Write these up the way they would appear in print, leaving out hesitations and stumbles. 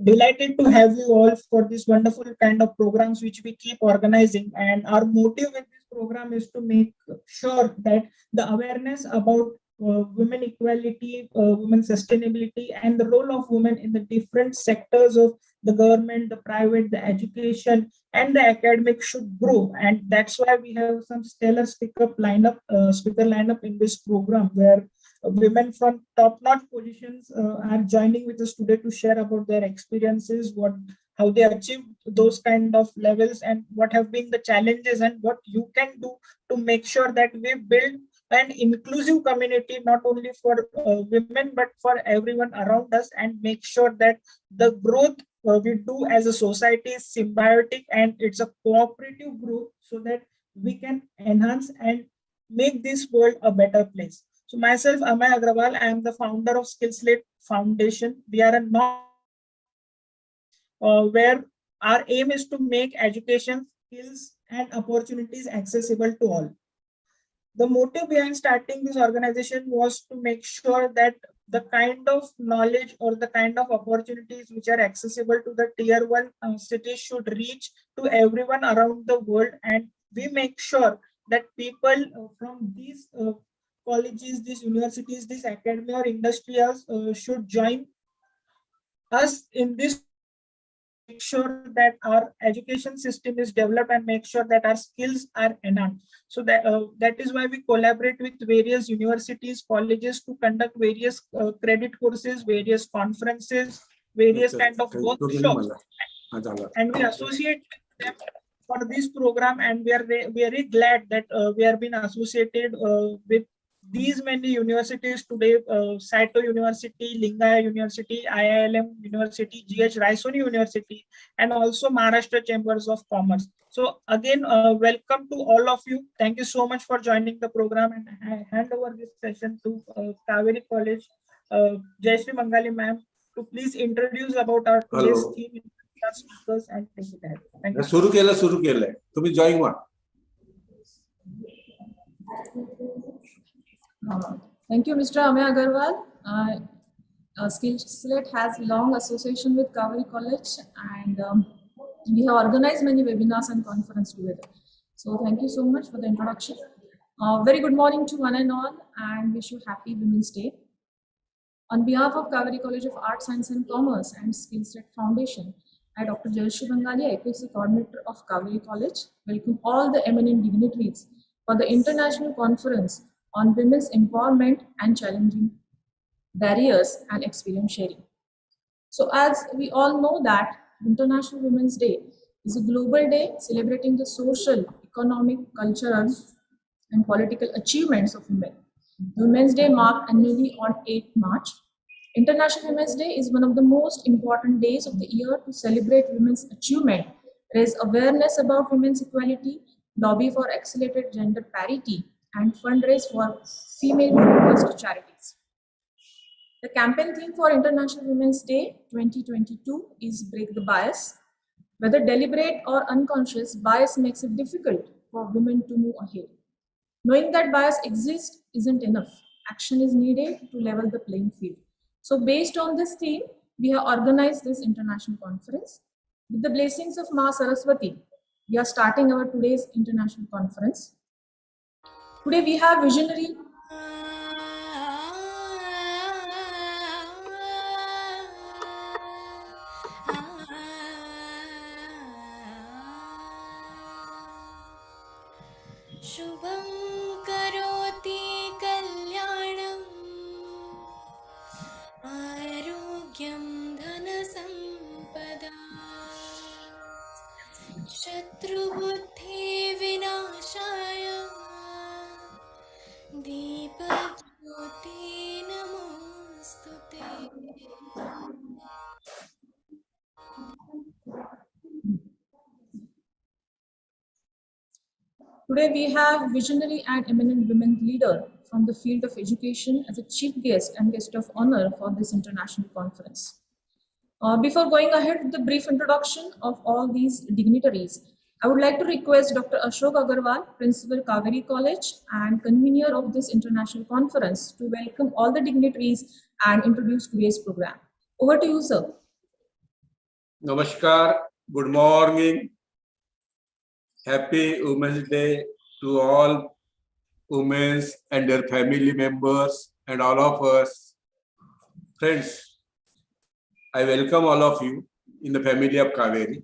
delighted to have you all for this wonderful kind of programs which we keep organizing. And our motive in this program is to make sure that the awareness about women equality, women sustainability, and the role of women in the different sectors of the government, the private, the education, and the academic should grow. And that's why we have some stellar speaker lineup in this program, where women from top-notch positions are joining with us today to share about their experiences, how they achieved those kind of levels, and what have been the challenges, and what you can do to make sure that we build an inclusive community, not only for women but for everyone around us, and make sure that the growth we do as a society is symbiotic and it's a cooperative growth, so that we can enhance and make this world a better place. So myself, Amay Agrawal, I am the founder of SkillSlate Foundation. We are a where our aim is to make education, skills, and opportunities accessible to all. The motive behind starting this organization was to make sure that the kind of knowledge or the kind of opportunities which are accessible to the tier 1 cities should reach to everyone around the world, and we make sure that people from these colleges, these universities, these academy or industries should join us in this, make sure that our education system is developed and make sure that our skills are enhanced. So that is why we collaborate with various universities, colleges to conduct various credit courses, various conferences, various kind of workshops, and we associate with them for this program. And we are very glad that we are being associated with these many universities today: Saito University, Lingaya University, IILM University, Raisoni University, and also Maharashtra Chambers of Commerce. So again, welcome to all of you. Thank you so much for joining the program, and I hand over this session to Kaveri College, Jayashree Mangali ma'am, to please introduce about our today's theme, our speakers, and take it ahead. Thank you. Suru kela. Tumi join what? Thank you, Mr. Amay Agarwal. SkillSlate has long association with Kaveri College, and we have organized many webinars and conferences together. So thank you so much for the introduction. Very good morning to one and all, and wish you happy Women's Day. On behalf of Kaveri College of Arts, Science and Commerce and SkillSlate Foundation, I, Dr. Jayashree Mangali, IPC Coordinator of Kaveri College, welcome all the eminent dignitaries for the International Conference on Women's Empowerment and Challenging Barriers and Experience Sharing. So as we all know that International Women's Day is a global day celebrating the social, economic, cultural, and political achievements of women. Women's Day marked annually on 8th March. International Women's Day is one of the most important days of the year to celebrate women's achievement, raise awareness about women's equality, lobby for accelerated gender parity, and fundraise for female-focused charities. The campaign theme for International Women's Day 2022 is Break the Bias. Whether deliberate or unconscious, bias makes it difficult for women to move ahead. Knowing that bias exists isn't enough. Action is needed to level the playing field. So based on this theme, we have organized this international conference. With the blessings of Ma Saraswati, we are starting our today's international conference. Today we have visionary Shubham karoti kalyanam Arogyam dhana sampada Shatru buddhi vinashaya Deepa jyoti namostute. Today we have visionary and eminent women leader from the field of education as a chief guest and guest of honor for this international conference. Before going ahead with the brief introduction of all these dignitaries, I would like to request Dr. Ashok Agarwal, Principal Kaveri College and convener of this international conference, to welcome all the dignitaries and introduce today's program. Over to you, sir. Namaskar, good morning, happy Women's Day to all women and their family members and all of us. Friends, I welcome all of you in the family of Kaveri.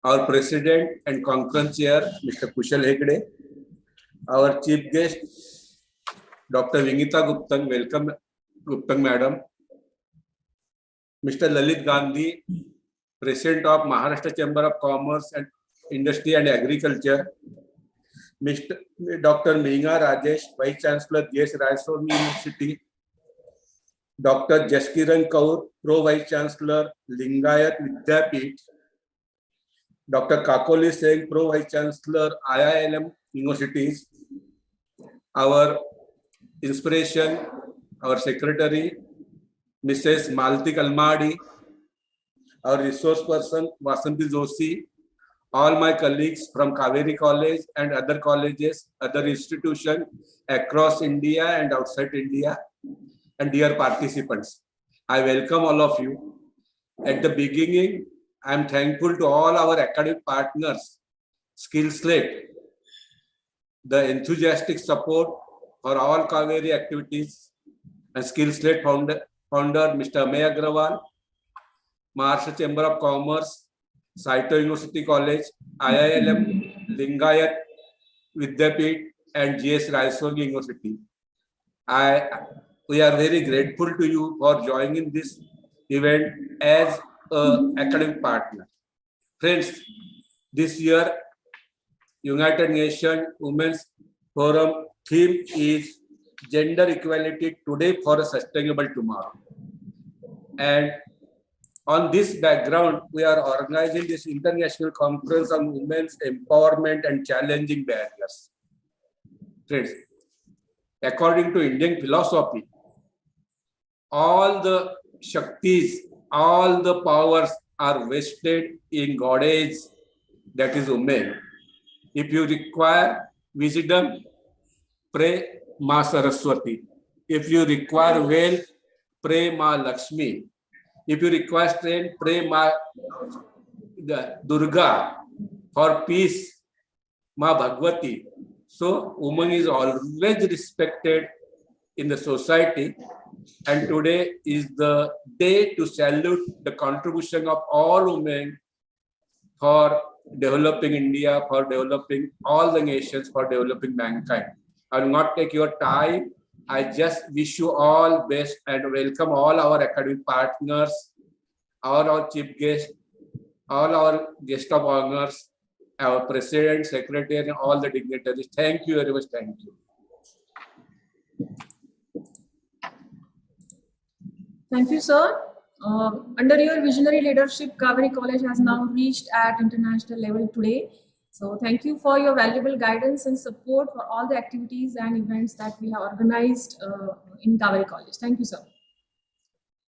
Our President and Conference Chair, Mr. Kushal Hegde, our Chief Guest, Dr. Vinitha Guptan, welcome Guptan Madam, Mr. Lalit Gandhi, President of Maharashtra Chamber of Commerce and Industry and Agriculture, Mr. Dr. Meena Rajesh, Vice-Chancellor, Raisoni University, Dr. Jaskiran Kaur, Pro Vice-Chancellor, Lingaya, Vidyapeeth, Dr. Kakoli Singh, Pro Vice-Chancellor, IILM Universities, our inspiration, our Secretary, Mrs. Malati Kalmadi, our resource person, Vasanti Joshi, all my colleagues from Kaveri College and other colleges, other institutions across India and outside India, and dear participants. I welcome all of you. At the beginning, I am thankful to all our academic partners, SkillSlate, the enthusiastic support for all Kaveri activities, and SkillSlate founder Mr. Amey Agrawal, Maharashtra Chamber of Commerce, Saito University College, IILM, Lingaya, Vidyapeeth, and Raisoni University. We are very grateful to you for joining this event as an academic partner. Friends, this year, United Nations Women's Forum theme is Gender Equality Today for a Sustainable Tomorrow. And on this background, we are organizing this international conference on women's empowerment and challenging barriers. Friends, according to Indian philosophy, all the Shaktis, all the powers are vested in goddess, that is women. If you require wisdom, pray Ma Saraswati. If you require wealth, pray Ma Lakshmi. If you require strength, pray Ma Durga. For peace, Ma Bhagwati. So, woman is always respected in the society, and today is the day to salute the contribution of all women for developing India, for developing all the nations, for developing mankind. I will not take your time. I just wish you all best and welcome all our academic partners, all our chief guests, all our guest of honors, our president, secretary, and all the dignitaries. Thank you very much. Thank you. Thank you, sir. Under your visionary leadership, Kaveri College has now reached at international level today. So thank you for your valuable guidance and support for all the activities and events that we have organized in Kaveri College. Thank you, sir.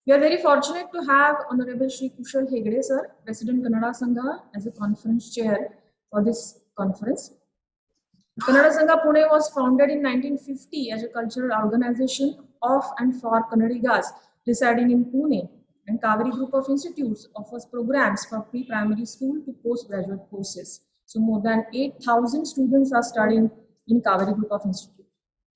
We are very fortunate to have Honorable Shri Kushal Hegde, sir, President Kannada Sangha, as a conference chair for this conference. Kannada Sangha Pune was founded in 1950 as a cultural organization of and for Kannadigas residing in Pune, and Kaveri Group of Institutes offers programs for pre-primary school to postgraduate courses. So more than 8,000 students are studying in Kaveri Group of Institutes.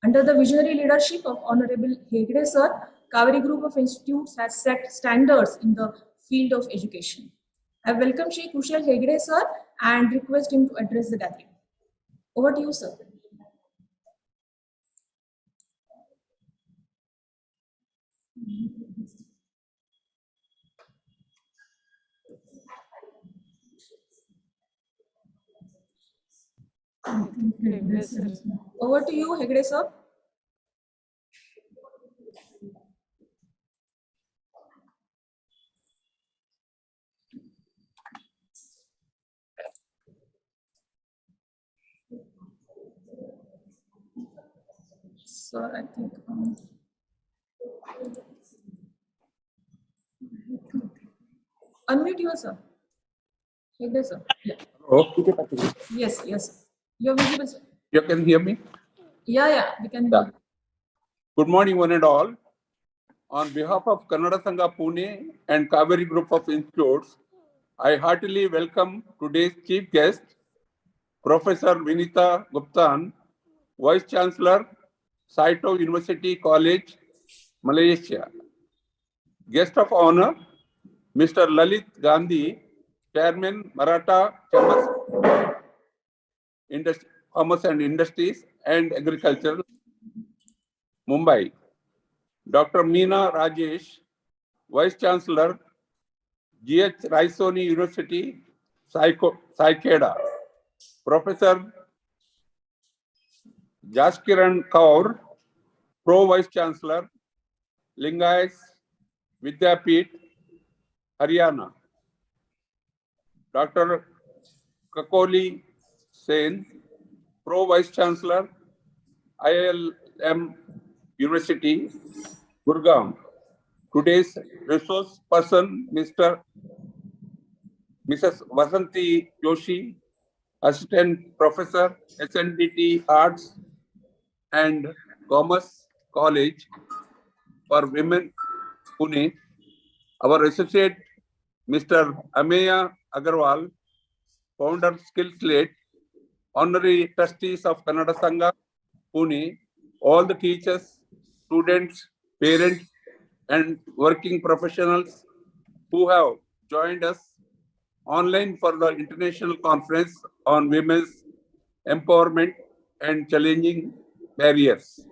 Under the visionary leadership of Honorable Hegde, sir, Kaveri Group of Institutes has set standards in the field of education. I welcome Shri Kushal Hegde, sir, and request him to address the gathering. Over to you, sir. Over to you, Hegde, sir. Sir, I think unmute you, sir. Hegde, sir. Yeah. Okay. Yes, yes. You're visible, sir. You can hear me? Yeah, we can hear. Good morning, one and all. On behalf of Kannada Sangha Pune and Kaveri Group of Institutes, I heartily welcome today's chief guest, Professor Vinitha Guptan, Vice-Chancellor, Saito University College, Malaysia. Guest of honor, Mr. Lalit Gandhi, Chairman, Maratha Commerce and Industries and Agriculture, Mumbai. Dr. Meena Rajesh, Vice-Chancellor, Raisoni University, Saikheda. Professor Jaskiran Kaur, Pro Vice-Chancellor, Lingaya, Vidyapeeth, Haryana. Dr. Kakoli Sen, Pro Vice-Chancellor, IIM University, Gurgaon. Today's resource person, Mrs. Vasanti Joshi, Assistant Professor, SNDT Arts and Commerce College for Women, Pune. Our associate, Mr. Ameya Agarwal, founder SkillSlate, honorary trustees of Kannada Sangha, Pune, all the teachers, students, parents, and working professionals who have joined us online for the international conference on women's empowerment and challenging barriers.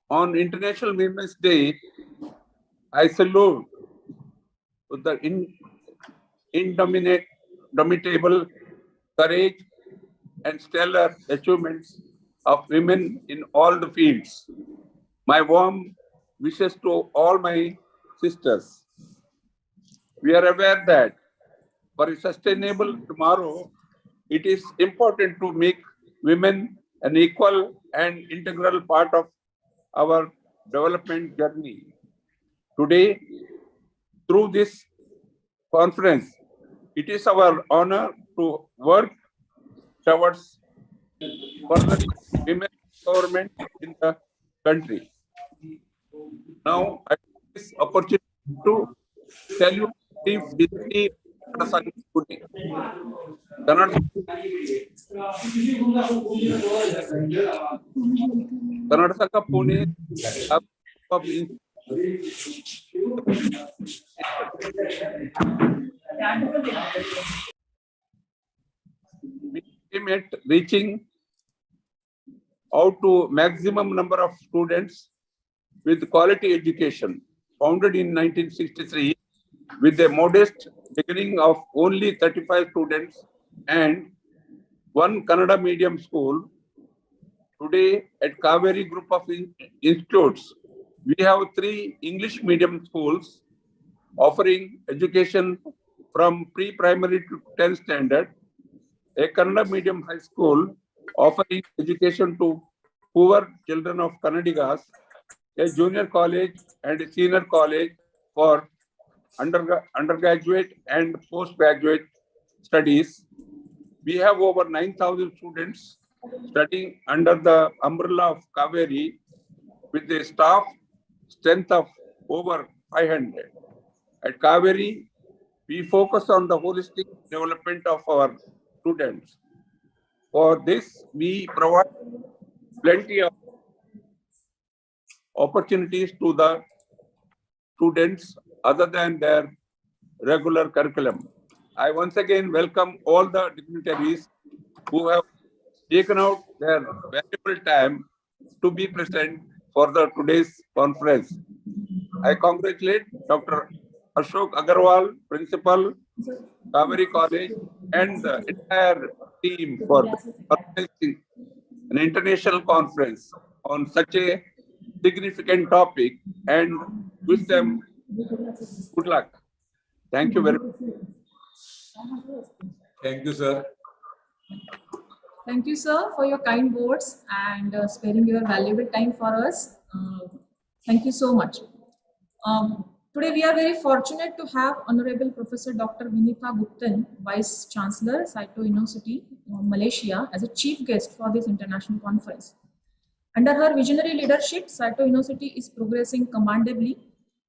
On International Women's Day, I salute the indomitable courage and stellar achievements of women in all the fields. My warm wishes to all my sisters. We are aware that for a sustainable tomorrow, it is important to make women an equal and integral part of our development journey. Today, through this conference, it is our honor to work towards furthering women empowerment in the country. Now, I take this opportunity to tell you brief history of Kannada Sangha Pune. Kannada Sangha Pune of we aim at reaching out to maximum number of students with quality education. Founded in 1963 with a modest beginning of only 35 students and one Kannada medium school. Today at Kaveri Group of Institutes, we have 3 English medium schools offering education from pre-primary to 10th standard, a Kannada medium high school offering education to poor children of Kannadigas, a junior college and a senior college for undergraduate and postgraduate studies. We have over 9,000 students studying under the umbrella of Kaveri with a staff strength of over 500. At Kaveri, we focus on the holistic development of our students. For this, we provide plenty of opportunities to the students other than their regular curriculum. I once again welcome all the dignitaries who have taken out their valuable time to be present for today's conference. I congratulate Dr. Ashok Agarwal, Principal, Kaveri College, and the entire team for organizing an international conference on such a significant topic and wish them good luck. Thank you very much. Thank you, sir. Thank you, sir, for your kind words and sparing your valuable time for us. Thank you so much. Today, we are very fortunate to have Honorable Professor Dr. Vinitha Guptan, Vice-Chancellor, Saito University, Malaysia, as a chief guest for this international conference. Under her visionary leadership, Saito University is progressing commendably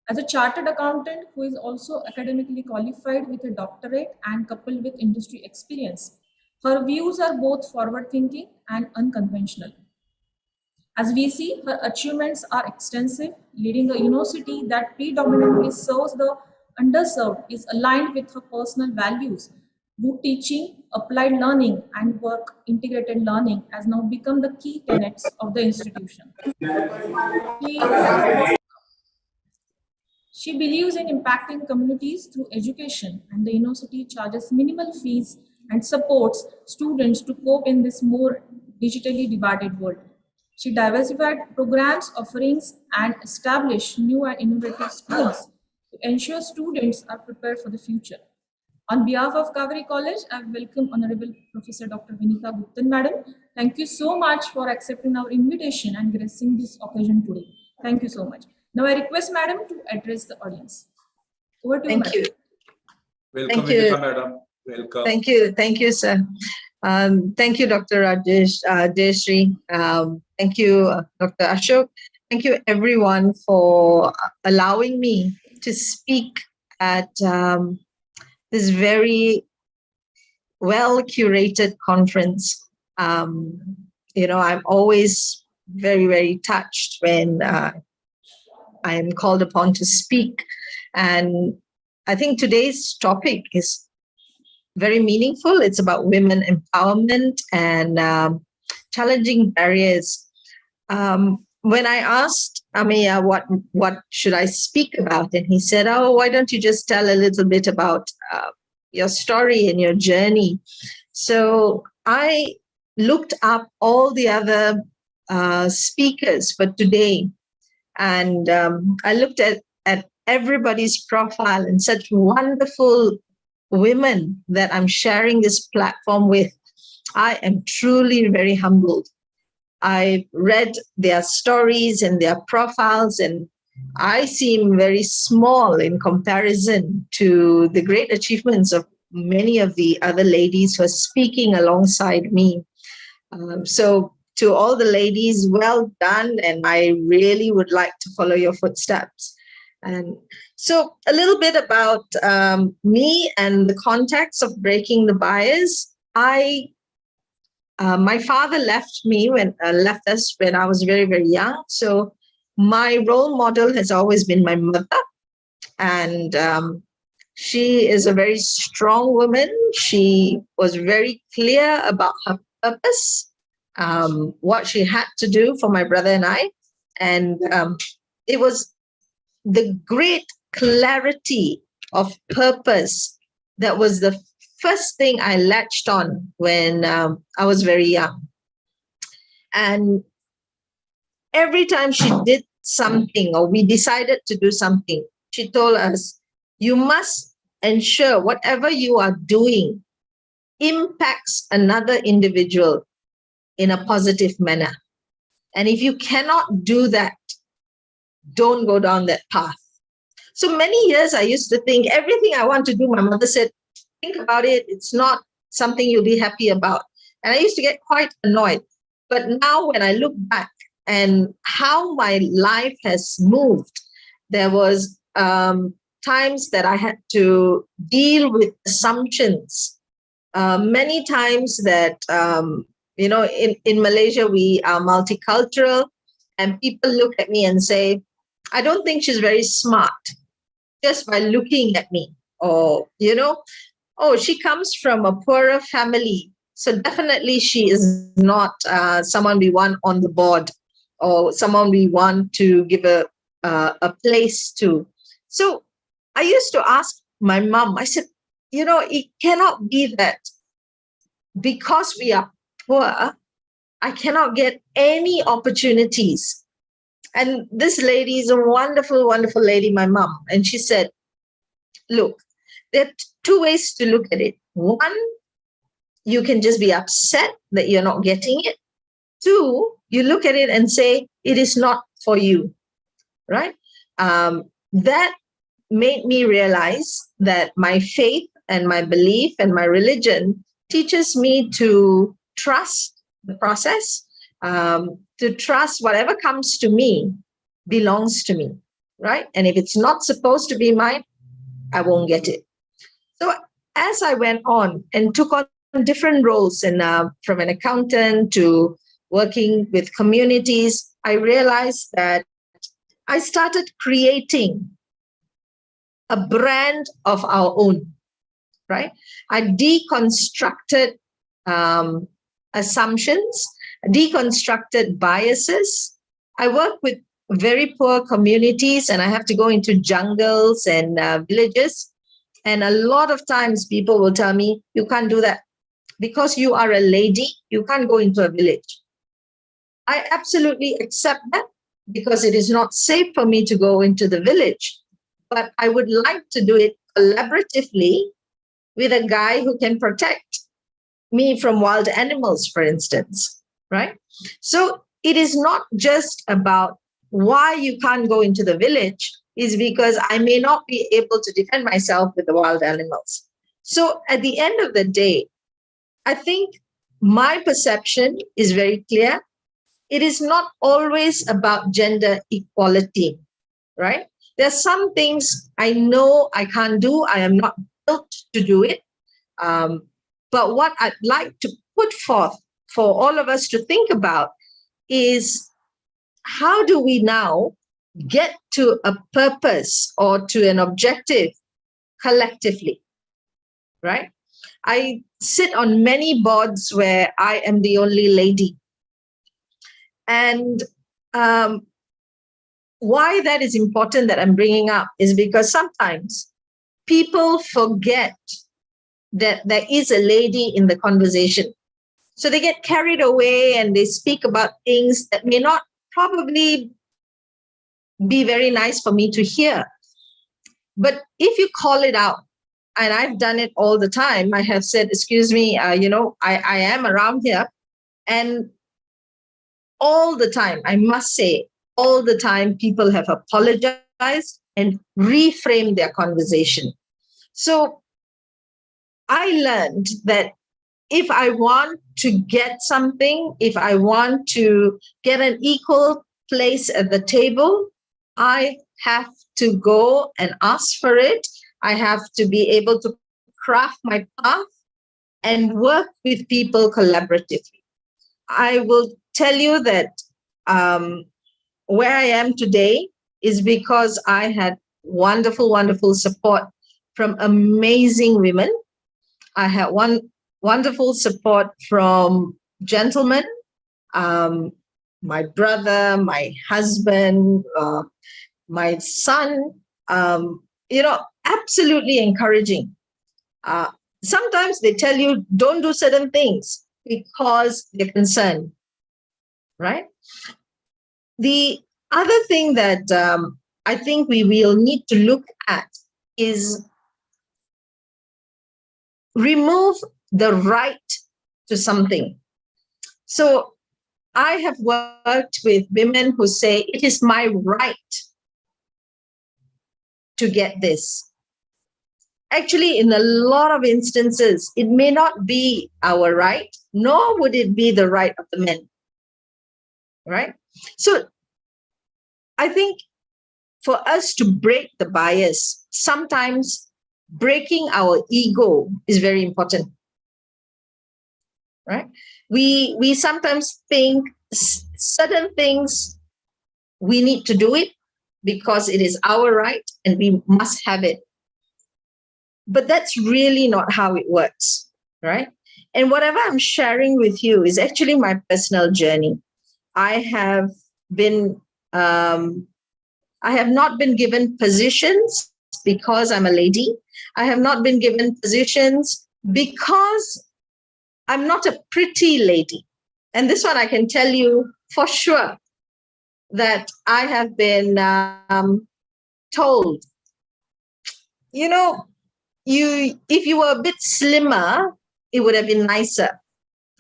As a chartered accountant who is also academically qualified with a doctorate and coupled with industry experience, her views are both forward-thinking and unconventional. As we see, her achievements are extensive. Leading a university that predominantly serves the underserved is aligned with her personal values. Good teaching, applied learning, and work integrated learning has now become the key tenets of the institution. She believes in impacting communities through education, and the university charges minimal fees and supports students to cope in this more digitally divided world. She diversified programs, offerings, and established new and innovative schools to ensure students are prepared for the future. On behalf of Kaveri College, I welcome Honorable Professor Dr. Vinitha Guptan, Madam. Thank you so much for accepting our invitation and gracing this occasion today. Thank you so much. Now I request Madam to address the audience. Over to you, Thank Madam. you. Welcome, Thank you. Vinitha, madam. Welcome. Thank you, sir. Thank you, Dr. Rajesh, Jayashree. Thank you, Dr. Ashok. Thank you, everyone, for allowing me to speak at this very well-curated conference. I'm always very, very touched when I am called upon to speak. And I think today's topic is very meaningful. It's about women empowerment and challenging barriers. When I asked Amiya what should I speak about, and he said, "Oh, why don't you just tell a little bit about your story and your journey?" So I looked up all the other speakers for today, and I looked at everybody's profile and such wonderful women that I'm sharing this platform with. I am truly very humbled. I read their stories and their profiles, and I seem very small in comparison to the great achievements of many of the other ladies who are speaking alongside me. So to all the ladies, well done, and I really would like to follow your footsteps. And so a little bit about me and the context of breaking the bias. My father left us when I was very, very young. So my role model has always been my mother. And she is a very strong woman. She was very clear about her purpose, what she had to do for my brother and I. And it was the great clarity of purpose that was the first thing I latched on when I was very young. And every time she did something or we decided to do something, she told us, you must ensure whatever you are doing impacts another individual in a positive manner. And if you cannot do that, don't go down that path. So many years I used to think everything I want to do, my mother said, think about it. It's not something you'll be happy about. And I used to get quite annoyed. But now when I look back and how my life has moved, there was times that I had to deal with assumptions. Many times that, in Malaysia, we are multicultural, and people look at me and say, I don't think she's very smart just by looking at me. Or, oh, she comes from a poorer family, so definitely she is not someone we want on the board or someone we want to give a place to. So I used to ask my mom, I said, it cannot be that because we are poor, I cannot get any opportunities. And this lady is a wonderful, wonderful lady, my mom. And she said, look, there are two ways to look at it. One, you can just be upset that you're not getting it. Two, you look at it and say, it is not for you, right? That made me realize that my faith and my belief and my religion teaches me to trust the process, to trust whatever comes to me belongs to me. right? And if it's not supposed to be mine, I won't get it. So as I went on and took on different roles, and from an accountant to working with communities, I realized that I started creating a brand of our own, right? I deconstructed assumptions, deconstructed biases. I work with very poor communities, and I have to go into jungles and villages. And a lot of times people will tell me, you can't do that. Because you are a lady, you can't go into a village. I absolutely accept that, because it is not safe for me to go into the village. But I would like to do it collaboratively with a guy who can protect me from wild animals, for instance, right? So it is not just about why you can't go into the village, is because I may not be able to defend myself with the wild animals. So at the end of the day, I think my perception is very clear. It is not always about gender equality, right? There are some things I know I can't do. I am not built to do it. But what I'd like to put forth for all of us to think about is, how do we now get to a purpose or to an objective collectively, right? I sit on many boards where I am the only lady. And why that is important that I'm bringing up is because sometimes people forget that there is a lady in the conversation. So they get carried away and they speak about things that may not probably be very nice for me to hear. But if you call it out, and I've done it all the time, I have said, excuse me, I am around here. And all the time, I must say, all the time, people have apologized and reframed their conversation. So I learned that if I want to get something, if I want to get an equal place at the table, I have to go and ask for it. I have to be able to craft my path and work with people collaboratively. I will tell you that where I am today is because I had wonderful, wonderful support from amazing women. I had wonderful support from gentlemen, my brother, my husband, my son, absolutely encouraging. Sometimes they tell you, don't do certain things because they're concerned, right? The other thing that I think we will need to look at is remove the right to something. So I have worked with women who say, it is my right to get this. Actually, in a lot of instances, it may not be our right, nor would it be the right of the men, right? So I think for us to break the bias, sometimes breaking our ego is very important, right? We sometimes think certain things, we need to do it because it is our right and we must have it. But that's really not how it works, right? And whatever I'm sharing with you is actually my personal journey. I have not been given positions because I'm a lady. I have not been given positions because I'm not a pretty lady. And this one I can tell you for sure that I have been told, if you were a bit slimmer, it would have been nicer.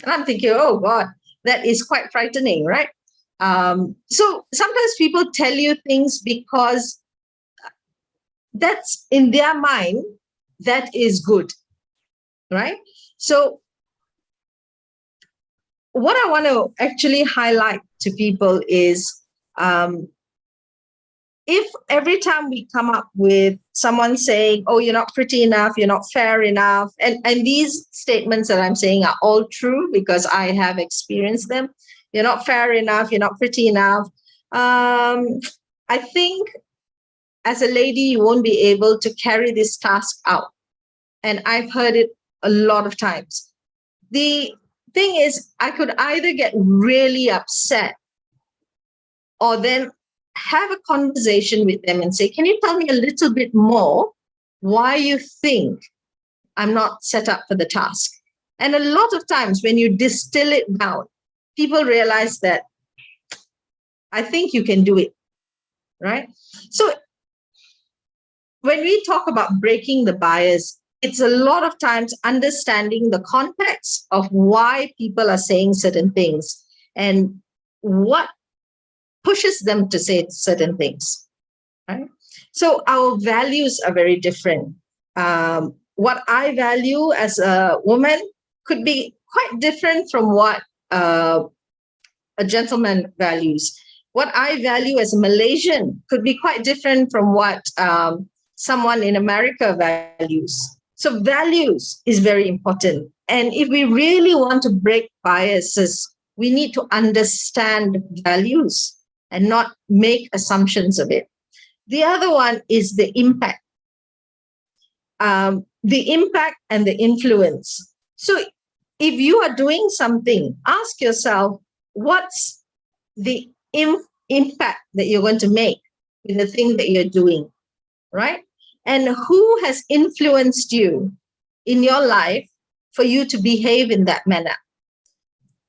And I'm thinking, oh God, that is quite frightening, right? So sometimes people tell you things because that's in their mind, that is good, right? So what I want to actually highlight to people is if every time we come up with someone saying, oh, you're not pretty enough, you're not fair enough, and these statements that I'm saying are all true because I have experienced them. You're not fair enough, you're not pretty enough. I think as a lady, you won't be able to carry this task out. And I've heard it a lot of times. The thing is, I could either get really upset or then have a conversation with them and say, can you tell me a little bit more why you think I'm not set up for the task? And a lot of times when you distill it down, people realize that I think you can do it, right? So when we talk about breaking the bias, it's a lot of times understanding the context of why people are saying certain things and what pushes them to say certain things, right? So our values are very different. What I value as a woman could be quite different from what a gentleman values. What I value as a Malaysian could be quite different from what someone in America values. So values is very important. And if we really want to break biases, we need to understand values and not make assumptions of it. The other one is the impact. The impact and the influence. So if you are doing something, ask yourself, what's the impact that you're going to make with the thing that you're doing, right? And who has influenced you in your life for you to behave in that manner?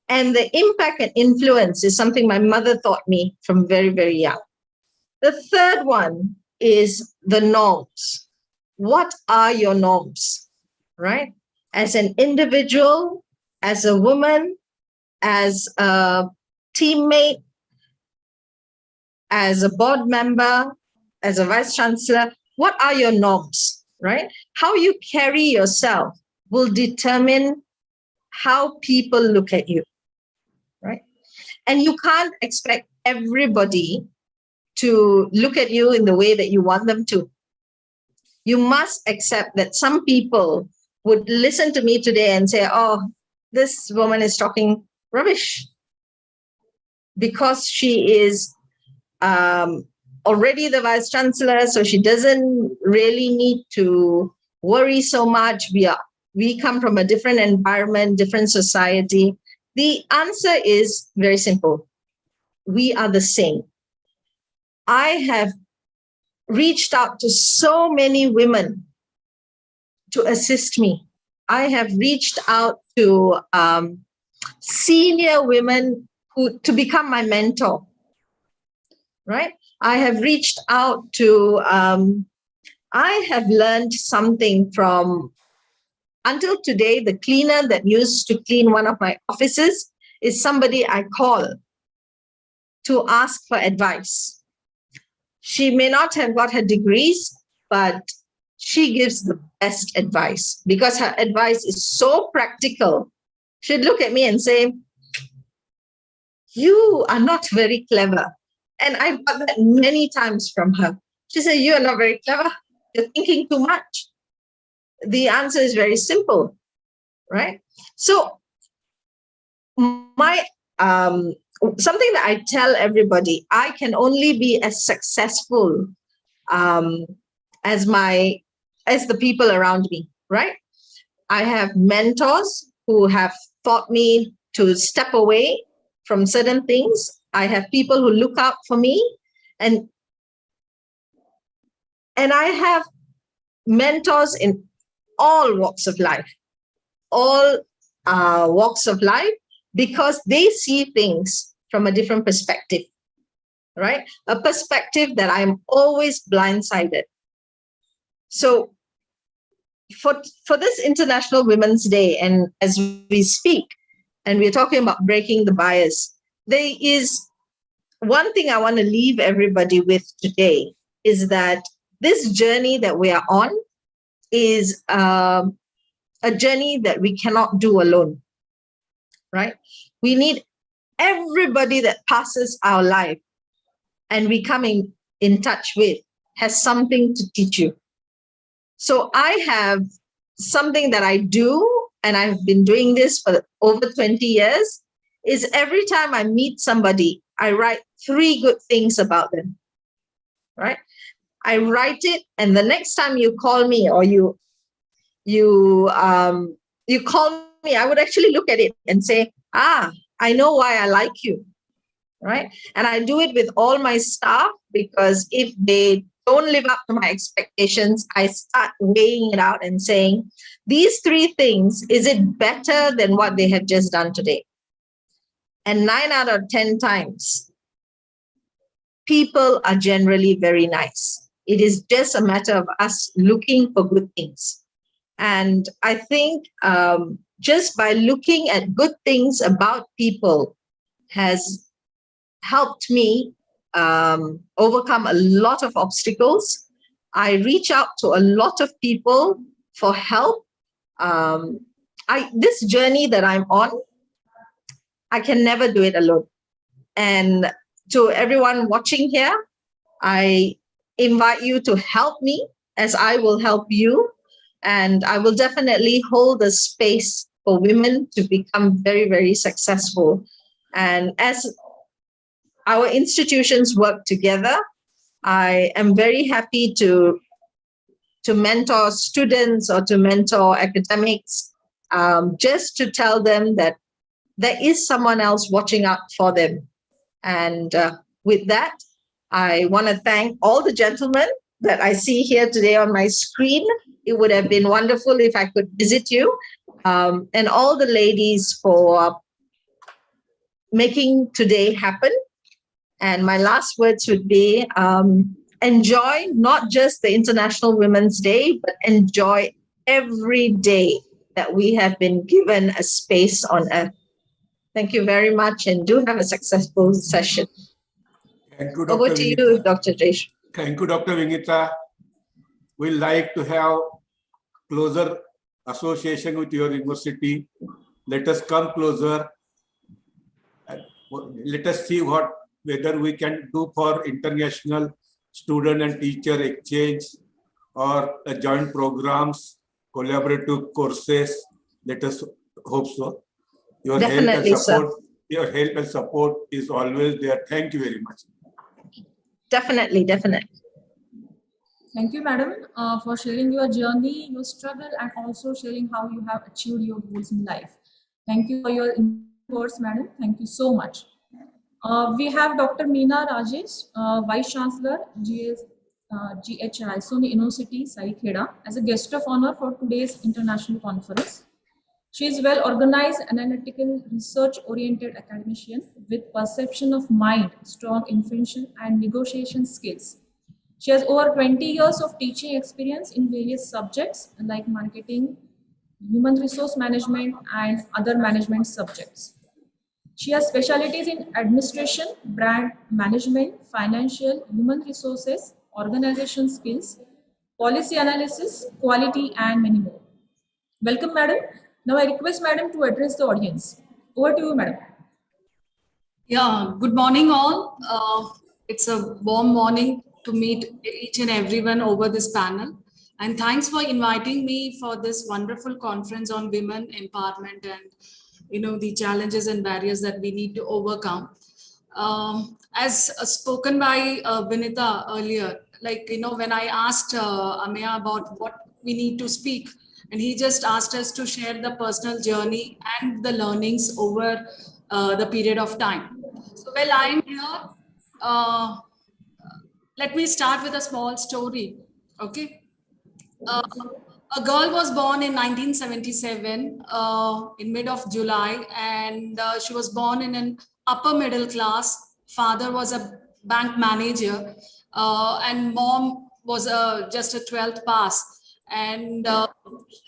And the impact and influence is something my mother taught me from very, very young. The third one is the norms. What are your norms, right? As an individual, as a woman, as a teammate, as a board member, as a vice-chancellor, what are your norms, right? How you carry yourself will determine how people look at you, right? And you can't expect everybody to look at you in the way that you want them to. You must accept that some people would listen to me today and say, oh, this woman is talking rubbish because she is already the vice-chancellor, so she doesn't really need to worry so much. We come from a different environment, different society. The answer is very simple. We are the same. I have reached out to so many women to assist me. I have reached out to senior women to become my mentor, right? I have reached out to, I have learned something from, until today, the cleaner that used to clean one of my offices is somebody I call to ask for advice. She may not have got her degrees, but she gives the best advice because her advice is so practical. She'd look at me and say, you are not very clever. And I've got that many times from her. She said, you are not very clever. You're thinking too much. The answer is very simple, right? So my something that I tell everybody, I can only be as successful as the people around me, right? I have mentors who have taught me to step away from certain things. I have people who look out for me, and I have mentors in all walks of life, because they see things from a different perspective, right? A perspective that I'm always blindsided. So for this International Women's Day, and as we speak, and we're talking about breaking the bias, there is one thing I want to leave everybody with today is that this journey that we are on is a journey that we cannot do alone, right? We need everybody that passes our life, and we come in in touch with has something to teach you. So I have something that I do, and I've been doing this for over 20 years, is every time I meet somebody, I write 3 good things about them, right? I write it, and the next time you call me or you call me, I would actually look at it and say, I know why I like you, right? And I do it with all my staff, because if they don't live up to my expectations, I start weighing it out and saying, these 3 things, is it better than what they have just done today? And 9 out of 10 times, people are generally very nice. It is just a matter of us looking for good things. And I think just by looking at good things about people has helped me overcome a lot of obstacles. I reach out to a lot of people for help. This journey that I'm on, I can never do it alone. And to everyone watching here, I invite you to help me as I will help you. And I will definitely hold the space for women to become very, very successful. And as our institutions work together, I am very happy to mentor students or to mentor academics, just to tell them that there is someone else watching out for them. And with that, I want to thank all the gentlemen that I see here today on my screen. It would have been wonderful if I could visit you, and all the ladies for making today happen. And my last words would be, enjoy not just the International Women's Day, but enjoy every day that we have been given a space on earth. Thank you very much, and do have a successful session. Thank you, Dr. Over to you, Dr. Jayesh. Thank you, Dr. Vinitha. We like to have closer association with your university. Let us come closer. Let us see whether we can do for international student and teacher exchange or joint programs, collaborative courses. Let us hope so. Your Definitely, your help and support is always there. Thank you very much. Definitely. Thank you, madam, for sharing your journey, your struggle, and also sharing how you have achieved your goals in life. Thank you for your words, madam. Thank you so much. We have Dr. Meena Rajesh, Vice-Chancellor, GH Raisoni University, Saikheda, as a guest of honor for today's international conference. She is well organized, analytical, research-oriented academician with perception of mind, strong invention and negotiation skills. She has over 20 years of teaching experience in various subjects like marketing, human resource management, and other management subjects. She has specialties in administration, brand management, financial, human resources, organization skills, policy analysis, quality, and many more. Welcome, madam. Now I request madam to address the audience. Over to you, madam. Yeah, good morning all. It's a warm morning to meet each and everyone over this panel. And thanks for inviting me for this wonderful conference on women empowerment and the challenges and barriers that we need to overcome. As spoken by Vinitha earlier, when I asked Ameya about what we need to speak, and he just asked us to share the personal journey and the learnings over the period of time. So while I'm here, let me start with a small story, okay? A girl was born in 1977 in mid of July, and she was born in an upper middle class. Father was a bank manager, and mom was just a 12th pass. And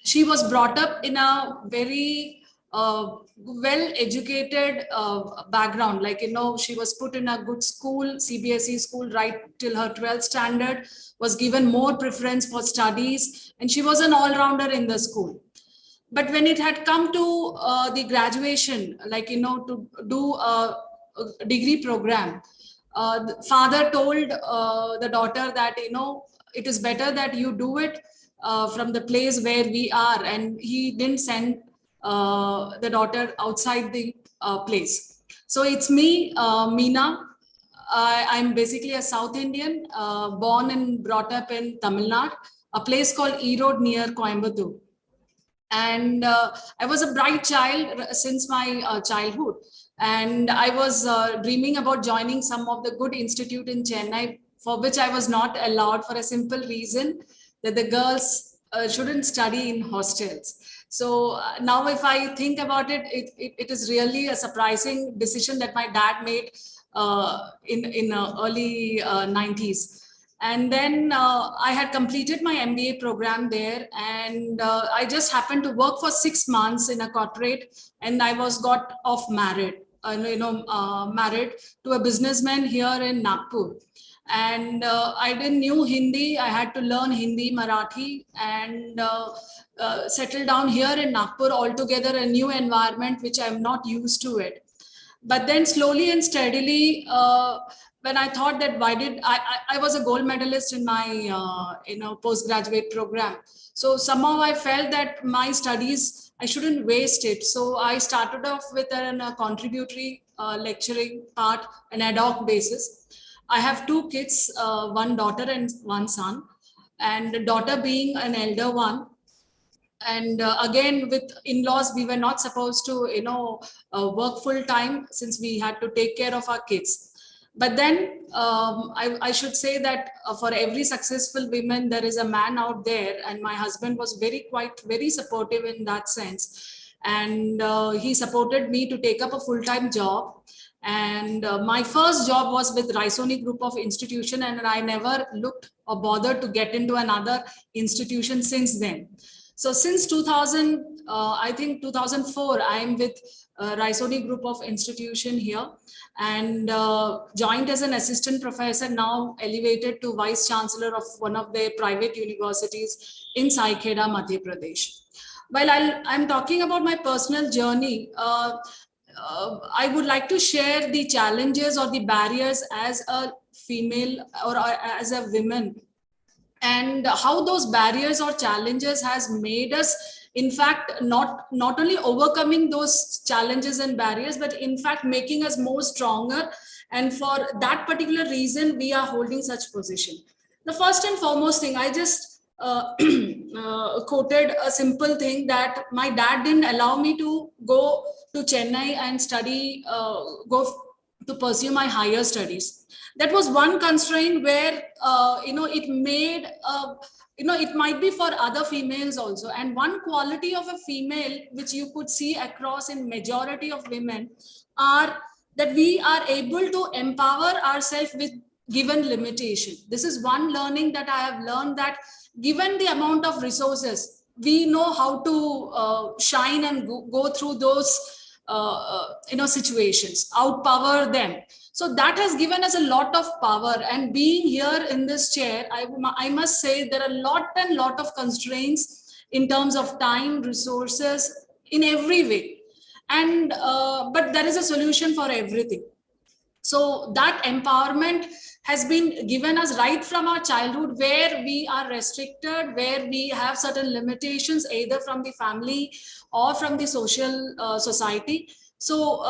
she was brought up in a very well-educated background. She was put in a good school, CBSE school, right till her 12th standard, was given more preference for studies, and she was an all-rounder in the school. But when it had come to the graduation, to do a degree program, The father told the daughter that, it is better that you do it from the place where we are, and he didn't send the daughter outside the place. So it's me, Meena. I'm basically a South Indian, born and brought up in Tamil Nadu, a place called Erode near Coimbatore. And I was a bright child since my childhood. And I was dreaming about joining some of the good institute in Chennai, for which I was not allowed for a simple reason that the girls shouldn't study in hostels. So now if I think about it, it is really a surprising decision that my dad made in early 90s. And then I had completed my MBA program there, and I just happened to work for 6 months in a corporate, and I was got off married, married to a businessman here in Nagpur. And I didn't knew Hindi. I had to learn Hindi, Marathi, and settle down here in Nagpur altogether, a new environment which I'm not used to it. But then slowly and steadily, when I thought that I was a gold medalist in my postgraduate program. So somehow I felt that my studies, I shouldn't waste it. So I started off with a contributory lecturing part, an ad hoc basis. I have 2 kids, one daughter and one son, and the daughter being an elder one. And again, with in-laws, we were not supposed to, work full time, since we had to take care of our kids. But then I should say that for every successful woman, there is a man out there. And my husband was very supportive in that sense. And he supported me to take up a full-time job. And my first job was with Raisoni group of institution, and I never looked or bothered to get into another institution since then. So since 2000, I think 2004, I am with Raisoni group of institution here, and joined as an assistant professor, now elevated to Vice-Chancellor of one of their private universities in Saikheda, Madhya Pradesh. While I'm talking about my personal journey, I would like to share the challenges or the barriers as a female or as a woman, and how those barriers or challenges has made us, in fact, not only overcoming those challenges and barriers, but in fact making us more stronger. And for that particular reason, we are holding such position. The first and foremost thing, I just quoted a simple thing, that my dad didn't allow me to go to Chennai and study, go to pursue my higher studies. That was one constraint where, it made, it might be for other females also. And one quality of a female, which you could see across in majority of women, are that we are able to empower ourselves with given limitation. This is one learning that I have learned, that given the amount of resources, we know how to shine and go through those situations, outpower them. So that has given us a lot of power. And being here in this chair, I must say there are a lot of constraints in terms of time, resources, in every way. And but there is a solution for everything. So that empowerment has been given us right from our childhood, where we are restricted, where we have certain limitations, either from the family or from the social society. So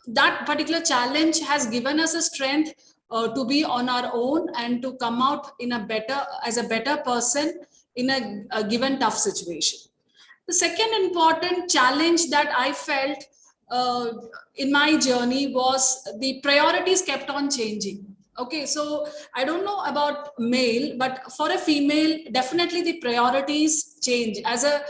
that particular challenge has given us a strength to be on our own and to come out as a better person in a given tough situation. The second important challenge that I felt in my journey was the priorities kept on changing. Okay, so I don't know about male, but for a female, definitely the priorities change. As a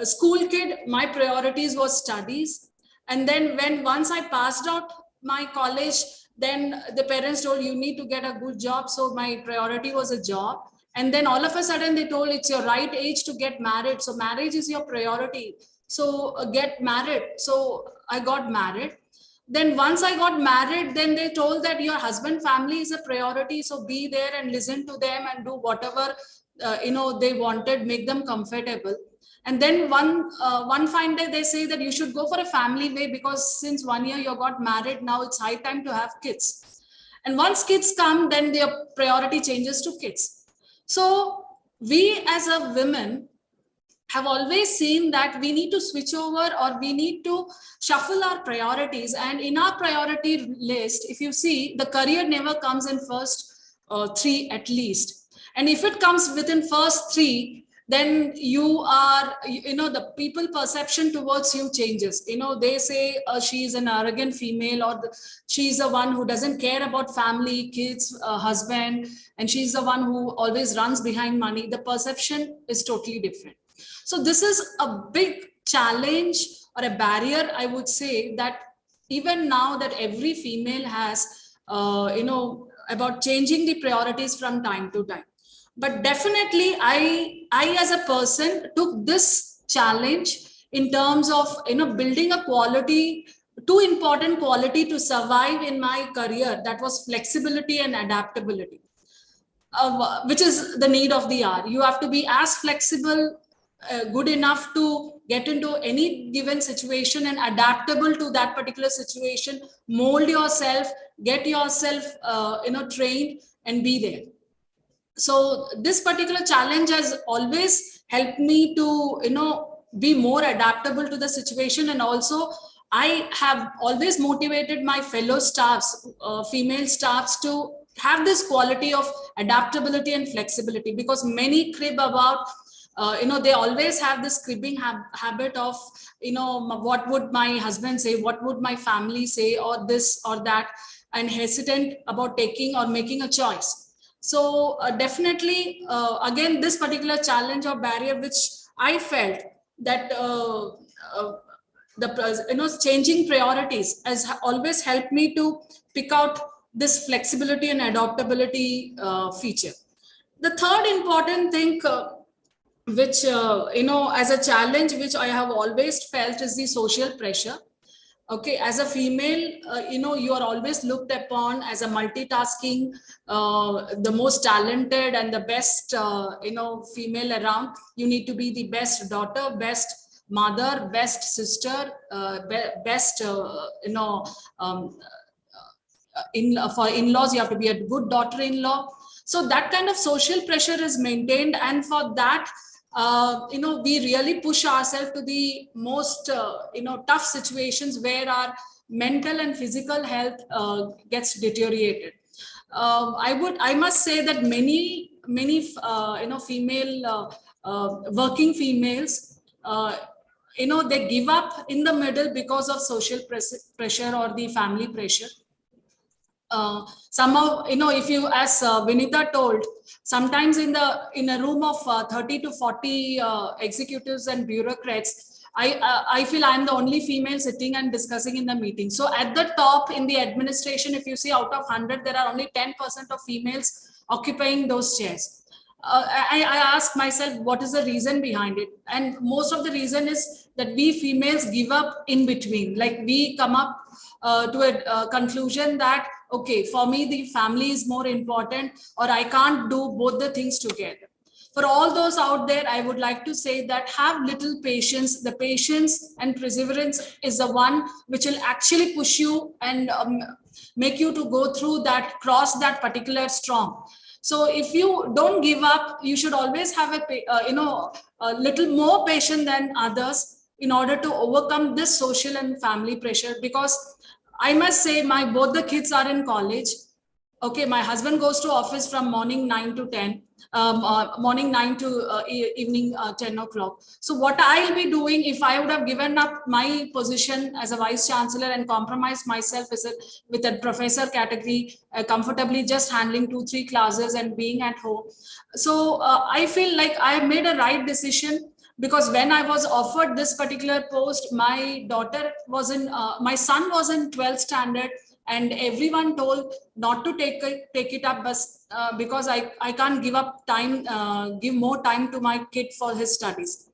school kid, my priorities was studies. And then once I passed out my college, then the parents told, you need to get a good job. So my priority was a job. And then all of a sudden they told, it's your right age to get married. So marriage is your priority. So get married. So I got married. Then once I got married, then they told that your husband family is a priority. So be there and listen to them and do whatever, they wanted, make them comfortable. And then one fine day they say that you should go for a family way, because since 1 year you got married, now it's high time to have kids. And once kids come, then their priority changes to kids. So we as a women have always seen that we need to switch over, or we need to shuffle our priorities. And in our priority list, if you see, the career never comes in first three at least. And if it comes within first three, then you are, the people perception towards you changes. They say she is an arrogant female, or she's the one who doesn't care about family, kids, husband, and she's the one who always runs behind money. The perception is totally different. So this is a big challenge or a barrier, I would say, that even now that every female has, about changing the priorities from time to time. But definitely I as a person took this challenge in terms of, building a quality, two important quality to survive in my career. That was flexibility and adaptability, which is the need of the hour. You have to be as flexible, good enough to get into any given situation and adaptable to that particular situation, mold yourself, get yourself, trained and be there. So this particular challenge has always helped me to, be more adaptable to the situation. And also I have always motivated my fellow staffs, female staffs, to have this quality of adaptability and flexibility, because many crib about, they always have this cribbing habit of, what would my husband say, what would my family say, or this or that, and hesitant about taking or making a choice. So definitely, again, this particular challenge or barrier, which I felt that changing priorities has always helped me to pick out this flexibility and adaptability feature. The third important thing, which, as a challenge, which I have always felt, is the social pressure. Okay, as a female, you are always looked upon as a multitasking, the most talented and the best, female around. You need to be the best daughter, best mother, best sister, best, for in-laws, you have to be a good daughter-in-law. So that kind of social pressure is maintained, and for that, we really push ourselves to the most, tough situations where our mental and physical health gets deteriorated. I must say that many, female, working females, they give up in the middle because of social pressure or the family pressure. Somehow, if you, as Vinitha told, sometimes in a room of 30 to 40 executives and bureaucrats, I feel I'm the only female sitting and discussing in the meeting. So at the top in the administration, if you see, out of 100, there are only 10% of females occupying those chairs. I ask myself, what is the reason behind it? And most of the reason is that we females give up in between. Like, we come up to a conclusion that, okay, for me, the family is more important, or I can't do both the things together. For all those out there, I would like to say that have little patience. The patience and perseverance is the one which will actually push you and make you to go through that, cross that particular storm. So if you don't give up, you should always have a little more patience than others in order to overcome this social and family pressure. Because I must say, both the kids are in college. Okay, my husband goes to office from morning 9 to 10, morning 9 to evening 10 o'clock. So what I'll be doing, if I would have given up my position as a Vice-Chancellor and compromised myself with a professor category, comfortably just handling 2-3 classes and being at home. So I feel like I have made a right decision. Because when I was offered this particular post, my my son was in 12th standard, and everyone told not to take it up, because I can't give up time, give more time to my kid for his studies.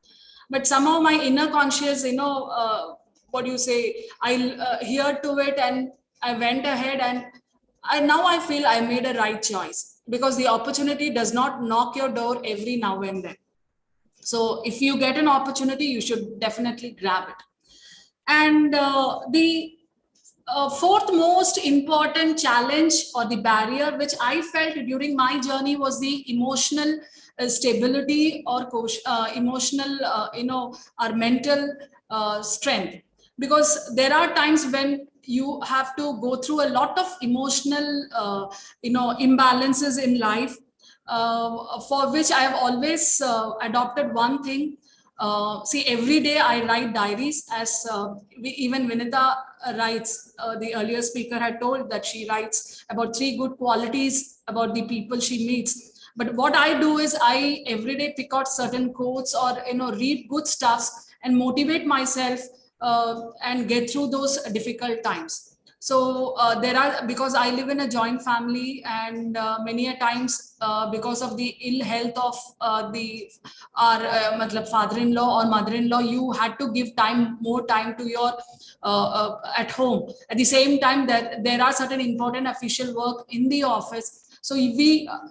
But somehow my inner conscience, what do you say, I heard to it, and I went ahead, and now I feel I made a right choice, because the opportunity does not knock your door every now and then. So if you get an opportunity, you should definitely grab it. And the fourth most important challenge or the barrier which I felt during my journey was the emotional stability or emotional, our mental strength. Because there are times when you have to go through a lot of emotional, imbalances in life, for which I have always adopted one thing. See, every day I write diaries, as even Vinitha writes. The earlier speaker had told that she writes about 3 good qualities about the people she meets. But what I do is I every day pick out certain quotes or read good stuffs and motivate myself and get through those difficult times. So because I live in a joint family, and many a times because of the ill health of our father-in-law or mother-in-law, you had to give more time to your at home. At the same time, that there are certain important official work in the office. So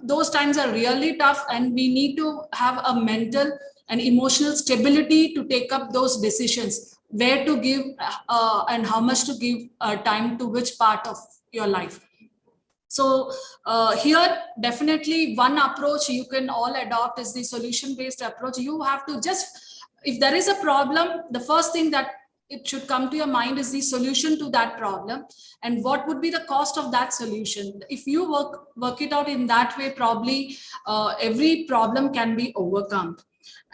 those times are really tough, and we need to have a mental and emotional stability to take up those decisions, where to give and how much to give time to which part of your life. So here, definitely one approach you can all adopt is the solution-based approach. You have to if there is a problem, the first thing that it should come to your mind is the solution to that problem, and what would be the cost of that solution. If you work it out in that way, probably every problem can be overcome.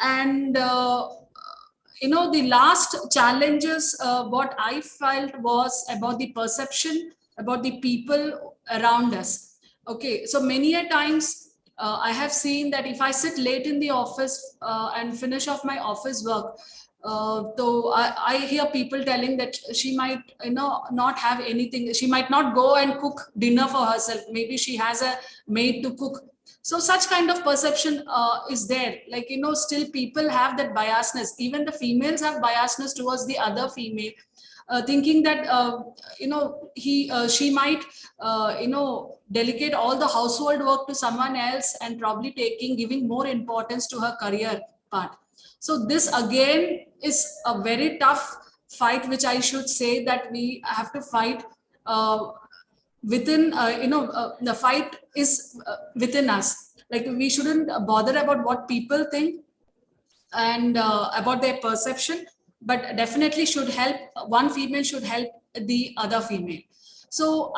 And the last challenges, what I felt was about the perception about the people around us. Okay, so many a times I have seen that if I sit late in the office and finish off my office work, so I hear people telling that she might not have anything. She might not go and cook dinner for herself. Maybe she has a maid to cook. So such kind of perception is there. Like, still people have that biasness. Even the females have biasness towards the other female, thinking that, she might, delegate all the household work to someone else and probably giving more importance to her career part. So this again is a very tough fight, which I should say that we have to fight within, the fight is within us. Like, we shouldn't bother about what people think and about their perception, but definitely should help, one female should help the other female. So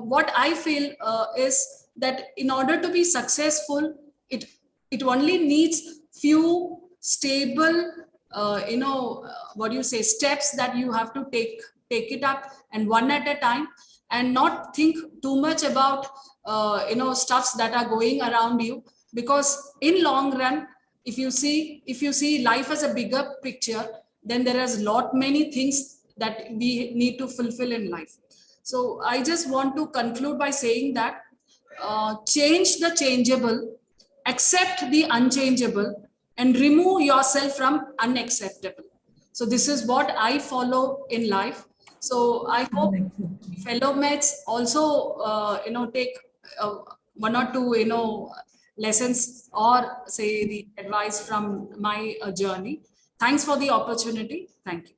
what I feel is that in order to be successful, it only needs few stable, steps that you have to take it up, and one at a time, and not think too much about stuffs that are going around you. Because in long run, if you see life as a bigger picture, then there is many things that we need to fulfill in life. So I just want to conclude by saying that change the changeable, accept the unchangeable, and remove yourself from unacceptable. So this is what I follow in life. So I hope fellow mates also, take one or two, lessons, or say the advice from my journey. Thanks for the opportunity. Thank you.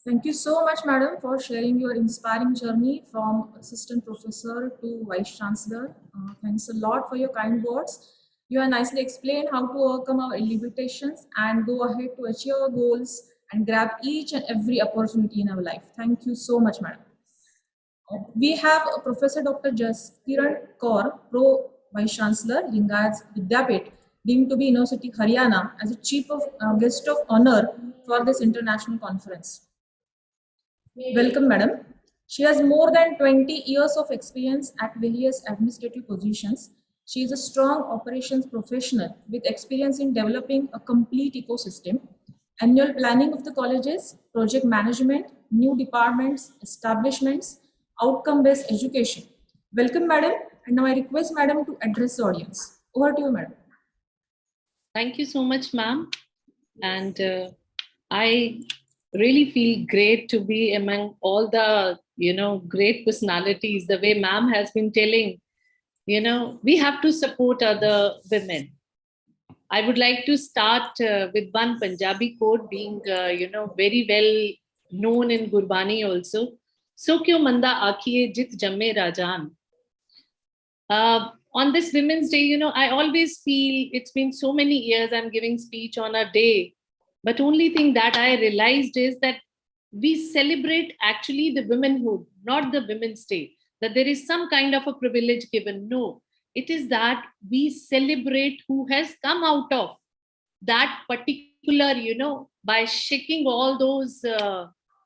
Thank you so much, madam, for sharing your inspiring journey from assistant professor to vice-chancellor. Thanks a lot for your kind words. You have nicely explained how to overcome our limitations and go ahead to achieve our goals and grab each and every opportunity in our life. Thank you so much, madam. We have Professor Dr. Jaskiran Kaur, Pro Vice-Chancellor, Lingaya Vidyapeeth, deemed to be University Haryana, as a chief of guest of honor for this international conference. Welcome, madam. She has more than 20 years of experience at various administrative positions. She is a strong operations professional with experience in developing a complete ecosystem, annual planning of the colleges, project management, new departments, establishments, outcome-based education. Welcome, madam. And now I request madam to address the audience. Over to you, madam. Thank you so much, ma'am. And I really feel great to be among all the, great personalities. The way ma'am has been telling, we have to support other women. I would like to start with one Punjabi quote being, very well known in Gurbani also. So kyo manda akhiye jit jamme rajan. On this Women's Day, I always feel it's been so many years I'm giving speech on a day, but only thing that I realized is that we celebrate actually the womanhood, not the Women's Day, that there is some kind of a privilege given. No, it is that we celebrate who has come out of that particular, by shaking all those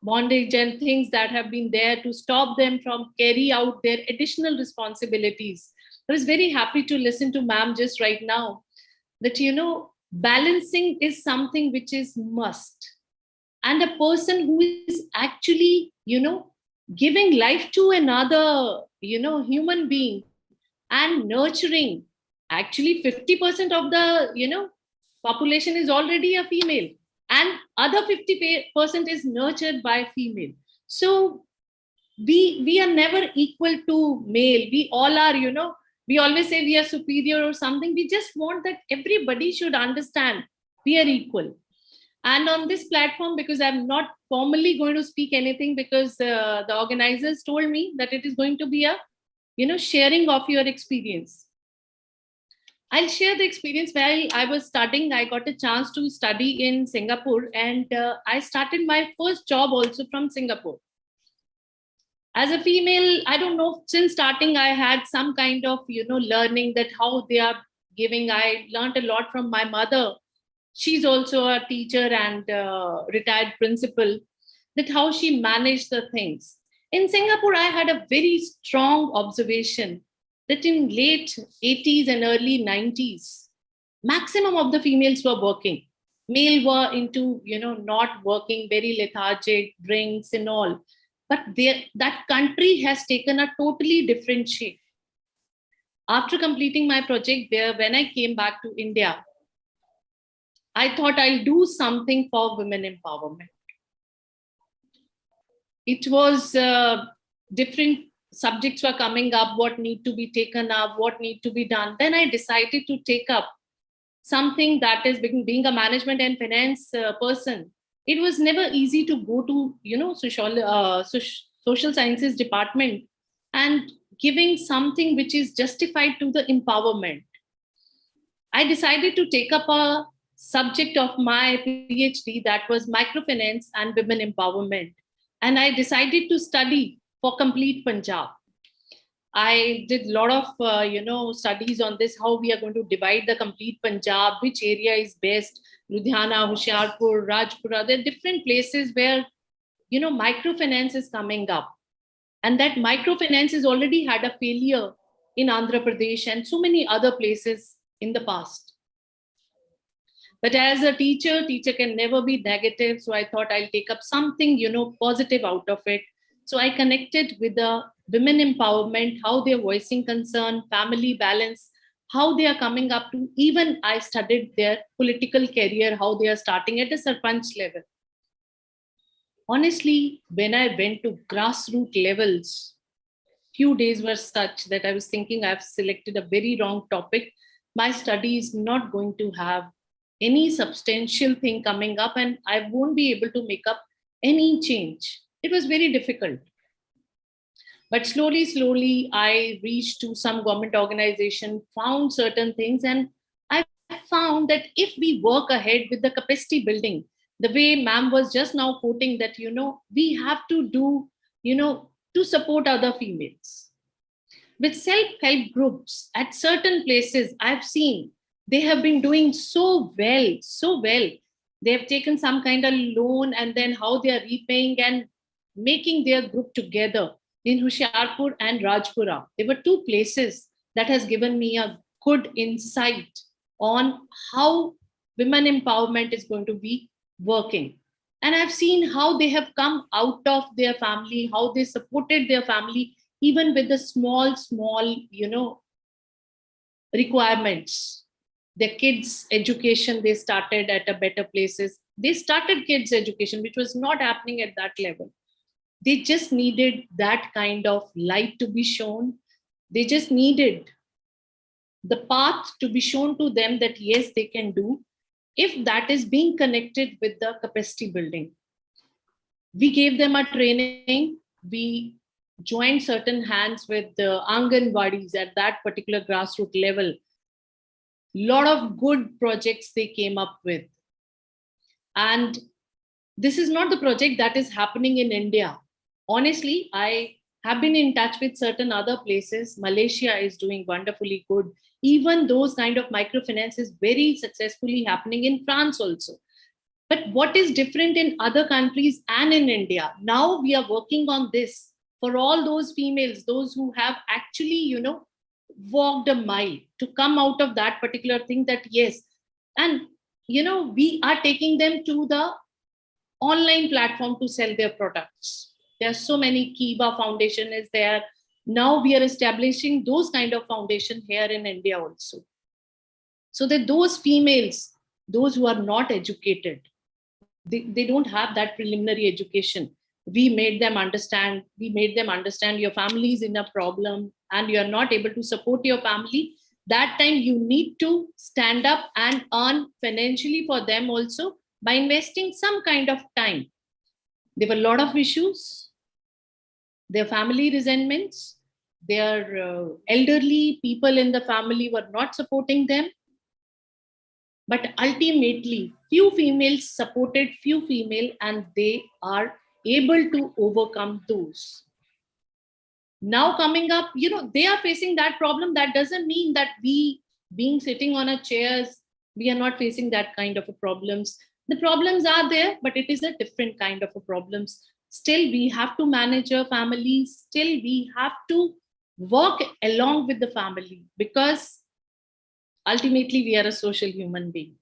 bondage and things that have been there to stop them from carry out their additional responsibilities. I was very happy to listen to ma'am just right now that, balancing is something which is must. And a person who is actually, giving life to another, human being and nurturing, actually 50% of the, population is already a female, and other 50% is nurtured by female. So we are never equal to male. We all are, we always say we are superior or something. We just want that everybody should understand we are equal. And on this platform, because I'm not formally going to speak anything, because the organizers told me that it is going to be a, sharing of your experience. I'll share the experience. While I was studying, I got a chance to study in Singapore, and I started my first job also from Singapore. As a female, I don't know, since starting, I had some kind of, learning that how they are giving. I learned a lot from my mother. She's also a teacher and retired principal, that how she managed the things. In Singapore, I had a very strong observation that in late 80s and early 90s, maximum of the females were working. Male were into, not working, very lethargic, drinks and all. But that country has taken a totally different shape. After completing my project there, when I came back to India, I thought I'll do something for women empowerment. It was different subjects were coming up, what need to be taken up, what need to be done. Then I decided to take up something that is being a management and finance person. It was never easy to go to, social sciences department and giving something which is justified to the empowerment. I decided to take up a subject of my PhD that was microfinance and women empowerment. And I decided to study for complete Punjab. I did a lot of, studies on this, how we are going to divide the complete Punjab, which area is best, Ludhiana, Hoshiarpur, Rajpura. There are different places where, microfinance is coming up. And that microfinance has already had a failure in Andhra Pradesh and so many other places in the past. But as a teacher can never be negative. So I thought I'll take up something, positive out of it. So I connected with the women empowerment, how they're voicing concern, family balance, how they are coming up to, even I studied their political career, how they are starting at a sarpanch level. Honestly, when I went to grassroots levels, few days were such that I was thinking I've selected a very wrong topic. My study is not going to have any substantial thing coming up and I won't be able to make up any change. It was very difficult. But slowly, I reached to some government organization, found certain things, and I found that if we work ahead with the capacity building, the way ma'am was just now quoting that, we have to do, to support other females. With self-help groups at certain places, I've seen they have been doing so well. They have taken some kind of loan and then how they are repaying and making their group together in Hoshiarpur and Rajpura. There were two places that has given me a good insight on how women empowerment is going to be working. And I've seen how they have come out of their family, how they supported their family, even with the small, requirements. Their kids' education, they started at a better places. They started kids' education, which was not happening at that level. They just needed that kind of light to be shown. They just needed the path to be shown to them that yes, they can do, if that is being connected with the capacity building. We gave them a training. We joined certain hands with the Anganwadis at that particular grassroots level. Lot of good projects they came up with. And this is not the project that is happening in India. Honestly, I have been in touch with certain other places. Malaysia is doing wonderfully good. Even those kind of microfinance is very successfully happening in France also. But what is different in other countries and in India? Now we are working on this for all those females, those who have actually, walked a mile to come out of that particular thing, that yes. And, we are taking them to the online platform to sell their products. There are so many. Kiva Foundation is there. Now we are establishing those kind of foundation here in India also. So that those females, those who are not educated, they don't have that preliminary education. We made them understand your family is in a problem and you are not able to support your family. That time you need to stand up and earn financially for them also by investing some kind of time. There were a lot of issues, their family resentments, their elderly people in the family were not supporting them. But ultimately, few females supported few female and they are able to overcome those. Now coming up, they are facing that problem. That doesn't mean that we being sitting on our chairs, we are not facing that kind of a problems. The problems are there, but it is a different kind of a problems. Still, we have to manage our families. Still, we have to work along with the family because ultimately, we are a social human being.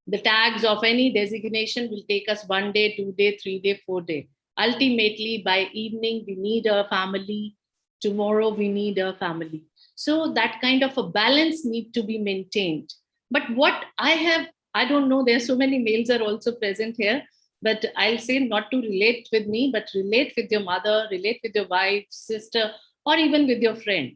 The tags of any designation will take us 1 day, 2 day, 3 day, 4 day. Ultimately, by evening, we need a family. Tomorrow, we need a family. So that kind of a balance need to be maintained. But what I don't know, there are so many males are also present here, but I'll say not to relate with me, but relate with your mother, relate with your wife, sister, or even with your friend.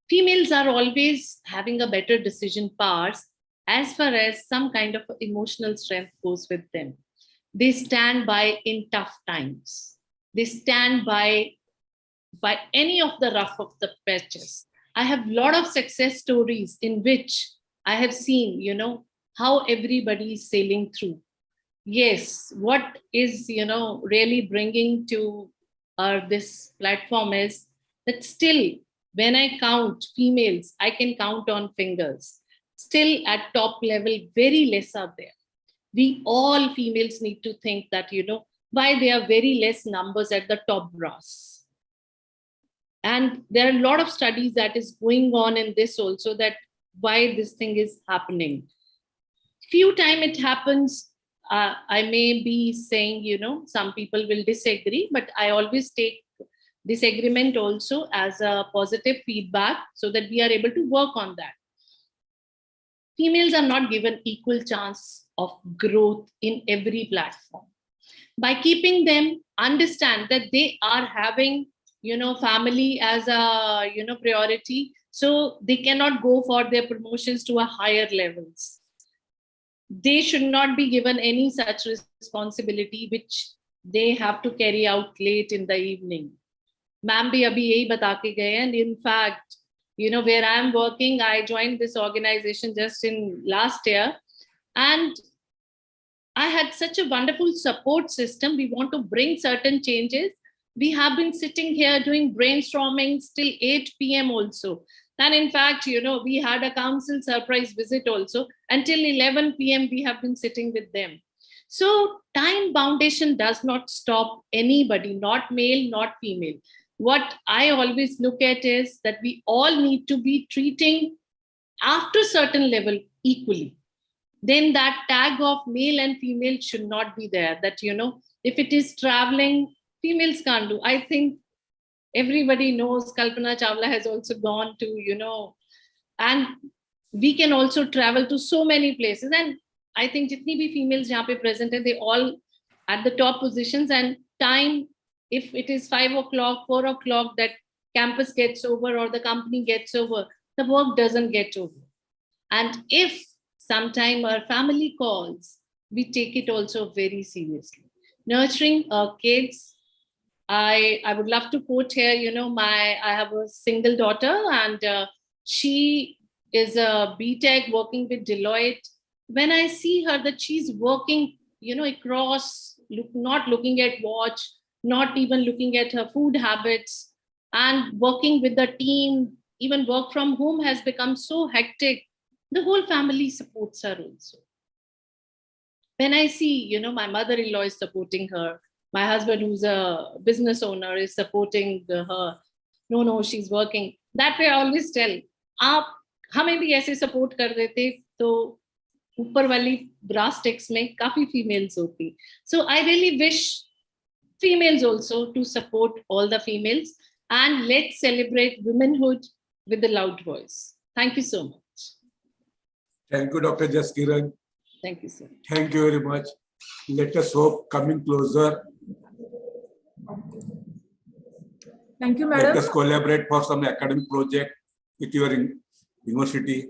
Females are always having a better decision powers as far as some kind of emotional strength goes with them. They stand by in tough times. They stand by any of the rough of the patches. I have a lot of success stories in which I have seen, how everybody is sailing through. Yes, what is, really bringing to this platform is that still, when I count females, I can count on fingers. Still at top level, very less are there. We all females need to think that, why there are very less numbers at the top brass. And there are a lot of studies that is going on in this also, that why this thing is happening. Few time it happens, I may be saying, some people will disagree, but I always take disagreement also as a positive feedback so that we are able to work on that. Females are not given equal chance of growth in every platform. By keeping them understand that they are having, family as a, priority, so they cannot go for their promotions to a higher levels. They should not be given any such responsibility which they have to carry out late in the evening. Ma'am bhi abhi yahi bata ke gaye, and in fact, where I am working, I joined this organization just in last year, and I had such a wonderful support system. We want to bring certain changes. We have been sitting here doing brainstorming till 8 p.m. also. And in fact, we had a council surprise visit also. Until 11 p.m. we have been sitting with them. So time foundation does not stop anybody, not male, not female. What I always look at is that we all need to be treating after certain level equally. Then that tag of male and female should not be there. That, if it is traveling, females can't do. I think everybody knows Kalpana Chawla has also gone to, and we can also travel to so many places. And I think jitni bhi females jahan pe present hai, they all at the top positions, and time, if it is 5 o'clock, 4 o'clock, that campus gets over or the company gets over, the work doesn't get over. And if sometime our family calls, we take it also very seriously. Nurturing our kids, I would love to quote here, I have a single daughter, and she is a BTech working with Deloitte. When I see her, that she's working, across, not looking at watch, not even looking at her food habits, and working with the team, even work from home has become so hectic. The whole family supports her also. When I see, my mother-in-law is supporting her, my husband, who's a business owner, is supporting her. No, she's working. That way I always tell, आप हमें भी ऐसे support कर देते तो ऊपर वाली brass tacks में काफी females होती. So I really wish females also to support all the females, and let's celebrate womanhood with a loud voice. Thank you so much. Thank you, Dr. Jaskiran. Thank you, sir. Thank you very much. Let us hope coming closer. Thank you, madam. Let us collaborate for some academic project with your university.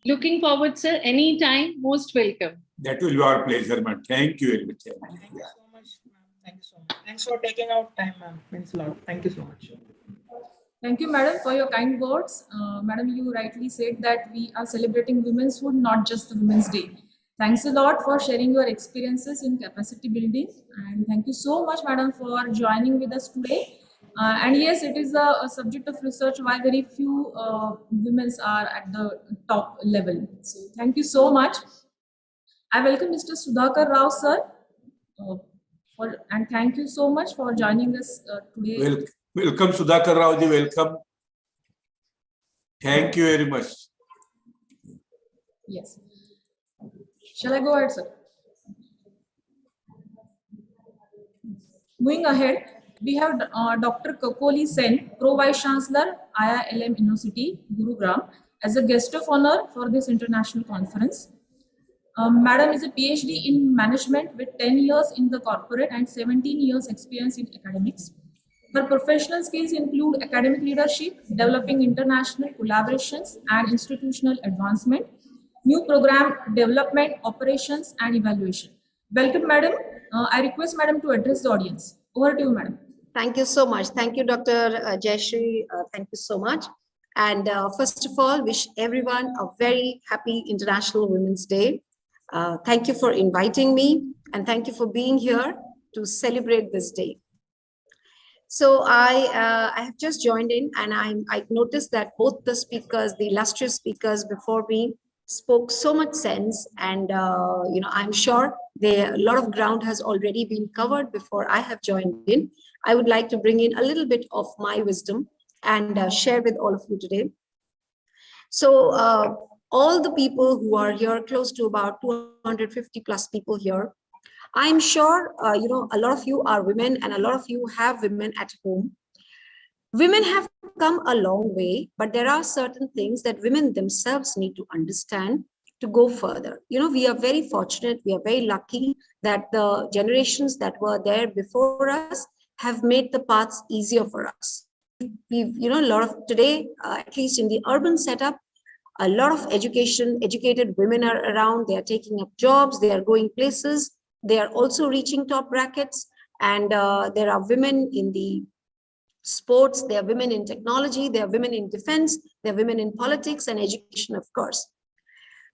Looking forward, sir. Anytime, most welcome. That will be our pleasure, ma'am. Thank you very much. Thank you so much, ma'am. Thank you so much. Thanks for taking out time, ma'am. Means a lot. Thank you so much. Thank you, madam, for your kind words. Madam, you rightly said that we are celebrating Women's Hood, not just the Women's Day. Thanks a lot for sharing your experiences in capacity building. And thank you so much, madam, for joining with us today. And yes, it is a subject of research why very few women are at the top level. So thank you so much. I welcome Mr. Sudhakar Rao, sir. And thank you so much for joining us today. Welcome, Sudhakar Rao ji. Welcome. Thank you very much. Yes. Shall I go ahead, sir? Moving ahead, we have Dr. Kakoli Sen, Pro Vice-Chancellor, IILM University, Gurugram, as a guest of honor for this international conference. Madam is a PhD in management with 10 years in the corporate and 17 years experience in academics. Her professional skills include academic leadership, developing international collaborations and institutional advancement, new program development, operations, and evaluation. Welcome, madam. I request madam to address the audience. Over to you, madam. Thank you so much. Thank you, Dr. Jayashree. Thank you so much. And first of all, wish everyone a very happy International Women's Day. Thank you for inviting me, and thank you for being here to celebrate this day. So I have just joined in, and I noticed that both the speakers, the illustrious speakers before me, spoke so much sense, and I'm sure a lot of ground has already been covered before I have joined in. I would like to bring in a little bit of my wisdom and share with all of you today. So all the people who are here, close to about 250 plus people here, I'm sure, a lot of you are women, and a lot of you have women at home. Women have come a long way, but there are certain things that women themselves need to understand to go further. We are very fortunate, we are very lucky that the generations that were there before us have made the paths easier for us. We've, a lot of today, at least in the urban setup, a lot of educated women are around, they are taking up jobs, they are going places. They are also reaching top brackets, and there are women in the sports, there are women in technology, there are women in defense, there are women in politics and education, of course.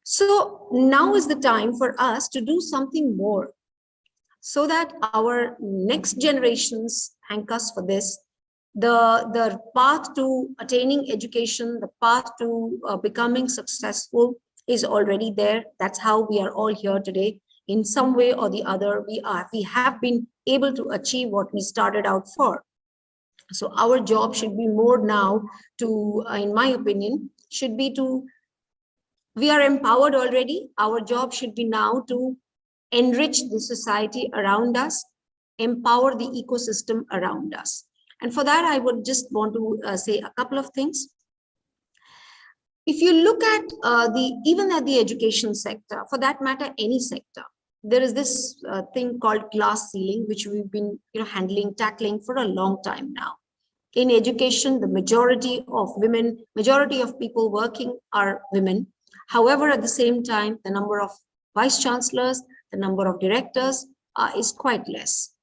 So now is the time for us to do something more so that our next generations thank us for this. The path to attaining education, the path to becoming successful is already there. That's how we are all here today. In some way or the other, we have been able to achieve what we started out for. So our job should be more now to, in my opinion, should be to, we are empowered already. Our job should be now to enrich the society around us, empower the ecosystem around us. And for that, I would just want to say a couple of things. If you look at even at the education sector, for that matter, any sector, there is this thing called glass ceiling, which we've been tackling for a long time now. In education, the majority of people working are women. However, at the same time, the number of vice chancellors, the number of directors is quite less.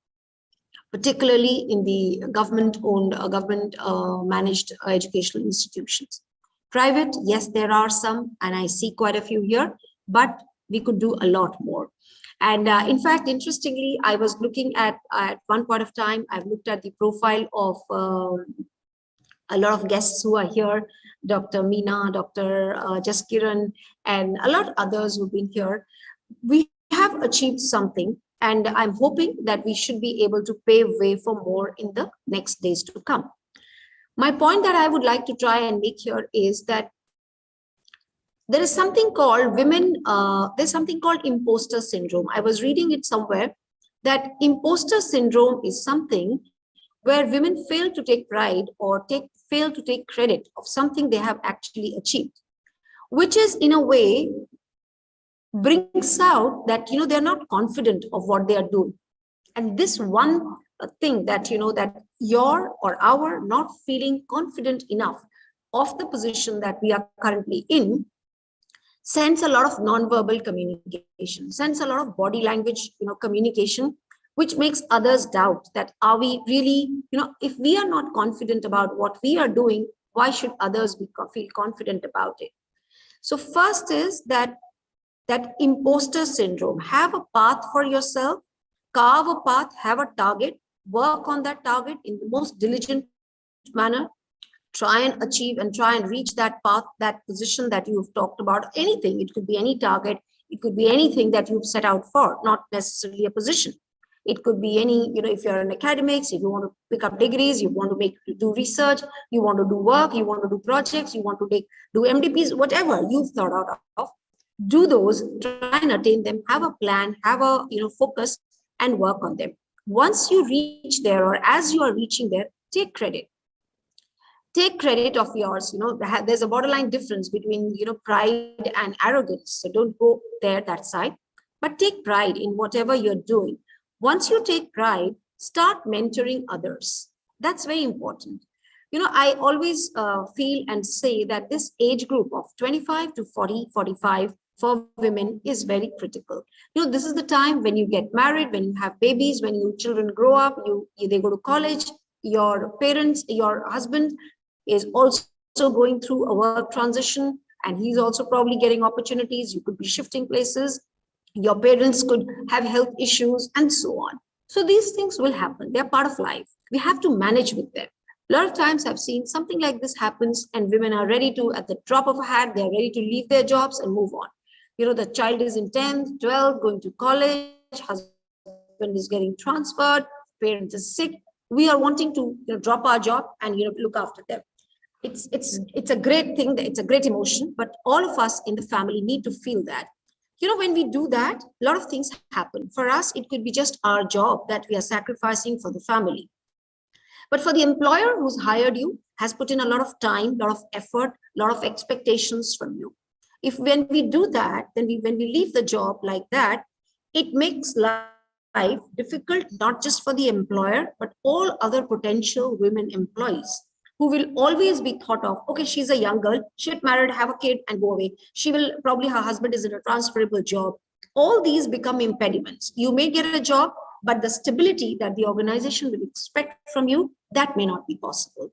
particularly in the government-owned, government-managed educational institutions. Private, yes, there are some, and I see quite a few here, but we could do a lot more. And in fact, interestingly, I was looking at one point of time, I've looked at the profile of a lot of guests who are here, Dr. Meena, Dr. Jaskiran, and a lot of others who've been here. We have achieved something, and I'm hoping that we should be able to pave way for more in the next days to come. My point that I would like to try and make here is that there is something called there's something called imposter syndrome. I was reading it somewhere that imposter syndrome is something where women fail to take pride or fail to take credit of something they have actually achieved, which is in a way brings out that, they're not confident of what they are doing. And this one thing that, that your or our not feeling confident enough of the position that we are currently in sends a lot of nonverbal communication, sends a lot of body language, communication, which makes others doubt that are we really, if we are not confident about what we are doing, why should others feel confident about it? So first is that imposter syndrome. Have a path for yourself, carve a path, have a target, work on that target in the most diligent manner, try and achieve and try and reach that path, that position that you've talked about. Anything, it could be any target, it could be anything that you've set out for, not necessarily a position. It could be any, if you're in academics, if you want to pick up degrees, you want to do research, you want to do work, you want to do projects, you want to do MDPs, whatever you've thought out of, do those, try and attain them, have a plan, have a focus, and work on them. Once you reach there, or as you are reaching there, take credit. Take credit of yours. There's a borderline difference between pride and arrogance. So don't go there, that side, but take pride in whatever you're doing. Once you take pride, start mentoring others. That's very important. I always feel and say that this age group of 25 to 40, 45 for women is very critical. This is the time when you get married, when you have babies, when your children grow up, they go to college, your parents, your husband is also going through a work transition, and he's also probably getting opportunities. You could be shifting places. Your parents could have health issues and so on. So these things will happen. They're part of life. We have to manage with them. A lot of times I've seen something like this happens and women are ready to, at the drop of a hat, they're ready to leave their jobs and move on. The child is in 10th, 12th, going to college, husband is getting transferred, parent is sick. We are wanting to drop our job and look after them. It's a great thing, it's a great emotion, but all of us in the family need to feel that. When we do that, a lot of things happen. For us, it could be just our job that we are sacrificing for the family. But for the employer who's hired you, has put in a lot of time, a lot of effort, a lot of expectations from you. When we do that, then when we leave the job like that, it makes life difficult, not just for the employer, but all other potential women employees who will always be thought of, okay, she's a young girl, she'll get married, have a kid and go away. Her husband is in a transferable job. All these become impediments. You may get a job, but the stability that the organization will expect from you, that may not be possible.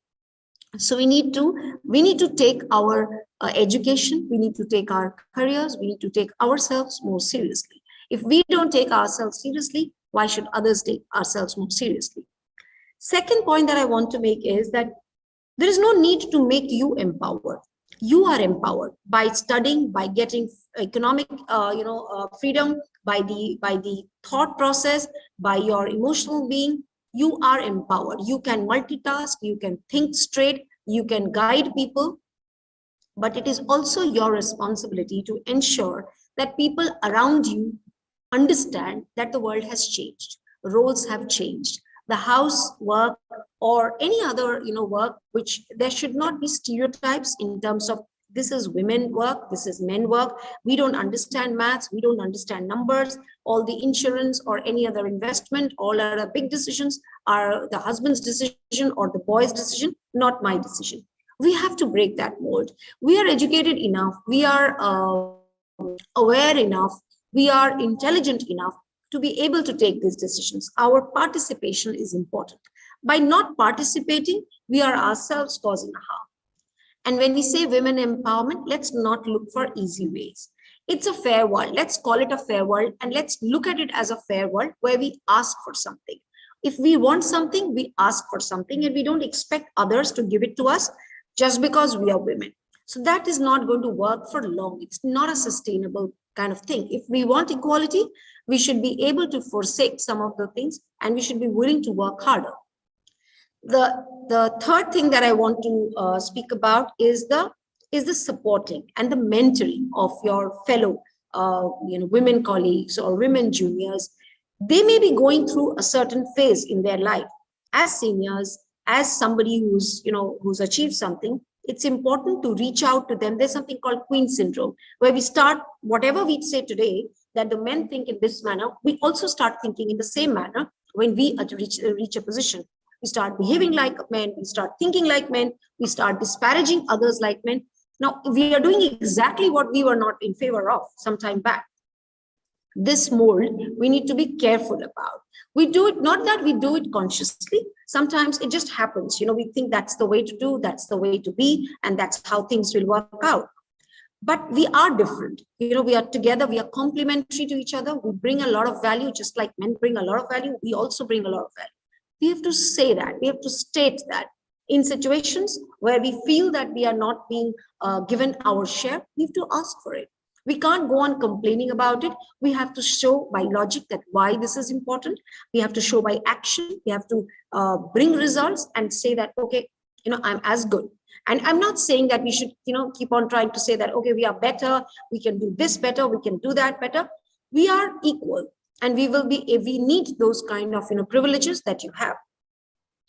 So we need to take our education, we need to take our careers, we need to take ourselves more seriously. If we don't take ourselves seriously, why should others take ourselves more seriously? Second point that I want to make is that there is no need to make you empowered. You are empowered by studying, by getting economic freedom, by the thought process, by your emotional being. You are empowered. You can multitask, you can think straight, you can guide people, but it is also your responsibility to ensure that people around you understand that the world has changed, roles have changed. The housework or any other work, which there should not be stereotypes in terms of this is women work, this is men work. We don't understand maths, we don't understand numbers. All the insurance or any other investment, all other big decisions are the husband's decision or the boy's decision, not my decision. We have to break that mold. We are educated enough, we are aware enough, we are intelligent enough to be able to take these decisions. Our participation is important. By not participating, we are ourselves causing harm. And when we say women empowerment, let's not look for easy ways. It's a fair world. Let's call it a fair world, and let's look at it as a fair world where we ask for something. If we want something, we ask for something, and we don't expect others to give it to us just because we are women. So that is not going to work for long. It's not a sustainable kind of thing. If we want equality, we should be able to forsake some of the things, and we should be willing to work harder. The third thing that I want to speak about is the supporting and the mentoring of your fellow women colleagues or women juniors. They may be going through a certain phase in their life. As seniors, as somebody who's achieved something, it's important to reach out to them. There's something called Queen Syndrome, where we start, whatever we say today, that the men think in this manner, we also start thinking in the same manner when we reach a position. We start behaving like men, we start thinking like men, we start disparaging others like men. Now, we are doing exactly what we were not in favor of some time back. This mold, we need to be careful about. We do it, not that we do it consciously. Sometimes it just happens. We think that's the way to do, that's the way to be, and that's how things will work out. But we are different. We are together, we are complementary to each other. We bring a lot of value, just like men bring a lot of value. We also bring a lot of value. We have to say that, we have to state that. In situations where we feel that we are not being given our share, we have to ask for it. We can't go on complaining about it. We have to show by logic that why this is important. We have to show by action. We have to bring results and say that, okay, I'm as good. And I'm not saying that we should, keep on trying to say that, okay, we are better, we can do this better, we can do that better. We are equal, and we need those kind of, privileges that you have.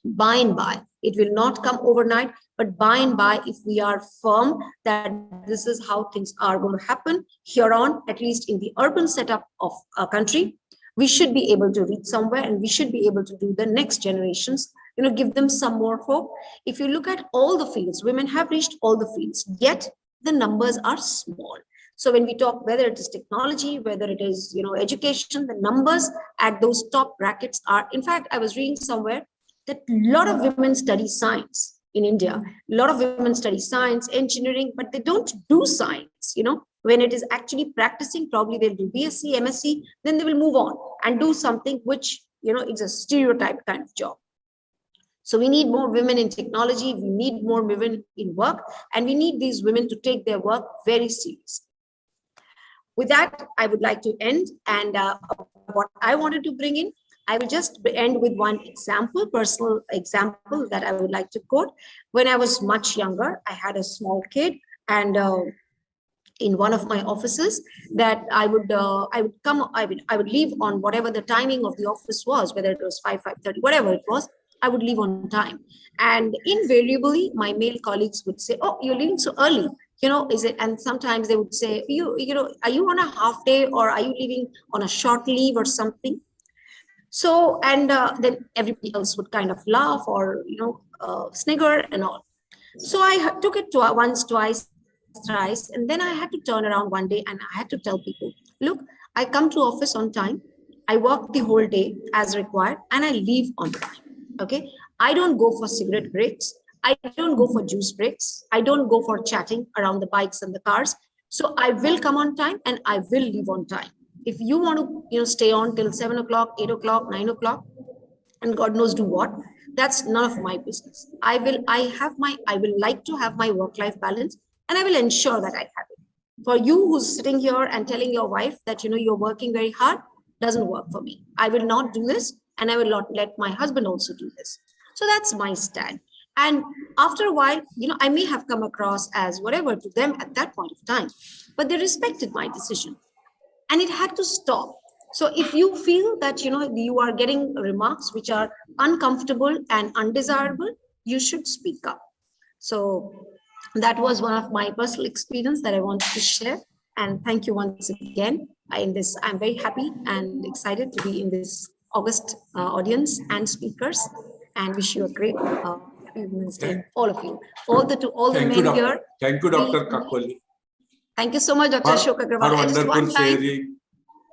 By and by, it will not come overnight, but by and by, if we are firm that this is how things are going to happen here on, at least in the urban setup of our country, we should be able to reach somewhere, and we should be able to do the next generations, give them some more hope. If you look at all the fields, women have reached all the fields, yet the numbers are small. So when we talk, whether it is technology, whether it is, education, the numbers at those top brackets are, in fact, I was reading somewhere that a lot of women study science in India. A lot of women study science, engineering, but they don't do science. When it is actually practicing, probably they'll do BSc, MSc, then they will move on and do something which, it's a stereotype kind of job. So we need more women in technology, we need more women in work, and we need these women to take their work very seriously. With that, I would like to end, and what I wanted to bring in, I will just end with one example, personal example that I would like to quote. When I was much younger, I had a small kid, and in one of my offices, that I would leave on whatever the timing of the office was, whether it was 5:30, whatever it was, I would leave on time. And invariably, my male colleagues would say, "Oh, you're leaving so early. Is it?" And sometimes they would say, are you on a half day, or are you leaving on a short leave or something? So, and then everybody else would kind of laugh or, snigger and all. So I took it once, twice, thrice, and then I had to turn around one day and I had to tell people, look, I come to office on time, I work the whole day as required, and I leave on time, okay? I don't go for cigarette breaks. I don't go for juice breaks. I don't go for chatting around the bikes and the cars. So I will come on time and I will leave on time. If you want to, stay on till 7 o'clock, 8 o'clock, 9 o'clock, and God knows do what, that's none of my business. I will like to have my work-life balance, and I will ensure that I have it. For you who's sitting here and telling your wife that, you're working very hard, doesn't work for me. I will not do this, and I will not let my husband also do this. So that's my stand. And after a while, I may have come across as whatever to them at that point of time, but they respected my decision. And it had to stop. So if you feel that, you are getting remarks which are uncomfortable and undesirable, you should speak up. So that was one of my personal experience that I wanted to share. And thank you once again. I'm very happy and excited to be in this August audience and speakers, and wish you a great happy Women's Day, all of you. All the men here. Thank you, Dr. Kakwali. Thank you so much, Dr. Ashok Agrawal. For wonderful sharing.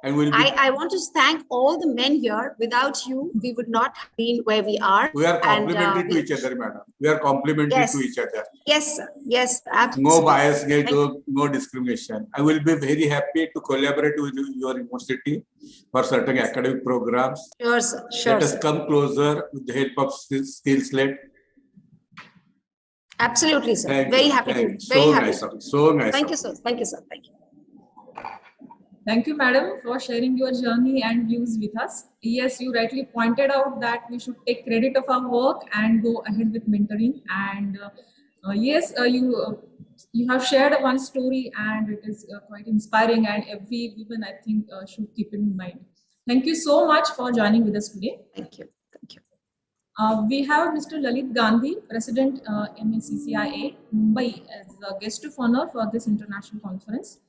and we'll be. I want to thank all the men here. Without you, we would not have been where we are. We are And, complementary to each other, madam. We are complementary Yes. to each other. Yes, sir. Yes, absolutely. No bias, Thank no discrimination. I will be very happy to collaborate with your university for certain academic programs. Sure, sir. Sure, Let us sir. come closer with the help of SkillSlate. Absolutely, sir. Thank Very you. happy Thank to. you. Very So happy. nice of you. So nice. Thank of you, sir. Thank you, sir. Thank you. Thank you, madam, for sharing your journey and views with us. Yes, you rightly pointed out that we should take credit of our work and go ahead with mentoring. And yes, you have shared one story, and it is quite inspiring. And every woman, I think, should keep in mind. Thank you so much for joining with us today. Thank you. Thank you. We have Mr. Lalit Gandhi, President MACCIA, Mumbai, as a guest of honor for this international conference.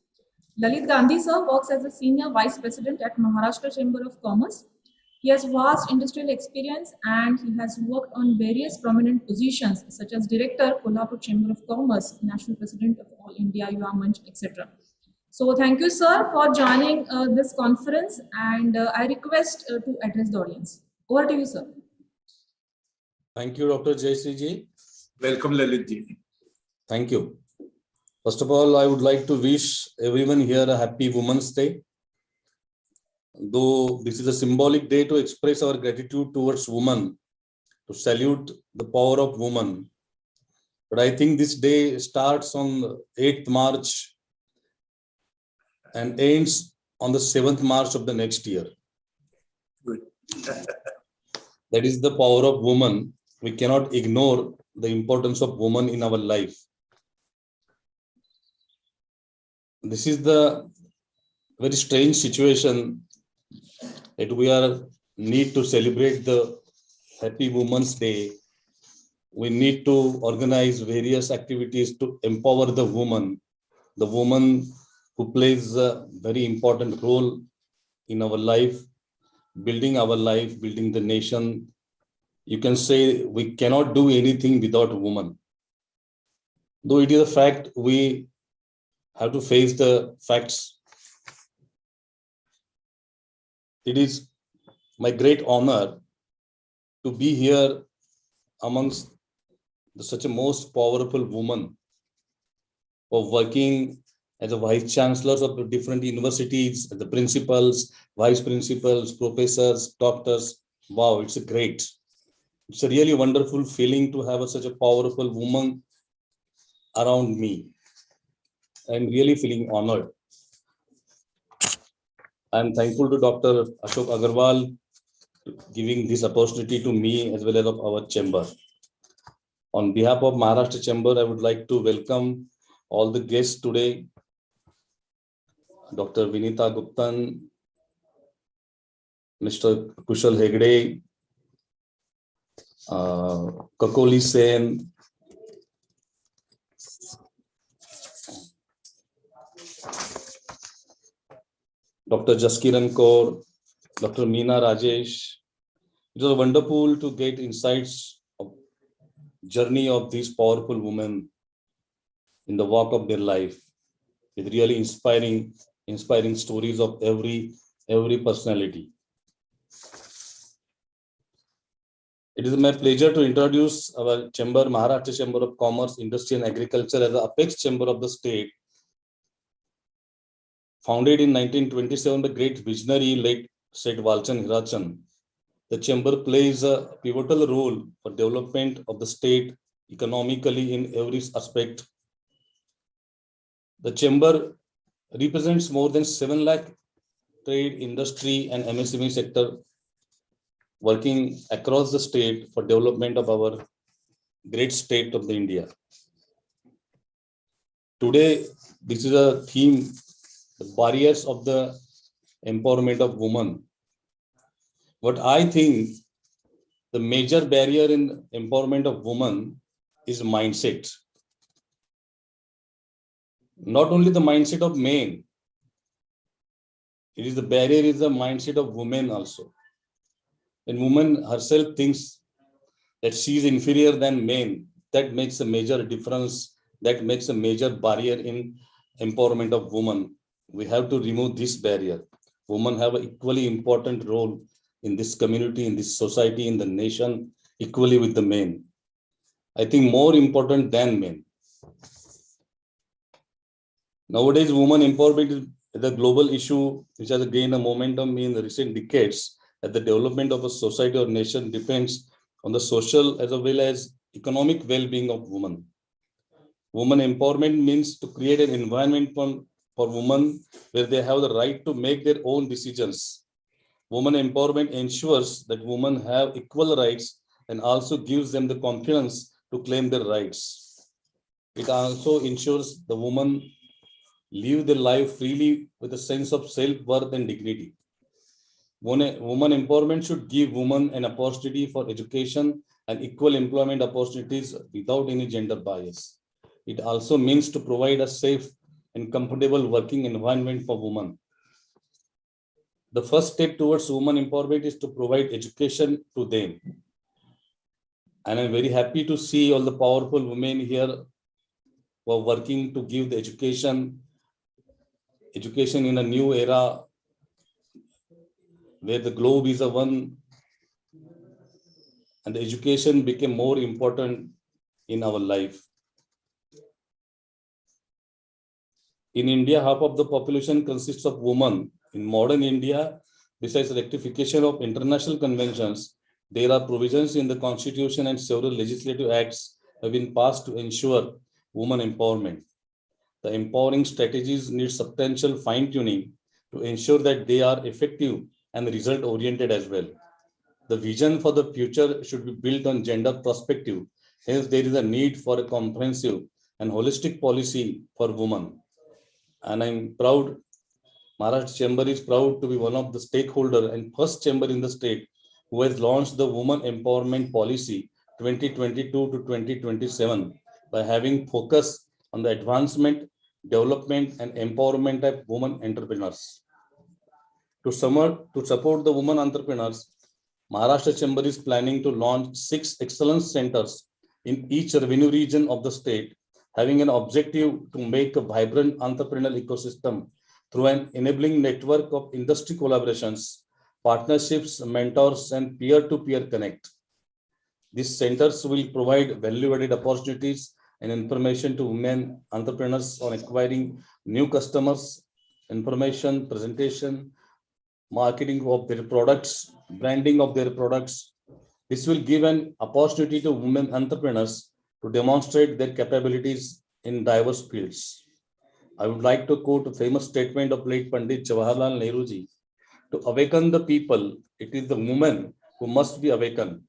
Lalit Gandhi sir works as a Senior Vice President at Maharashtra Chamber of Commerce. He has vast industrial experience and he has worked on various prominent positions such as Director, Kolhapur Chamber of Commerce, National President of All India Yuva Manch, etc. So thank you, sir, for joining this conference, and I request to address the audience. Over to you, sir. Thank you, Dr. Jayshree ji. Welcome, Lalit ji. Thank you. First of all, I would like to wish everyone here a happy Women's Day. Though this is a symbolic day to express our gratitude towards women, to salute the power of women. But I think this day starts on 8th March and ends on the 7th March of the next year. Good. That is the power of woman. We cannot ignore the importance of woman in our life. This is the very strange situation that we need to celebrate the Happy Women's Day. We need to organize various activities to empower the woman who plays a very important role in our life, building the nation. You can say we cannot do anything without a woman. Though it is a fact, we have to face the facts. It is my great honor to be here amongst such a most powerful woman for working as a vice-chancellors of different universities, as the principals, vice principals, professors, doctors. Wow, it's a great. It's a really wonderful feeling to have such a powerful woman around me. I'm really feeling honored. I'm thankful to Dr. Ashok Agarwal giving this opportunity to me as well as of our chamber. On behalf of Maharashtra Chamber, I would like to welcome all the guests today. Dr. Vinitha Guptan, Mr. Kushal Hegde, Kakoli Sen, Dr. Jaskiran Kaur, Dr. Meena Rajesh. It was wonderful to get insights of journey of these powerful women in the walk of their life. It's really inspiring stories of every personality. It is my pleasure to introduce our chamber, Maharashtra Chamber of Commerce, Industry and Agriculture, as the apex chamber of the state. Founded in 1927, the great visionary late Seth Walchand Hirachan. The chamber plays a pivotal role for development of the state economically in every aspect. The chamber represents more than 7 lakh trade, industry and MSME sector working across the state for development of our great state of the India. Today, this is a theme, the barriers of the empowerment of women. What I think the major barrier in empowerment of women is mindset. Not only the mindset of men, it is the barrier is the mindset of women also. When woman herself thinks that she is inferior than men, that makes a major difference, that makes a major barrier in empowerment of women. We have to remove this barrier. Women have an equally important role in this community, in this society, in the nation, equally with the men. I think more important than men. Nowadays, women empowerment is the global issue which has gained a momentum in the recent decades, that the development of a society or nation depends on the social as well as economic well-being of women. Women empowerment means to create an environment for women where they have the right to make their own decisions. Women empowerment ensures that women have equal rights and also gives them the confidence to claim their rights. It also ensures the women live their life freely with a sense of self-worth and dignity. Women empowerment should give women an opportunity for education and equal employment opportunities without any gender bias. It also means to provide a safe and comfortable working environment for women. The first step towards women empowerment is to provide education to them. And I'm very happy to see all the powerful women here who are working to give the education in a new era where the globe is a one and the education became more important in our life. In India, half of the population consists of women. In modern India, besides rectification of international conventions, there are provisions in the Constitution and several legislative acts have been passed to ensure women empowerment. The empowering strategies need substantial fine-tuning to ensure that they are effective and result-oriented as well. The vision for the future should be built on gender perspective. Hence, there is a need for a comprehensive and holistic policy for women. And I'm proud, Maharashtra Chamber is proud to be one of the stakeholders and first chamber in the state who has launched the Women Empowerment Policy 2022 to 2027 by having focus on the advancement, development, and empowerment of women entrepreneurs. To support the women entrepreneurs, Maharashtra Chamber is planning to launch 6 excellence centers in each revenue region of the state, having an objective to make a vibrant entrepreneurial ecosystem through an enabling network of industry collaborations, partnerships, mentors, and peer-to-peer connect. These centers will provide value-added opportunities and information to women entrepreneurs on acquiring new customers, information, presentation, marketing of their products, branding of their products. This will give an opportunity to women entrepreneurs to demonstrate their capabilities in diverse fields. I would like to quote a famous statement of late Pandit Jawaharlal Nehru ji. To awaken the people, it is the woman who must be awakened.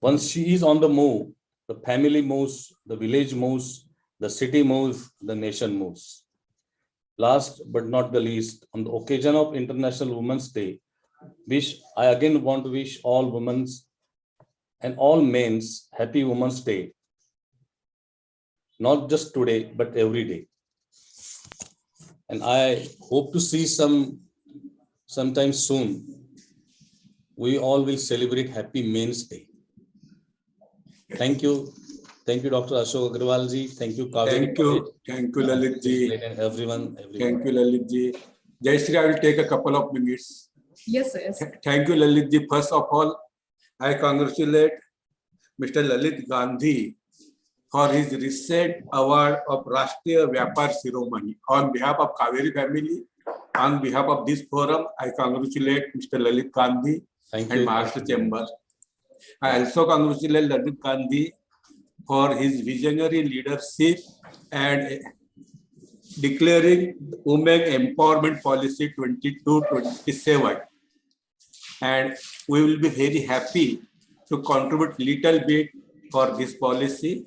Once she is on the move, the family moves, the village moves, the city moves, the nation moves. Last but not the least, on the occasion of International Women's Day, I again want to wish all women and all men's happy Women's Day. Not just today, but every day. And I hope to see sometime soon. We all will celebrate Happy Men's Day. Thank you. Thank you, Dr. Ashok Agrawal ji. Thank you, Kaveri College. Thank you, Lalit ji. And everyone. Thank you, Lalit ji. Jaskiran, I will take a couple of minutes. Yes, yes. Thank you, Lalit ji. First of all, I congratulate Mr. Lalit Gandhi for his recent award of Rashtriya Vyapar Shiromani. On behalf of Kaveri family, on behalf of this forum, I congratulate Mr. Lalit Gandhi and Maharashtra Chamber. I also congratulate Lalit Gandhi for his visionary leadership and declaring Women Empowerment Policy 22-27. And we will be very happy to contribute little bit for this policy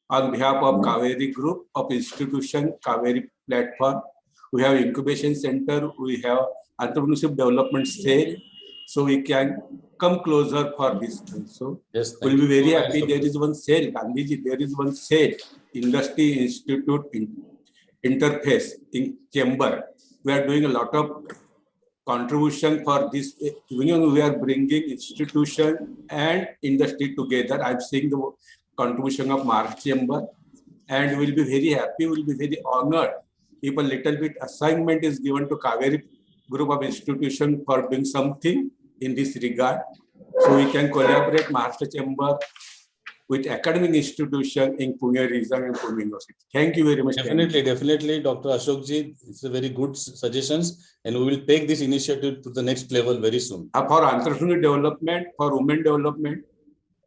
on behalf of Kaveri Group of Institution, Kaveri Platform. We have Incubation Center, we have Entrepreneurship Development Cell, so we can come closer for this. So yes, we'll be very happy. There is one cell, Gandhiji, there is one cell, Industry Institute Interface in Chamber. We are doing a lot of contribution for this. We are bringing institution and industry together. I'm seeing the contribution of Maharashtra Chamber, and we'll be very happy, we'll be very honored if a little bit assignment is given to Kaveri group of institutions for doing something in this regard. So we can collaborate Maharashtra Chamber with academic institution in Pune region and Pune University. Thank you very much. Definitely, Dr. Ashokji, it's a very good suggestions, and we will take this initiative to the next level very soon. For entrepreneurial development, for women development,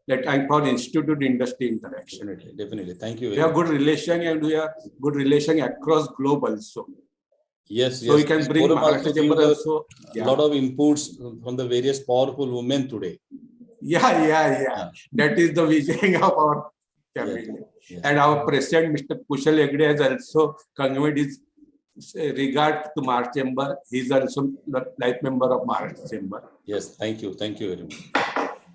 and for institute industry interaction. Definitely. Thank you. We have good relation, and we have good relation across globe also. Yes, so we can bring Maharashtra Chamber also. A lot of inputs from the various powerful women today. Yeah. That is the vision of our cabinet. Yes. And our president, Mr. Kushal Hegde, has also conveyed his regard to Maharashtra Chamber. He is also the life member of Maharashtra Chamber. Yes, thank you. Thank you very much.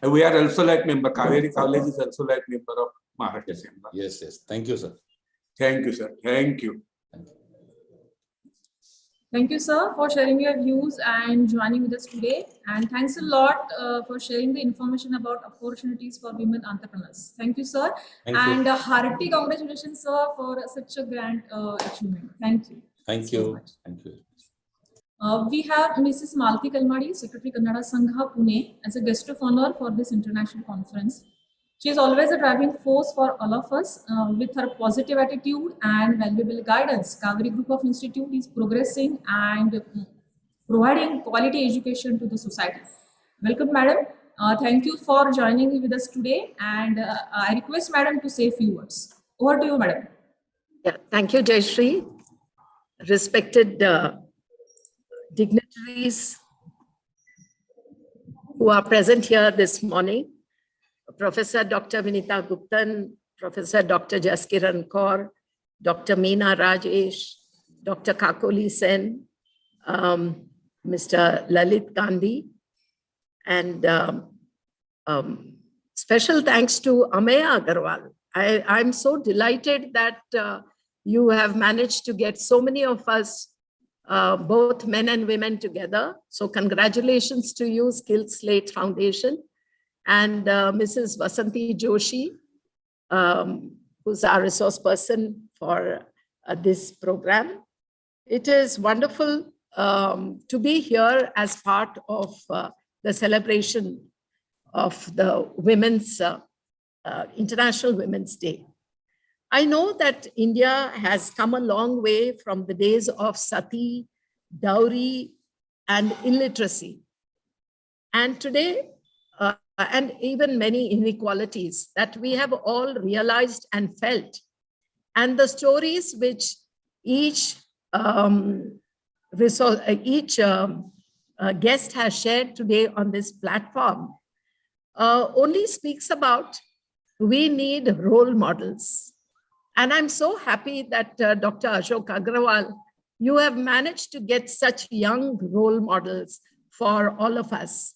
And we are also life member. Kaveri College is also life member of Maharashtra Chamber. Yes. Thank you, sir. Thank you, sir. Thank you. Thank you, sir, for sharing your views and joining with us today. And thanks a lot for sharing the information about opportunities for women entrepreneurs. Thank you, sir. Thank you. Hearty congratulations, sir, for such a grand achievement. Thank you. Thank you. Thank you. We have Mrs. Malati Kalmadi, Secretary Kannada Sangha, Pune, as a guest of honor for this international conference. She is always a driving force for all of us. With her positive attitude and valuable guidance, Kaveri Group of Institute is progressing and providing quality education to the society. Welcome, madam. Thank you for joining with us today. And I request madam to say a few words. Over to you, madam. Yeah, thank you, Jayashree. Respected dignitaries who are present here this morning, Professor Dr. Vinitha Guptan, Professor Dr. Jaskiran Kaur, Dr. Meena Rajesh, Dr. Kakoli Sen, Mr. Lalit Gandhi, and special thanks to Ameya Agarwal. I'm so delighted that you have managed to get so many of us, both men and women, together. So congratulations to you, SkillSlate Foundation. And Mrs. Vasanti Joshi, who's our resource person for this program. It is wonderful to be here as part of the celebration of the International Women's Day. I know that India has come a long way from the days of sati, dowry, and illiteracy. And today, and even many inequalities that we have all realized and felt. And the stories which each guest has shared today on this platform only speaks about we need role models. And I'm so happy that Dr. Ashok Agrawal, you have managed to get such young role models for all of us.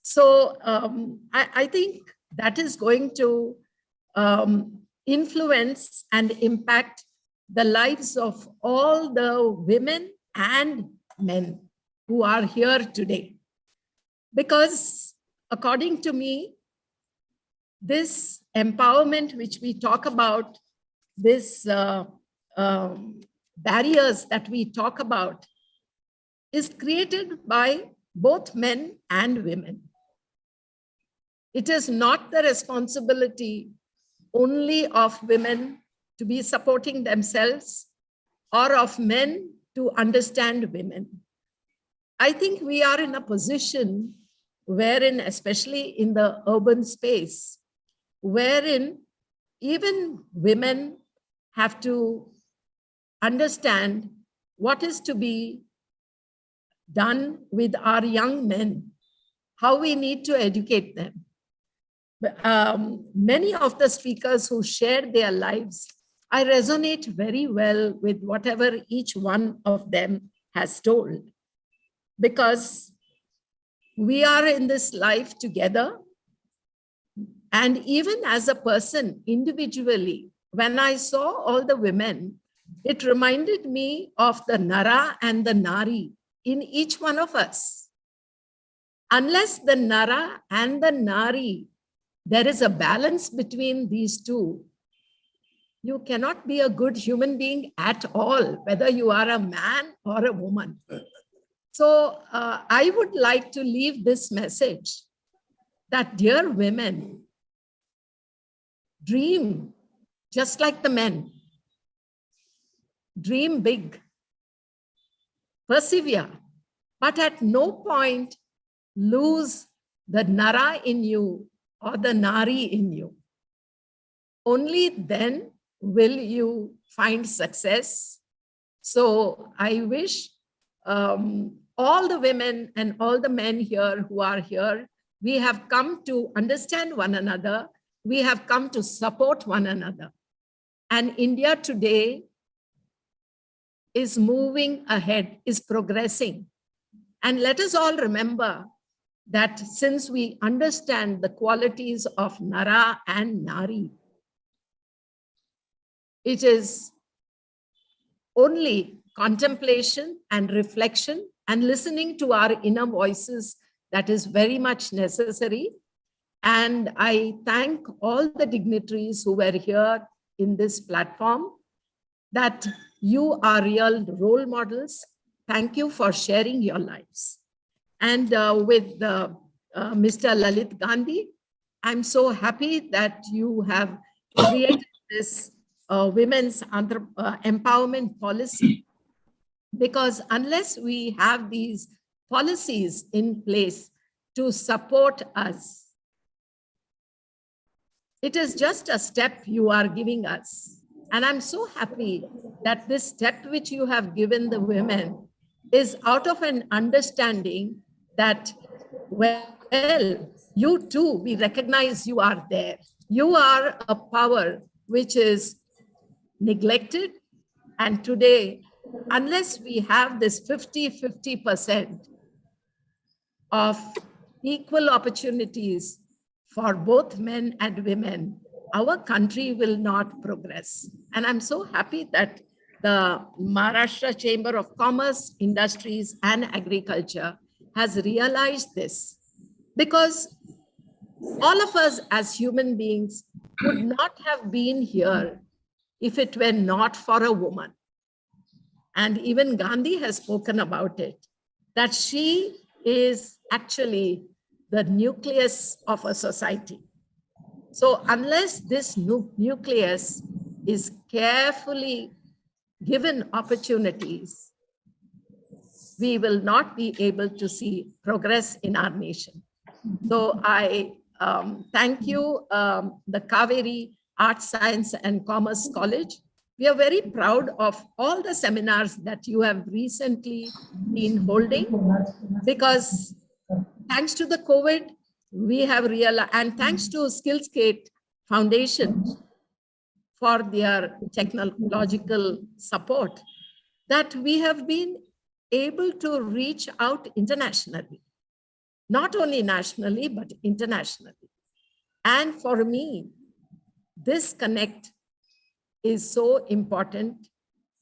So I think that is going to influence and impact the lives of all the women and men who are here today. Because according to me, this empowerment which we talk about, this barriers that we talk about, is created by both men and women. It is not the responsibility only of women to be supporting themselves or of men to understand women. I think we are in a position wherein, especially in the urban space, wherein even women have to understand what is to be done with our young men, how we need to educate them. Many of the speakers who shared their lives, I resonate very well with whatever each one of them has told, because we are in this life together. And even as a person individually, when I saw all the women, it reminded me of the Nara and the Nari in each one of us. Unless the Nara and the Nari, there is a balance between these two, you cannot be a good human being at all, whether you are a man or a woman. So I would like to leave this message that, dear women, dream just like the men. Dream big, persevere, but at no point lose the Nara in you or the Nari in you. Only then will you find success. So I wish all the women and all the men here who are here, we have come to understand one another. We have come to support one another. And India today is moving ahead, is progressing. And let us all remember that since we understand the qualities of Nara and Nari, it is only contemplation and reflection and listening to our inner voices that is very much necessary. And I thank all the dignitaries who were here in this platform, that you are real role models. Thank you for sharing your lives. And with Mr. Lalit Gandhi, I'm so happy that you have created this women's empowerment policy, because unless we have these policies in place to support us, it is just a step you are giving us. And I'm so happy that this step which you have given the women is out of an understanding that, well, you too, we recognize you are there. You are a power which is neglected. And today, unless we have this 50-50% of equal opportunities for both men and women, our country will not progress. And I'm so happy that the Maharashtra Chamber of Commerce, Industries and Agriculture has realized this, because all of us as human beings would not have been here if it were not for a woman. And even Gandhi has spoken about it, that she is actually the nucleus of a society. So unless this nucleus is carefully given opportunities, we will not be able to see progress in our nation. So I thank you, the Kaveri Arts, Science and Commerce College. We are very proud of all the seminars that you have recently been holding, because thanks to the COVID, we have realized, and thanks to SkillSlate Foundation for their technological support, that we have been able to reach out internationally, not only nationally, but internationally. And for me, this connect is so important,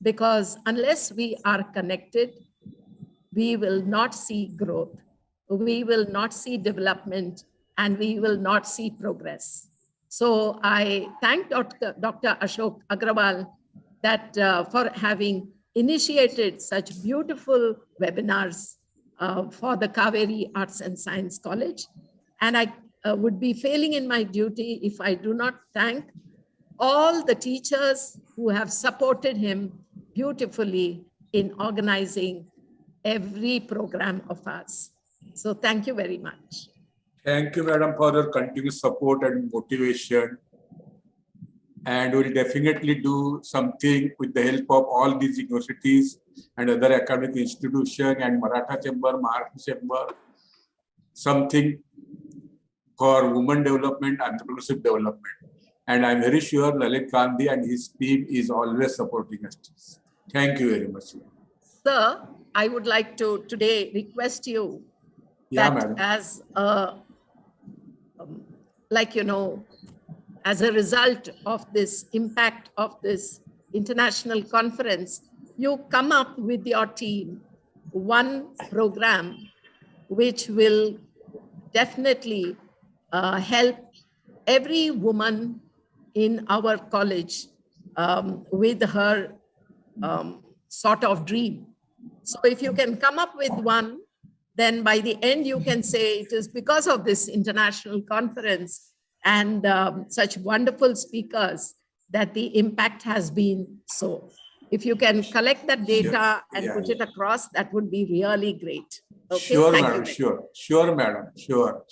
because unless we are connected, we will not see growth, we will not see development, and we will not see progress. So I thank Dr. Ashok Agrawal that for having initiated such beautiful webinars for the Kaveri Arts and Science College. And I would be failing in my duty if I do not thank all the teachers who have supported him beautifully in organizing every program of ours. So thank you very much. Thank you, madam, for your continuous support and motivation. And we'll definitely do something with the help of all these universities and other academic institutions and Maratha Chamber, Maharashtra Chamber, something for women development, entrepreneurship development. And I'm very sure Lalit Gandhi and his team is always supporting us. Thank you very much. Sir, I would like to today request you that madam, as a, as a result of this impact of this international conference, you come up with your team one program which will definitely help every woman in our college with her sort of dream. So if you can come up with one, then by the end you can say it is because of this international conference and such wonderful speakers that the impact has been so. If you can collect that data and Yeah, put it across, that would be really great. Okay, Sure, thank madam. you. Sure, madam. Sure.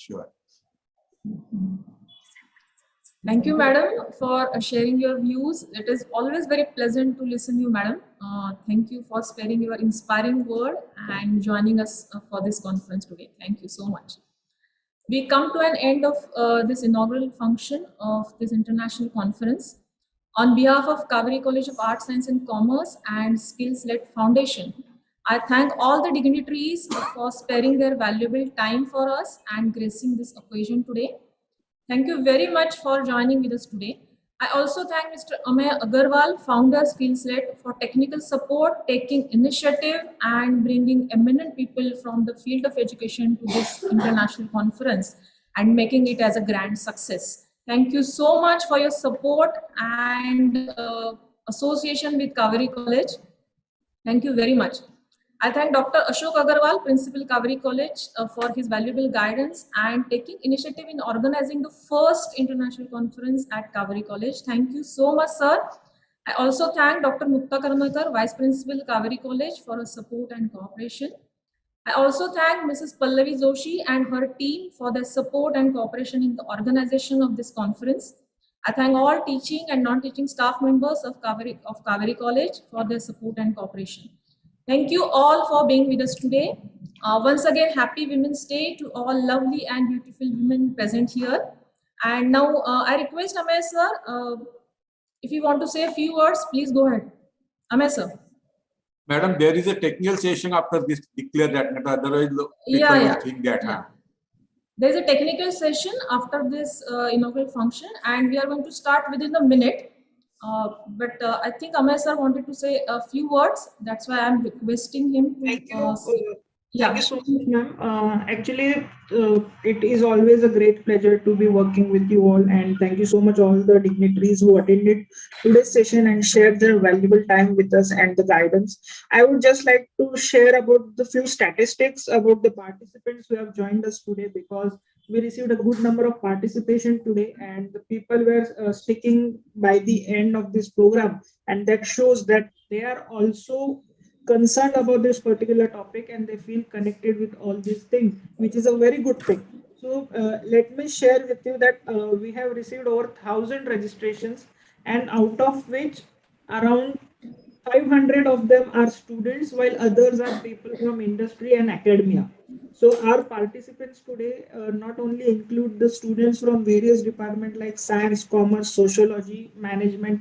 Thank you, madam, for sharing your views. It is always very pleasant to listen to you, madam. Thank you for sparing your inspiring word and joining us for this conference today. Thank you so much. We come to an end of this inaugural function of this international conference. On behalf of Kaveri College of Arts, Science and Commerce and SkillSlate Foundation, I thank all the dignitaries for sparing their valuable time for us and gracing this occasion today. Thank you very much for joining with us today. I also thank Mr. Amay Agarwal, founder SkillSlate, for technical support, taking initiative and bringing eminent people from the field of education to this international conference and making it as a grand success. Thank you so much for your support and association with Kaveri College. Thank you very much. I thank Dr. Ashok Agarwal, Principal Kaveri College, for his valuable guidance and taking initiative in organizing the first international conference at Kaveri College. Thank you so much, sir. I also thank Dr. Mukta Karmakar, Vice Principal Kaveri College, for her support and cooperation. I also thank Mrs. Pallavi Joshi and her team for their support and cooperation in the organization of this conference. I thank all teaching and non-teaching staff members of Kaveri College for their support and cooperation. Thank you all for being with us today. Once again, happy Women's Day to all lovely and beautiful women present here. And now I request Amay sir, if you want to say a few words, please go ahead. Amay sir. Madam, there is a technical session after this. Declare that, otherwise people will think that. Yeah. There is a technical session after this inaugural function, and we are going to start within a minute. But I think Amay sir wanted to say a few words. That's why I'm requesting him to. Thank you. Yeah. Thank you so much, ma'am. Actually, it is always a great pleasure to be working with you all, and thank you so much all the dignitaries who attended today's session and shared their valuable time with us and the guidance. I would just like to share about the few statistics about the participants who have joined us today, because we received a good number of participation today, and the people were sticking by the end of this program, and that shows that they are also concerned about this particular topic and they feel connected with all these things, which is a very good thing. So let me share with you that we have received over 1,000 registrations, and out of which around 500 of them are students, while others are people from industry and academia. So our participants today not only include the students from various departments like science, commerce, sociology, management,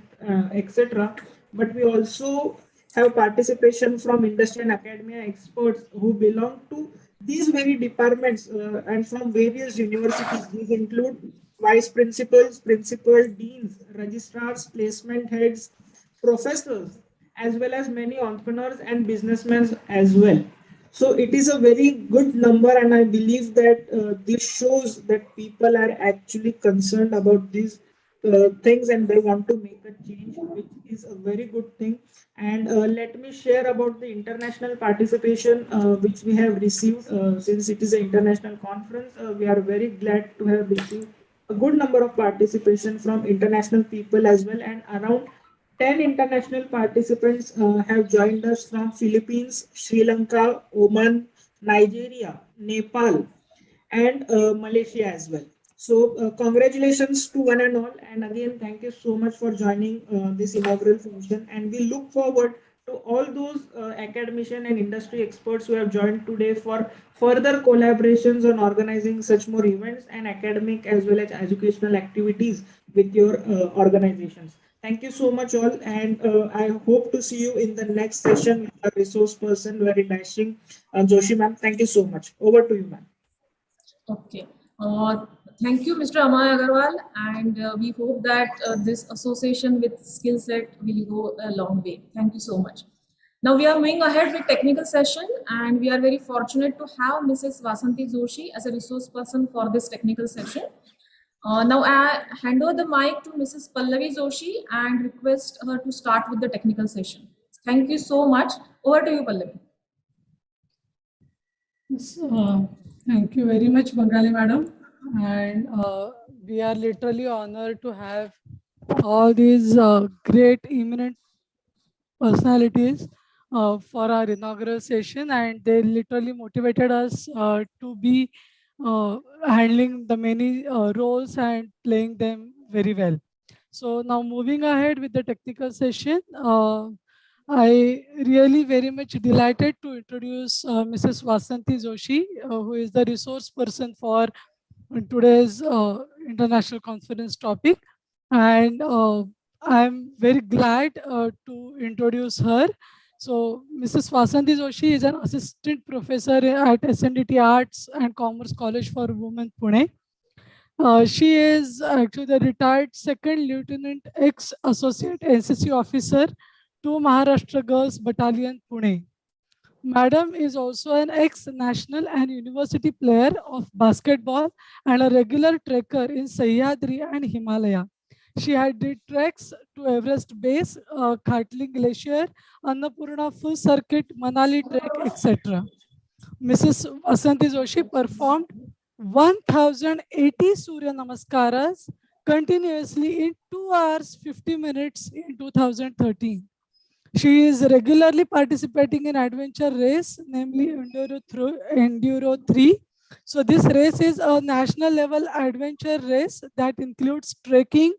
etc., but we also have participation from industry and academia experts who belong to these very departments and from various universities. These include vice principals, principal, deans, registrars, placement heads, professors, as well as many entrepreneurs and businessmen as well. So it is a very good number, and I believe that this shows that people are actually concerned about these things and they want to make a change, which is a very good thing. And let me share about the international participation which we have received. Since it is an international conference, we are very glad to have received a good number of participation from international people as well, and around 10 international participants have joined us from Philippines, Sri Lanka, Oman, Nigeria, Nepal, and Malaysia as well. So congratulations to one and all. And again, thank you so much for joining this inaugural function. And we look forward to all those academician and industry experts who have joined today for further collaborations on organizing such more events and academic as well as educational activities with your organizations. Thank you so much all, and I hope to see you in the next session with our resource person, very dashing Joshi ma'am. Thank you so much. Over to you, ma'am. Okay. Thank you, Mr. Amay Agarwal, and we hope that this association with SkillSlate will go a long way. Thank you so much. Now we are moving ahead with technical session, and we are very fortunate to have Mrs. Vasanti Joshi as a resource person for this technical session. Now I hand over the mic to Mrs. Pallavi Joshi and request her to start with the technical session. Thank you so much. Over to you, Pallavi. Yes, thank you very much, Bengali madam. And we are literally honored to have all these great, eminent personalities for our inaugural session, and they literally motivated us to be handling the many roles and playing them very well. So now moving ahead with the technical session, I really very much delighted to introduce Mrs. Vasanti Joshi, who is the resource person for today's international conference topic. And I'm very glad to introduce her. So Mrs. Vasanti Joshi is an assistant professor at SNDT Arts and Commerce College for Women, Pune. She is actually the retired second lieutenant ex-associate NCC officer to Maharashtra Girls Battalion, Pune. Madam is also an ex-national and university player of basketball and a regular trekker in Sahyadri and Himalaya. She had did treks to Everest Base, Khatling Glacier, Annapurna Full Circuit, Manali Trek, etc. Mrs. Vasanti Joshi performed 1080 Surya Namaskaras continuously in 2 hours 50 minutes in 2013. She is regularly participating in adventure race, namely Enduro 3. So this race is a national level adventure race that includes trekking,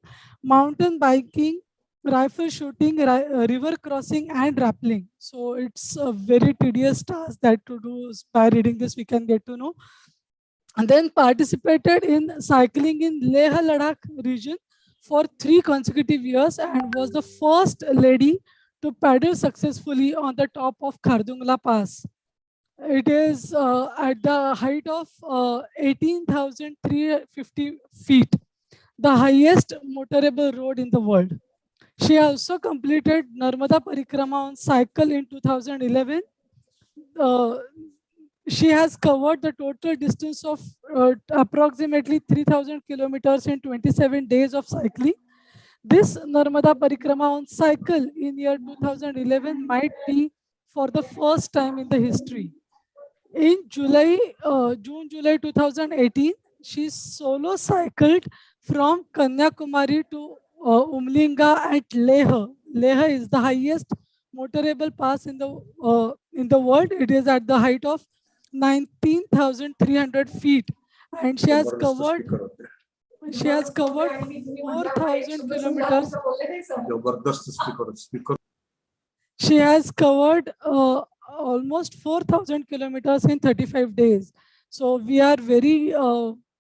mountain biking, rifle shooting, river crossing, and rappelling. So it's a very tedious task that to do. By reading this, we can get to know. And then participated in cycling in Leh Ladakh region for 3 consecutive years and was the first lady to paddle successfully on the top of Khardungla Pass. It is at the height of 18,350 feet, the highest motorable road in the world. She also completed Narmada Parikrama on cycle in 2011. She has covered the total distance of approximately 3,000 kilometers in 27 days of cycling. This Narmada Parikrama on cycle in year 2011 might be for the first time in the history. In June-July 2018, she solo cycled from Kanyakumari to Umlinga at Leh. Leh is the highest motorable pass in the world. It is at the height of 19,300 feet, and she has covered 4,000 kilometers. She has covered almost 4,000 kilometers in 35 days. So we are very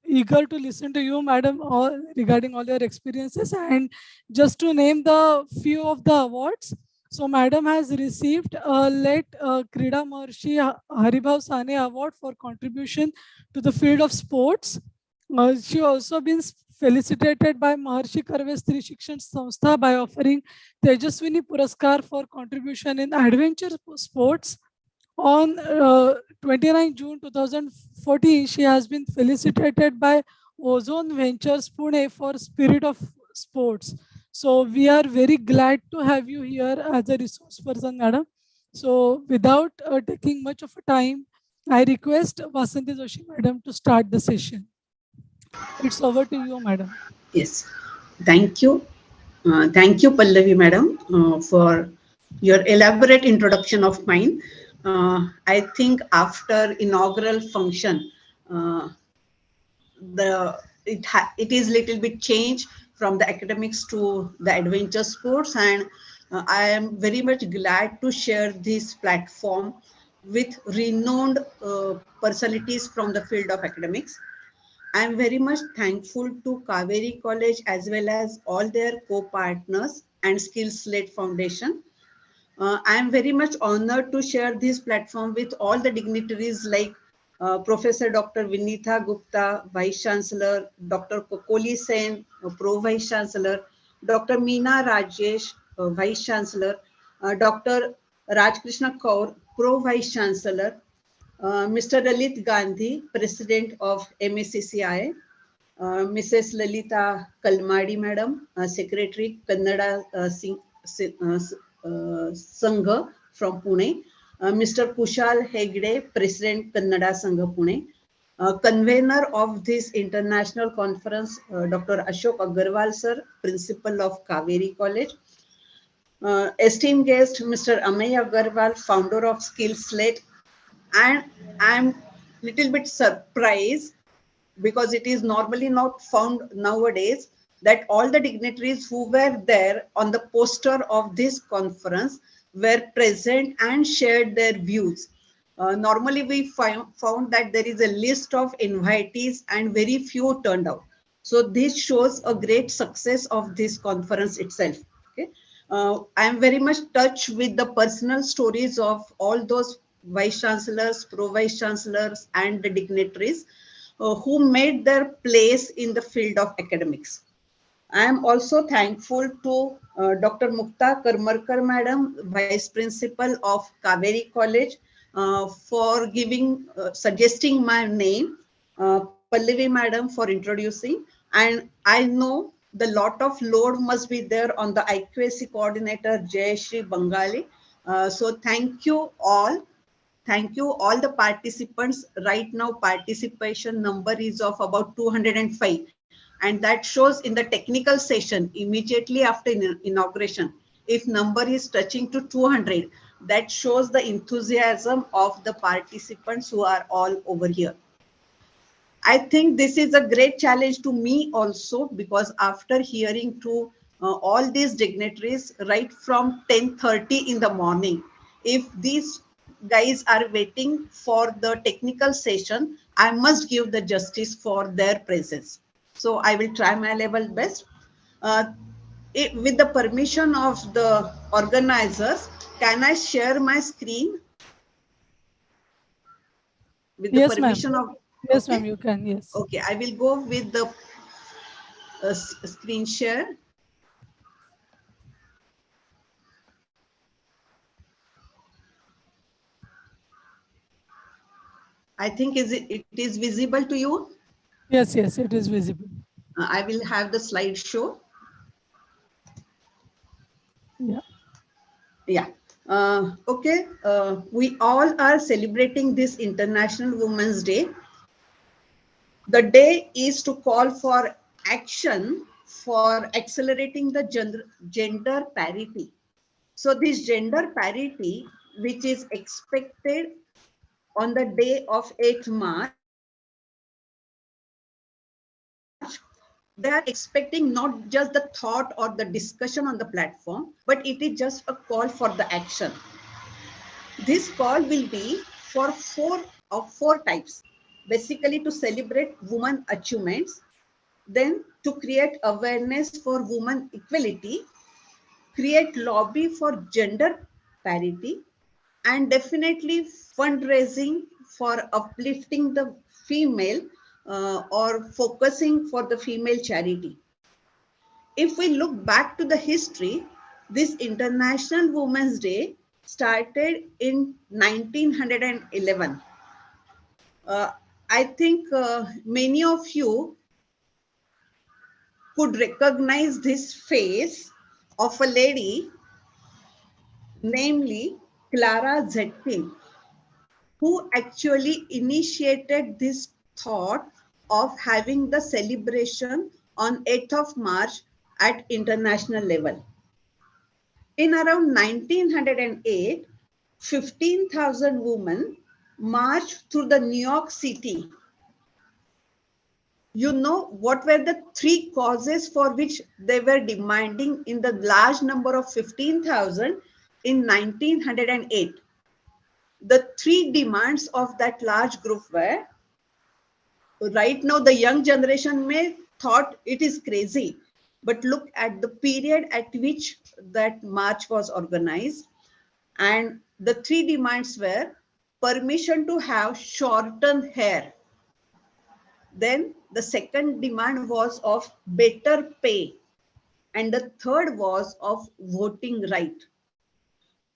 eager to listen to you, madam, regarding all your experiences. And just to name the few of the awards. So madam has received a Let Krida Maharshi Haribhav Sane Award for contribution to the field of sports. She also been felicitated by Maharshi Karve Stri Shikshan Samstha by offering Tejaswini Puraskar for contribution in adventure sports. On 29 June 2014, she has been felicitated by Ozone Ventures Pune for Spirit of Sports. So we are very glad to have you here as a resource person, madam. So without taking much of a time, I request Vasanti Joshi, madam, to start the session. It's over to you, madam. Yes, thank you. Thank you, Pallavi madam, for your elaborate introduction of mine. I think after inaugural function, it is little bit changed from the academics to the adventure sports, and I am very much glad to share this platform with renowned personalities from the field of academics. I am very much thankful to Kaveri College as well as all their co-partners and SkillSlate Foundation. I am very much honored to share this platform with all the dignitaries like Professor Dr. Vinitha Gupta, Vice-Chancellor, Dr. Kokoli Sen, Pro Vice-Chancellor, Dr. Meena Rajesh, Vice-Chancellor, Dr. Rajkrishna Kaur, Pro Vice-Chancellor, Mr. Lalit Gandhi, President of MACCI, Mrs. Lalita Kalmadi, Madam, Secretary, Kannada Sangha from Pune, Mr. Kushal Hegde, President Kannada Sangha Pune, convener of this international conference, Dr. Ashok Agarwal sir, Principal of Kaveri College, esteemed guest, Mr. Amay Agarwal, founder of SkillSlate, and I'm little bit surprised because it is normally not found nowadays that all the dignitaries who were there on the poster of this conference were present and shared their views. Normally we found that there is a list of invitees and very few turned out. So this shows a great success of this conference itself. Okay. I am very much touched with the personal stories of all those vice chancellors, pro vice chancellors, and the dignitaries who made their place in the field of academics. I am also thankful to Dr. Mukta Karmarkar Madam, Vice Principal of Kaveri College, for suggesting my name, Pallavi Madam for introducing, and I know the lot of load must be there on the IQAC coordinator, Jayashri Bengali. So thank you all. Thank you all the participants. Right now participation number is of about 205, and that shows in the technical session immediately after inauguration. If number is touching to 200, that shows the enthusiasm of the participants who are all over here. I think this is a great challenge to me also, because after hearing to all these dignitaries right from 10:30 in the morning, if these guys are waiting for the technical session, I must give the justice for their presence. So I will try my level best. Uh, with the permission of the organizers, can I share my screen? With the Yes, ma'am. permission of... Yes, okay? ma'am, you can. Yes. Okay, I will go with the screen share. I think it is visible to you. Yes, yes, it is visible. I will have the slideshow. Yeah. Yeah. Okay. We all are celebrating this International Women's Day. The day is to call for action for accelerating the gender parity. So this gender parity, which is expected on the day of 8th March, they are expecting not just the thought or the discussion on the platform, but it is just a call for the action. This call will be for four types. Basically to celebrate women achievements, then to create awareness for women equality, create lobby for gender parity, and definitely fundraising for uplifting the female or focusing for the female charity. If we look back to the history, this International Women's Day started in 1911. I think many of you could recognize this face of a lady, namely Clara Zetkin, who actually initiated this thought of having the celebration on 8th of March at international level. In around 1908, 15,000 women marched through the New York City. You know what were the three causes for which they were demanding in the large number of 15,000 in 1908? The three demands of that large group were, right now the young generation may thought it is crazy, but look at the period at which that march was organized. And the three demands were permission to have shortened hair. Then the second demand was of better pay. And the third was of voting right.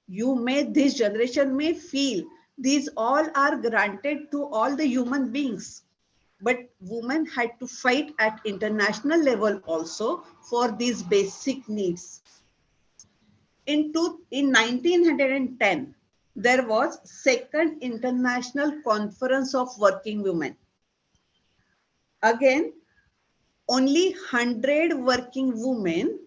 You may, this generation may feel these all are granted to all the human beings. But women had to fight at international level also for these basic needs. In 1910, there was second International Conference of Working Women. Again, only 100 working women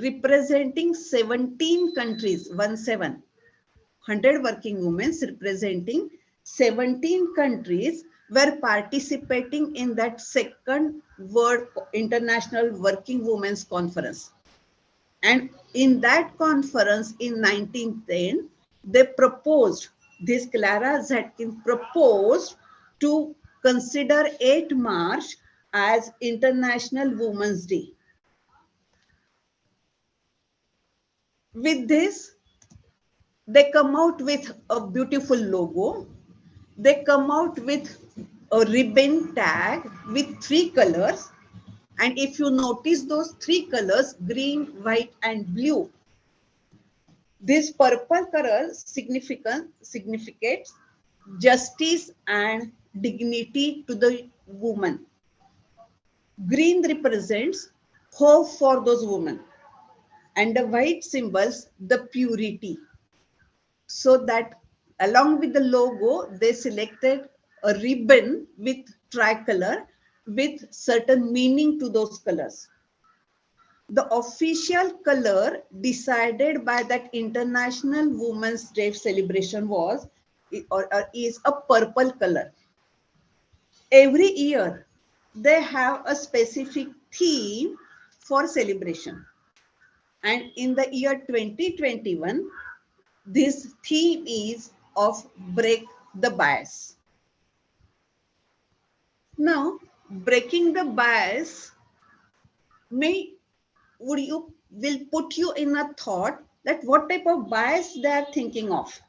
representing 17 countries, 100 working women representing 17 countries were participating in that second World International Working Women's Conference. And in that conference in 1910, they proposed, this Clara Zetkin proposed to consider 8 March as International Women's Day. With this, they come out with a beautiful logo. They come out with a ribbon tag with 3 colors. And if you notice those 3 colors, green, white, and blue, this purple color significates justice and dignity to the woman. Green represents hope for those women. And the white symbols the purity. So that along with the logo, they selected a ribbon with tricolor with certain meaning to those colors. The official color decided by that International Women's Day celebration was or is a purple color. Every year, they have a specific theme for celebration. And in the year 2021, this theme is of break the bias. Now, breaking the bias will put you in a thought that what type of bias they are thinking of.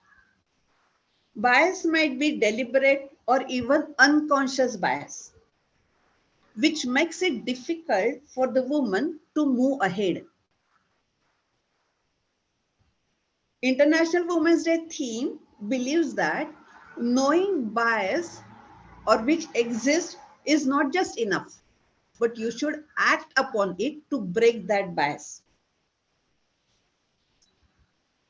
Bias might be deliberate or even unconscious bias, which makes it difficult for the woman to move ahead. International Women's Day theme believes that knowing bias or which exists is not just enough, but you should act upon it to break that bias.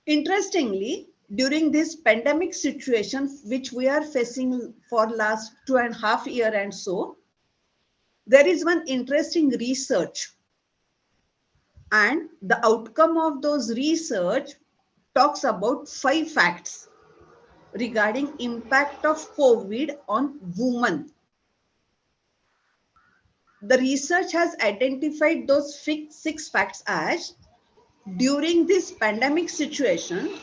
Interestingly, during this pandemic situation, which we are facing for last 2.5 years and so, there is one interesting research. And the outcome of those research talks about 5 facts regarding impact of COVID on women. The research has identified those 6 facts as during this pandemic situation,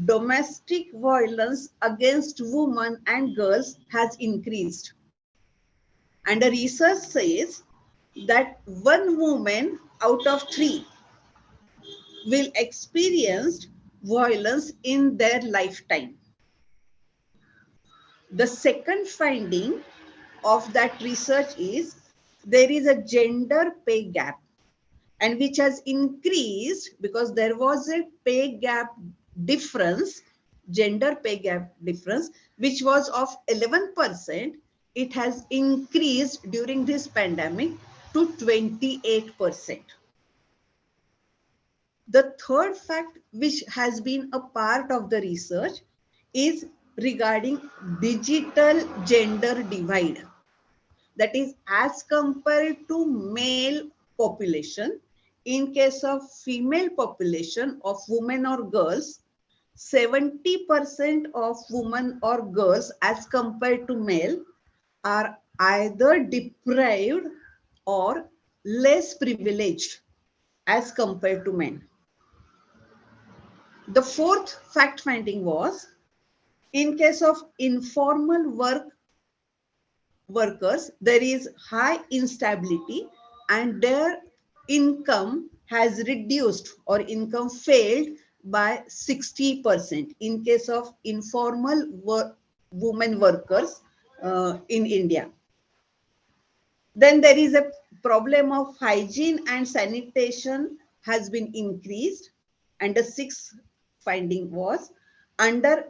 domestic violence against women and girls has increased. And the research says that 1 woman out of 3 will experience violence in their lifetime. The second finding of that research is there is a gender pay gap, and which has increased because there was a pay gap difference, gender pay gap difference, which was of 11%. It has increased during this pandemic to 28%. The third fact, which has been a part of the research, is regarding digital gender divide. That is, as compared to male population, in case of female population of women or girls, 70% of women or girls as compared to male are either deprived or less privileged as compared to men. The fourth fact finding was, in case of informal workers, there is high instability and their income has reduced or income failed by 60% in case of informal women workers in India. Then there is a problem of hygiene and sanitation has been increased. And the sixth finding was under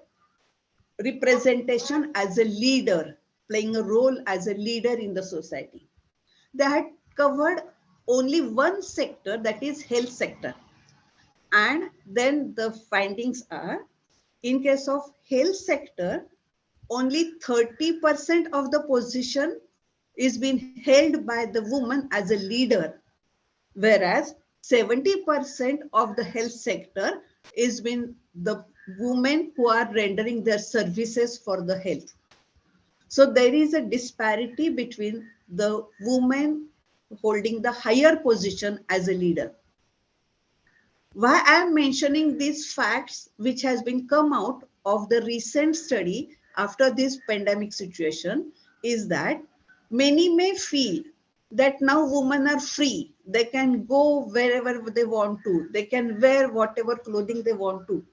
representation as a leader, playing a role as a leader in the society. They had covered only one sector, that is health sector. And then the findings are In case of health sector, only 30% of the position is being held by the woman as a leader, whereas 70% of the health sector is being the women who are rendering their services for the health. So there is a disparity between the women holding the higher position as a leader. Why I am mentioning these facts, which has been come out of the recent study after this pandemic situation, is that many may feel that now women are free. They can go wherever they want to. They can wear whatever clothing they want to.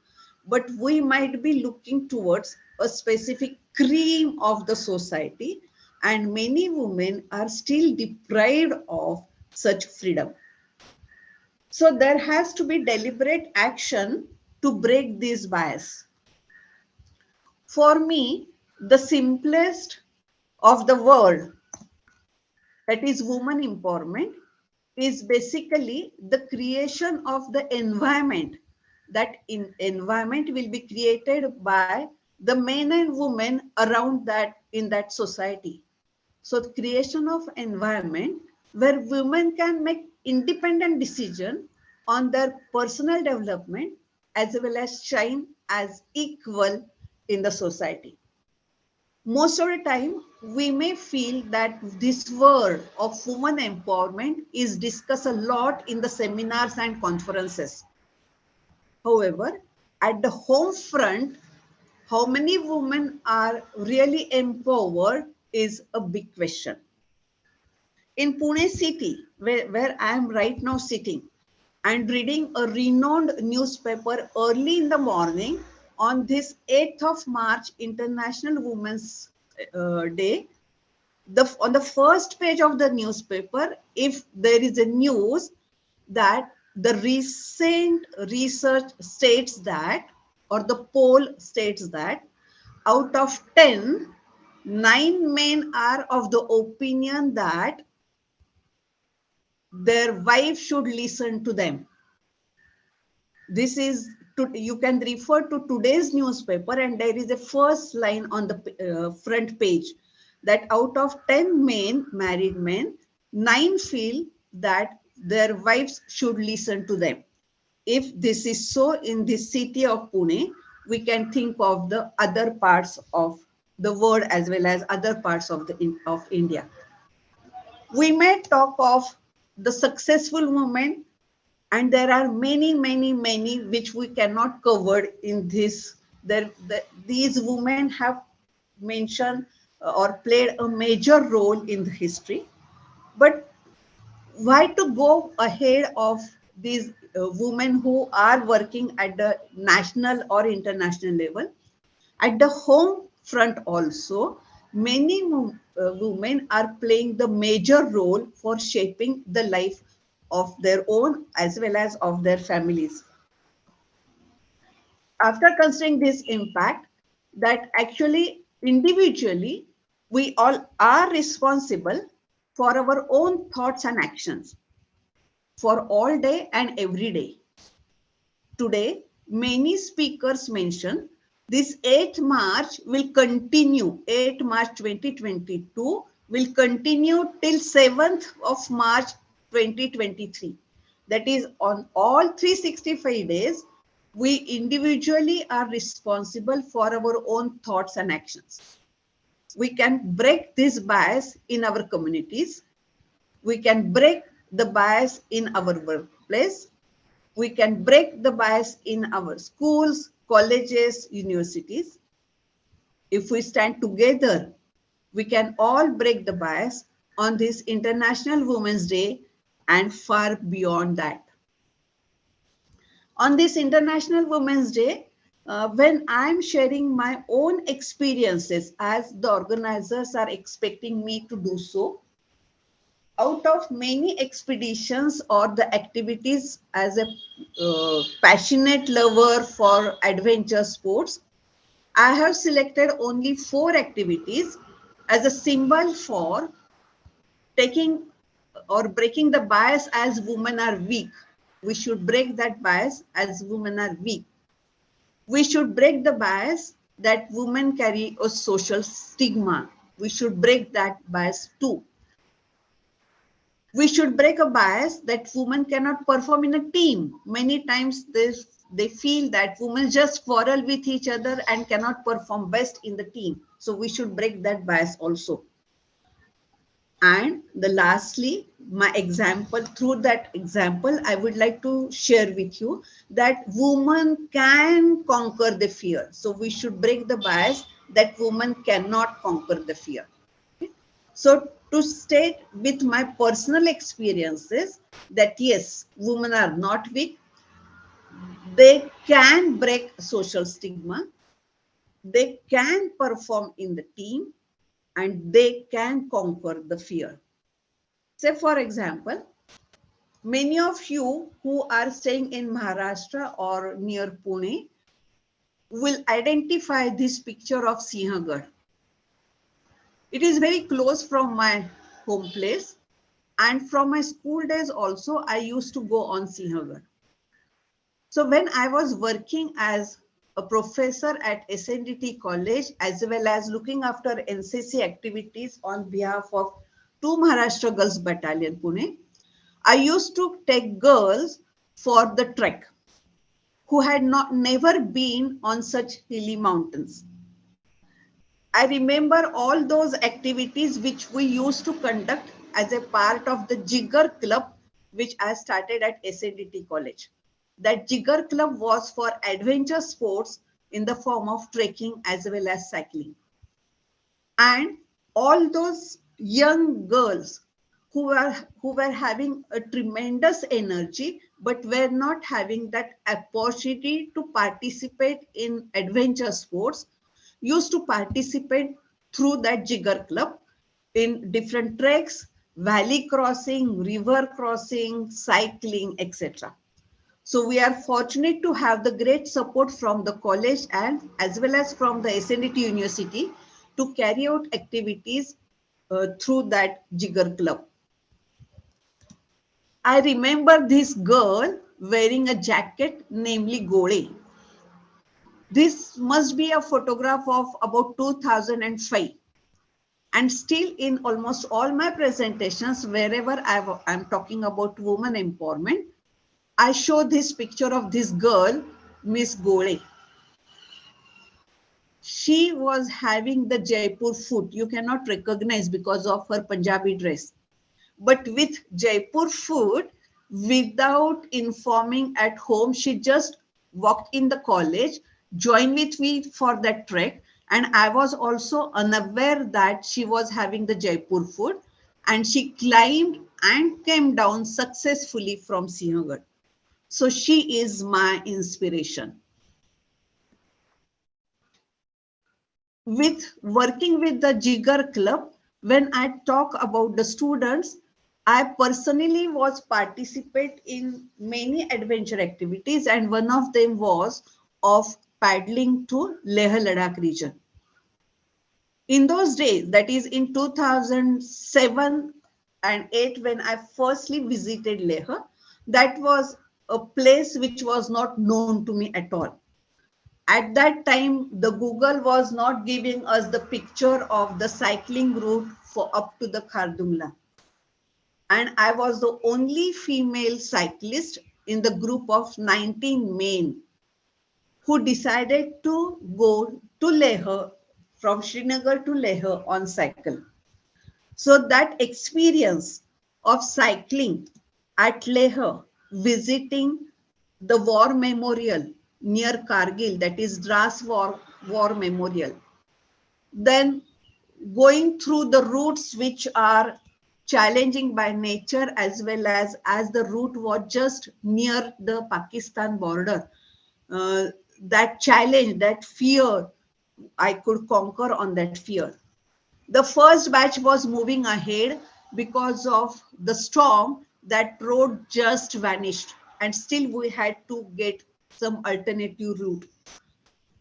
But we might be looking towards a specific cream of the society, and many women are still deprived of such freedom. So there has to be deliberate action to break this bias. For me, the simplest of the word, that is woman empowerment, is basically the creation of the environment. That environment will be created by the men and women around that in that society. So the creation of environment where women can make independent decision on their personal development as well as shine as equal in the society. Most of the time, we may feel that this word of women empowerment is discussed a lot in the seminars and conferences. However, at the home front, how many women are really empowered is a big question. In Pune city, where I am right now sitting and reading a renowned newspaper early in the morning on this 8th of March, International Women's Day, on the first page of the newspaper, if there is a news that the recent research states that, or the poll states that, out of 10, 9 men are of the opinion that their wife should listen to them. This is, you can refer to today's newspaper, and there is a first line on the front page that out of 10 married men, 9 feel that their wives should listen to them. If this is so in the city of Pune, we can think of the other parts of the world as well as other parts of India. We may talk of the successful women, and there are many which we cannot cover in this. These women have mentioned or played a major role in the history, but why to go ahead of these women who are working at the national or international level? At the home front also, many women are playing the major role for shaping the life of their own as well as of their families. After considering this impact, that actually individually we all are responsible for our own thoughts and actions for all day and every day. Today, many speakers mention this 8th March will continue, 8th March 2022 will continue till 7th of March 2023. That is, on all 365 days, we individually are responsible for our own thoughts and actions. We can break this bias in our communities. We can break the bias in our workplace. We can break the bias in our schools, colleges, universities. If we stand together, we can all break the bias on this International Women's Day and far beyond that. On this International Women's Day, when I'm sharing my own experiences as the organizers are expecting me to do so, out of many expeditions or the activities as a passionate lover for adventure sports, I have selected only 4 activities as a symbol for taking or breaking the bias as women are weak. We should break that bias as women are weak. We should break the bias that women carry a social stigma. We should break that bias too. We should break a bias that women cannot perform in a team. Many times they feel that women just quarrel with each other and cannot perform best in the team. So we should break that bias also. And the lastly, my example, through that example, I would like to share with you that women can conquer the fear. So we should break the bias that women cannot conquer the fear. So to state with my personal experiences that yes, women are not weak. They can break social stigma. They can perform in the team and they can conquer the fear. Say, for example, many of you who are staying in Maharashtra or near Pune will identify this picture of Sinhagad. It is very close from my home place, and from my school days also, I used to go on Sinhagad. So when I was working as a professor at SNDT College, as well as looking after NCC activities on behalf of 2 Maharashtra Girls Battalion, Pune, I used to take girls for the trek who had never been on such hilly mountains. I remember all those activities which we used to conduct as a part of the Jigar Club, which I started at SNDT College. That Jigar Club was for adventure sports in the form of trekking as well as cycling. And all those young girls who were having a tremendous energy, but were not having that opportunity to participate in adventure sports, used to participate through that Jigar Club in different treks, valley crossing, river crossing, cycling, etc. So we are fortunate to have the great support from the college and as well as from the SNDT University to carry out activities through that Jigar Club. I remember this girl wearing a jacket, namely Gole. This must be a photograph of about 2005. And still in almost all my presentations, wherever I'm talking about women empowerment, I show this picture of this girl, Miss Gole. She was having the Jaipur foot. You cannot recognize because of her Punjabi dress. But with Jaipur food, without informing at home, she just walked in the college, joined with me for that trek. And I was also unaware that she was having the Jaipur food. And she climbed and came down successfully from Sinhagad. So she is my inspiration. With working with the Jigar Club, when I talk about the students, I personally was participate in many adventure activities, and one of them was of paddling to Leh Ladakh region. In those days, that is in 2007 and 8, when I firstly visited Leh, that was a place which was not known to me at all. At that time, the Google was not giving us the picture of the cycling route for up to the Khardungla. And I was the only female cyclist in the group of 19 men who decided to go to Leh, from Srinagar to Leh on cycle. So that experience of cycling at Leh, visiting the war memorial near Kargil, that is Dras War Memorial, then going through the routes which are challenging by nature, as well as the route was just near the Pakistan border, that challenge, that fear, I could conquer on that fear. The first batch was moving ahead because of the storm. That road just vanished, and still we had to get some alternative route.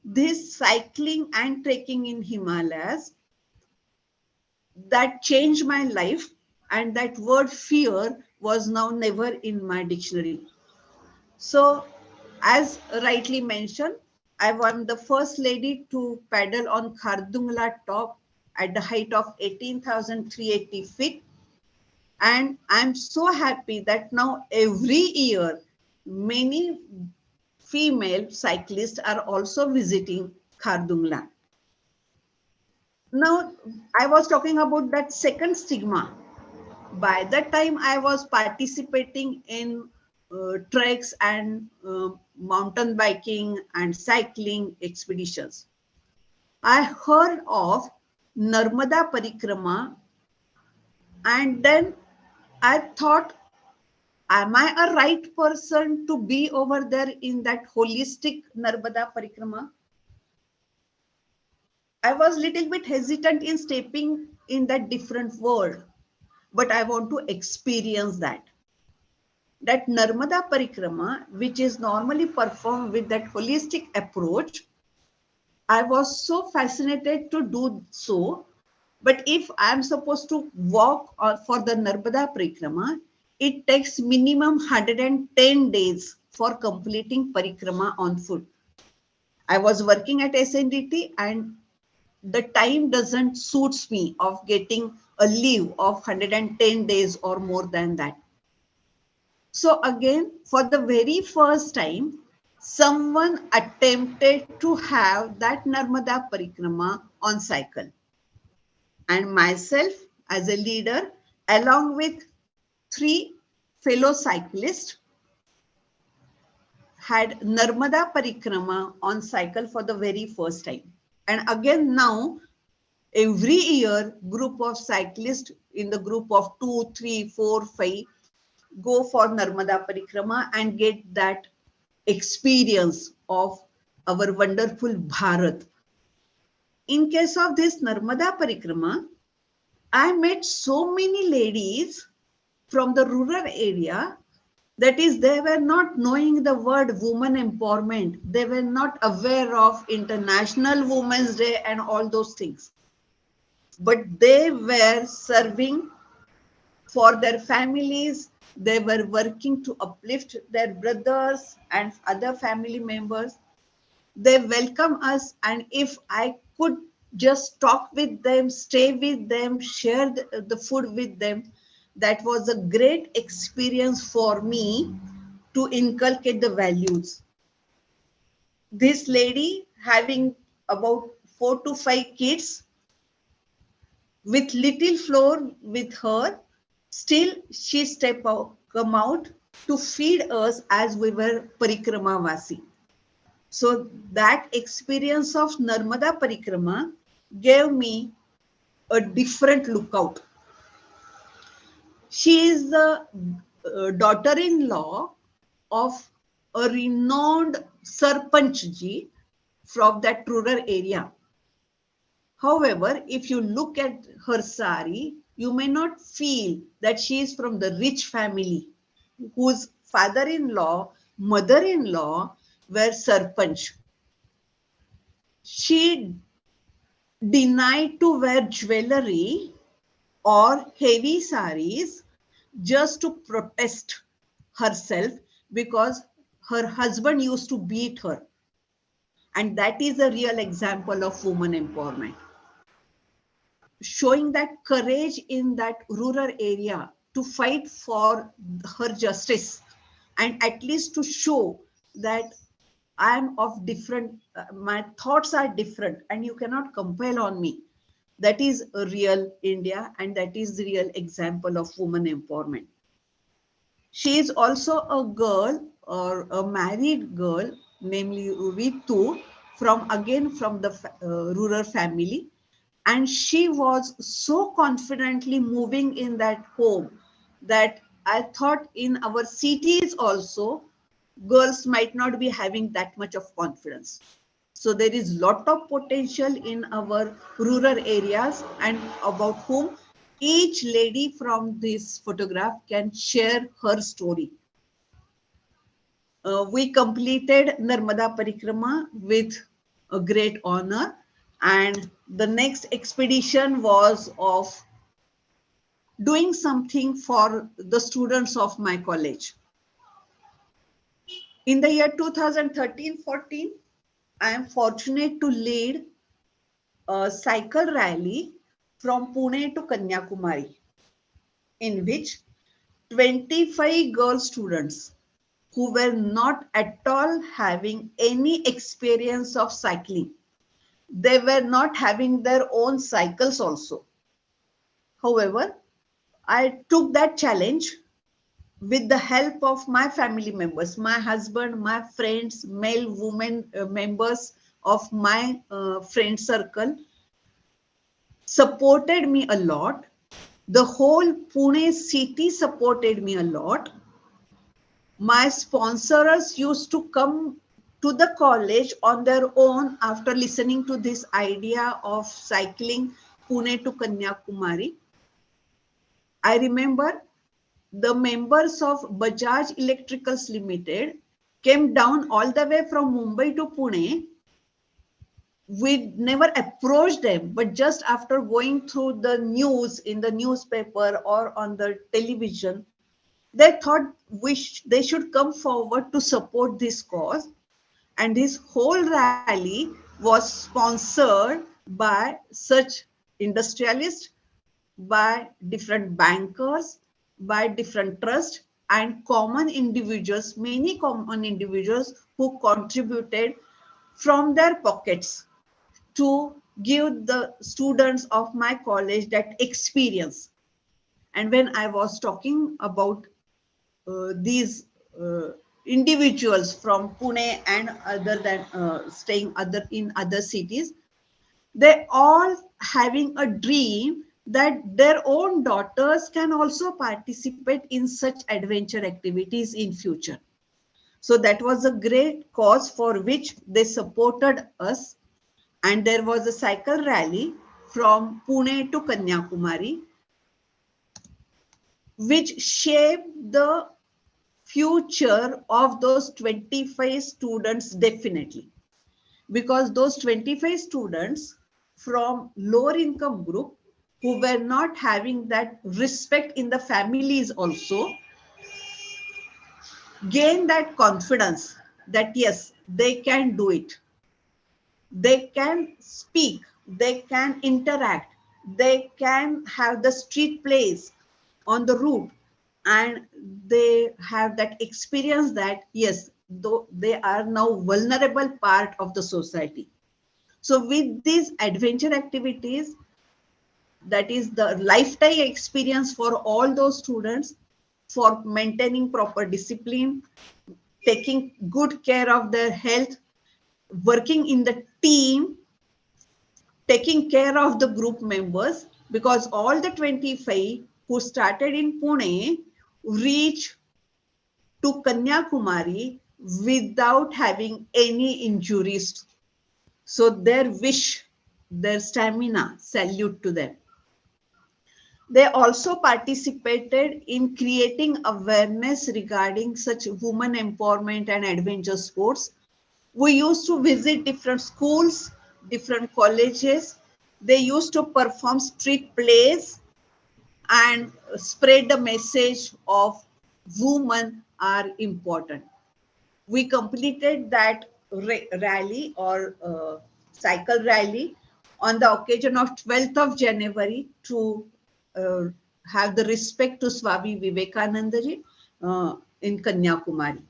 This cycling and trekking in Himalayas, that changed my life, and that word fear was now never in my dictionary. So, as rightly mentioned, I was the first lady to paddle on Khardungla top at the height of 18,380 feet. And I'm so happy that now every year, many female cyclists are also visiting Khardungla. Now, I was talking about that second stigma. By that time, I was participating in treks and mountain biking and cycling expeditions. I heard of Narmada Parikrama, and then I thought, am I a right person to be over there in that holistic Narmada Parikrama? I was a little bit hesitant in stepping in that different world, but I want to experience that. That Narmada Parikrama, which is normally performed with that holistic approach, I was so fascinated to do so. But if I'm supposed to walk for the Narmada Parikrama, it takes minimum 110 days for completing Parikrama on foot. I was working at SNDT and the time doesn't suits me of getting a leave of 110 days or more than that. So again, for the very first time, someone attempted to have that Narmada Parikrama on cycle. And myself as a leader, along with 3 fellow cyclists, had Narmada Parikrama on cycle for the very first time. And again now, every year, group of cyclists in the group of 2, 3, 4, 5 go for Narmada Parikrama and get that experience of our wonderful Bharat. In case of this Narmada Parikrama, I met so many ladies from the rural area, that is, they were not knowing the word woman empowerment. They were not aware of International Women's Day and all those things. But they were serving for their families. They were working to uplift their brothers and other family members. They welcome us, and if I could just talk with them, stay with them, share the food with them, that was a great experience for me to inculcate the values. This lady having about 4 to 5 kids with little floor with her, still she come out to feed us as we were Parikrama Vasi. So that experience of Narmada Parikrama gave me a different lookout. She is the daughter-in-law of a renowned Sarpanchji from that rural area. However, if you look at her sari, you may not feel that she is from the rich family whose father-in-law, mother-in-law were Sarpanch. She denied to wear jewelry or heavy saris just to protest herself because her husband used to beat her. And that is a real example of woman empowerment. Showing that courage in that rural area to fight for her justice and at least to show that I am of different, my thoughts are different and you cannot compel on me. That is a real India, and that is the real example of woman empowerment. She is also a girl or a married girl, namely Ritu, from the rural family. And she was so confidently moving in that home that I thought in our cities also, girls might not be having that much of confidence. So there is lot of potential in our rural areas, and about whom each lady from this photograph can share her story. We completed Narmada Parikrama with a great honor, and the next expedition was of doing something for the students of my college. In the year 2013-14, I am fortunate to lead a cycle rally from Pune to Kanyakumari, in which 25 girl students who were not at all having any experience of cycling. They were not having their own cycles also. However, I took that challenge with the help of my family members, my husband, my friends, male, women members of my friend circle supported me a lot. The whole Pune city supported me a lot. My sponsors used to come to the college on their own after listening to this idea of cycling Pune to Kanyakumari. I remember the members of Bajaj Electricals Limited came down all the way from Mumbai to Pune. We never approached them, but just after going through the news in the newspaper or on the television, they thought they should come forward to support this cause. And this whole rally was sponsored by such industrialists, by different bankers, by different trusts, and common individuals, many common individuals who contributed from their pockets to give the students of my college that experience. And when I was talking about these individuals from Pune and other than staying in other cities, they all having a dream that their own daughters can also participate in such adventure activities in future. So that was a great cause for which they supported us. And there was a cycle rally from Pune to Kanyakumari, which shaped the future of those 25 students definitely. Because those 25 students from lower income group who were not having that respect in the families also gain that confidence that yes, they can do it. They can speak, they can interact, they can have the street plays on the route, and they have that experience that yes, though they are now vulnerable part of the society. So with these adventure activities, that is the lifetime experience for all those students for maintaining proper discipline, taking good care of their health, working in the team, taking care of the group members, because all the 25 who started in Pune reach to Kanyakumari without having any injuries. So their wish, their stamina, salute to them. They also participated in creating awareness regarding such women empowerment and adventure sports. We used to visit different schools, different colleges. They used to perform street plays and spread the message of women are important. We completed that rally or cycle rally on the occasion of 12th of January to have the respect to Swami Vivekananda ji in Kanyakumari.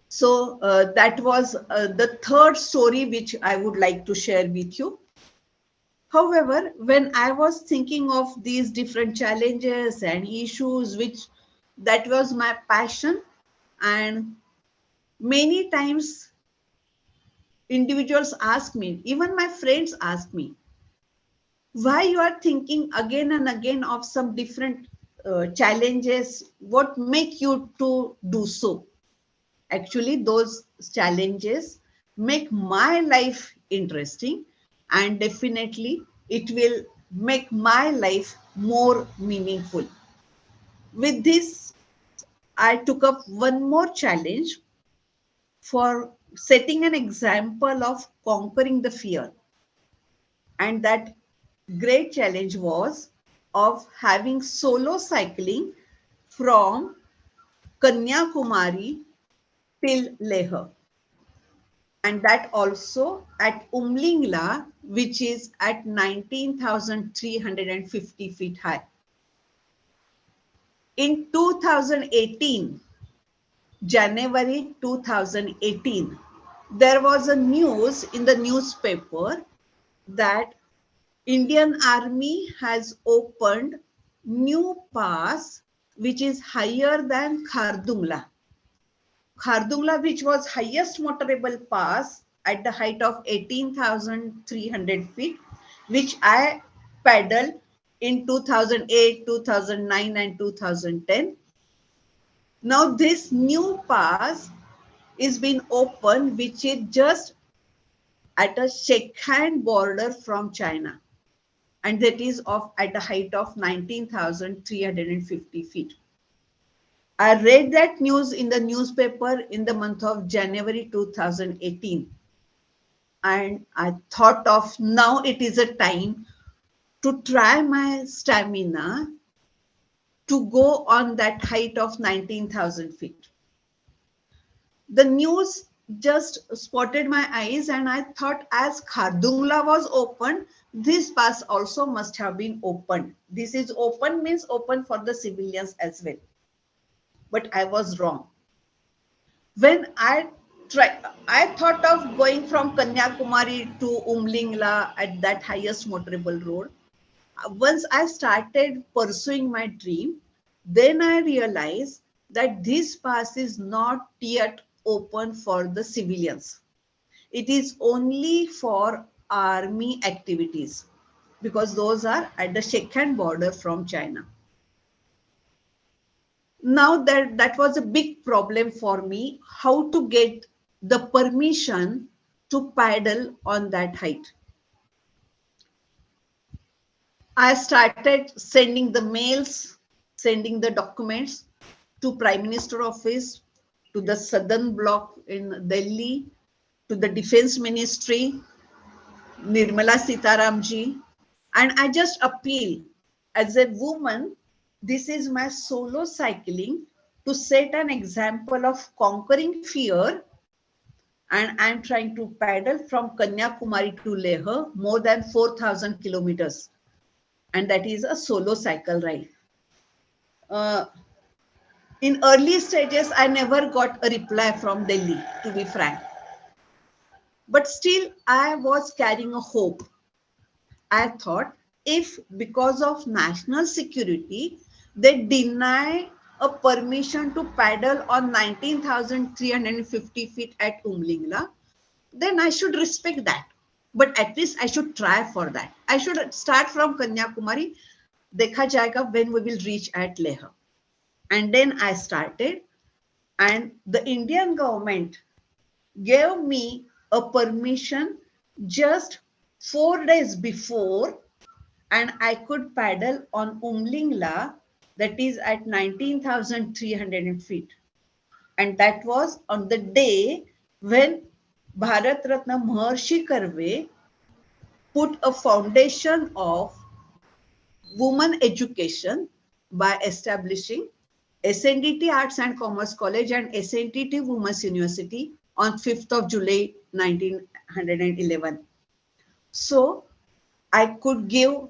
So that was the third story which I would like to share with you. However, when I was thinking of these different challenges and issues, that was my passion, and many times individuals ask me, even my friends ask me, why you are thinking again and again of some different challenges, what make you to do so? Actually, those challenges make my life interesting, and definitely it will make my life more meaningful. With this, I took up one more challenge for setting an example of conquering the fear. And that great challenge was of having solo cycling from Kanyakumari till Leh. And that also at Umlingla, which is at 19,350 feet high. In 2018, January 2018, there was a news in the newspaper that Indian Army has opened new pass which is higher than Khardungla. Khardungla, which was highest motorable pass at the height of 18,300 feet, which I paddled in 2008, 2009 and 2010. Now this new pass is being opened, which is just at a Saikheda border from China. And that is at a height of 19,350 feet. I read that news in the newspaper in the month of January 2018. And I thought of now it is a time to try my stamina to go on that height of 19,000 feet. The news just spotted my eyes and I thought as Khardungla was opened, this pass also must have been opened. This is open means open for the civilians as well. But I was wrong. When I thought of going from Kanyakumari to Umlingla at that highest motorable road. Once I started pursuing my dream, then I realized that this pass is not yet open for the civilians. It is only for army activities because those are at the Saikheda border from China. Now that was a big problem for me, how to get the permission to paddle on that height. I started sending the mails, sending the documents to Prime Minister office, to the Southern Bloc in Delhi, to the Defense Ministry, Nirmala Sitaramji, and I just appeal as a woman, this is my solo cycling to set an example of conquering fear, and I'm trying to paddle from Kanyakumari to Leh, more than 4,000 kilometers. And that is a solo cycle ride. In early stages, I never got a reply from Delhi, to be frank. But still, I was carrying a hope. I thought if because of national security, they deny a permission to paddle on 19,350 feet at Umlingla, then I should respect that. But at least I should try for that. I should start from Kanyakumari. Dekha jayega when we will reach at Leh. And then I started, and the Indian government gave me a permission just 4 days before, and I could paddle on Umlingla, that is at 19,300 feet. And that was on the day when Bharat Ratna Maharshi Karve put a foundation of women education by establishing SNDT Arts and Commerce College and SNDT Women's University on 5th of July 1911. So I could give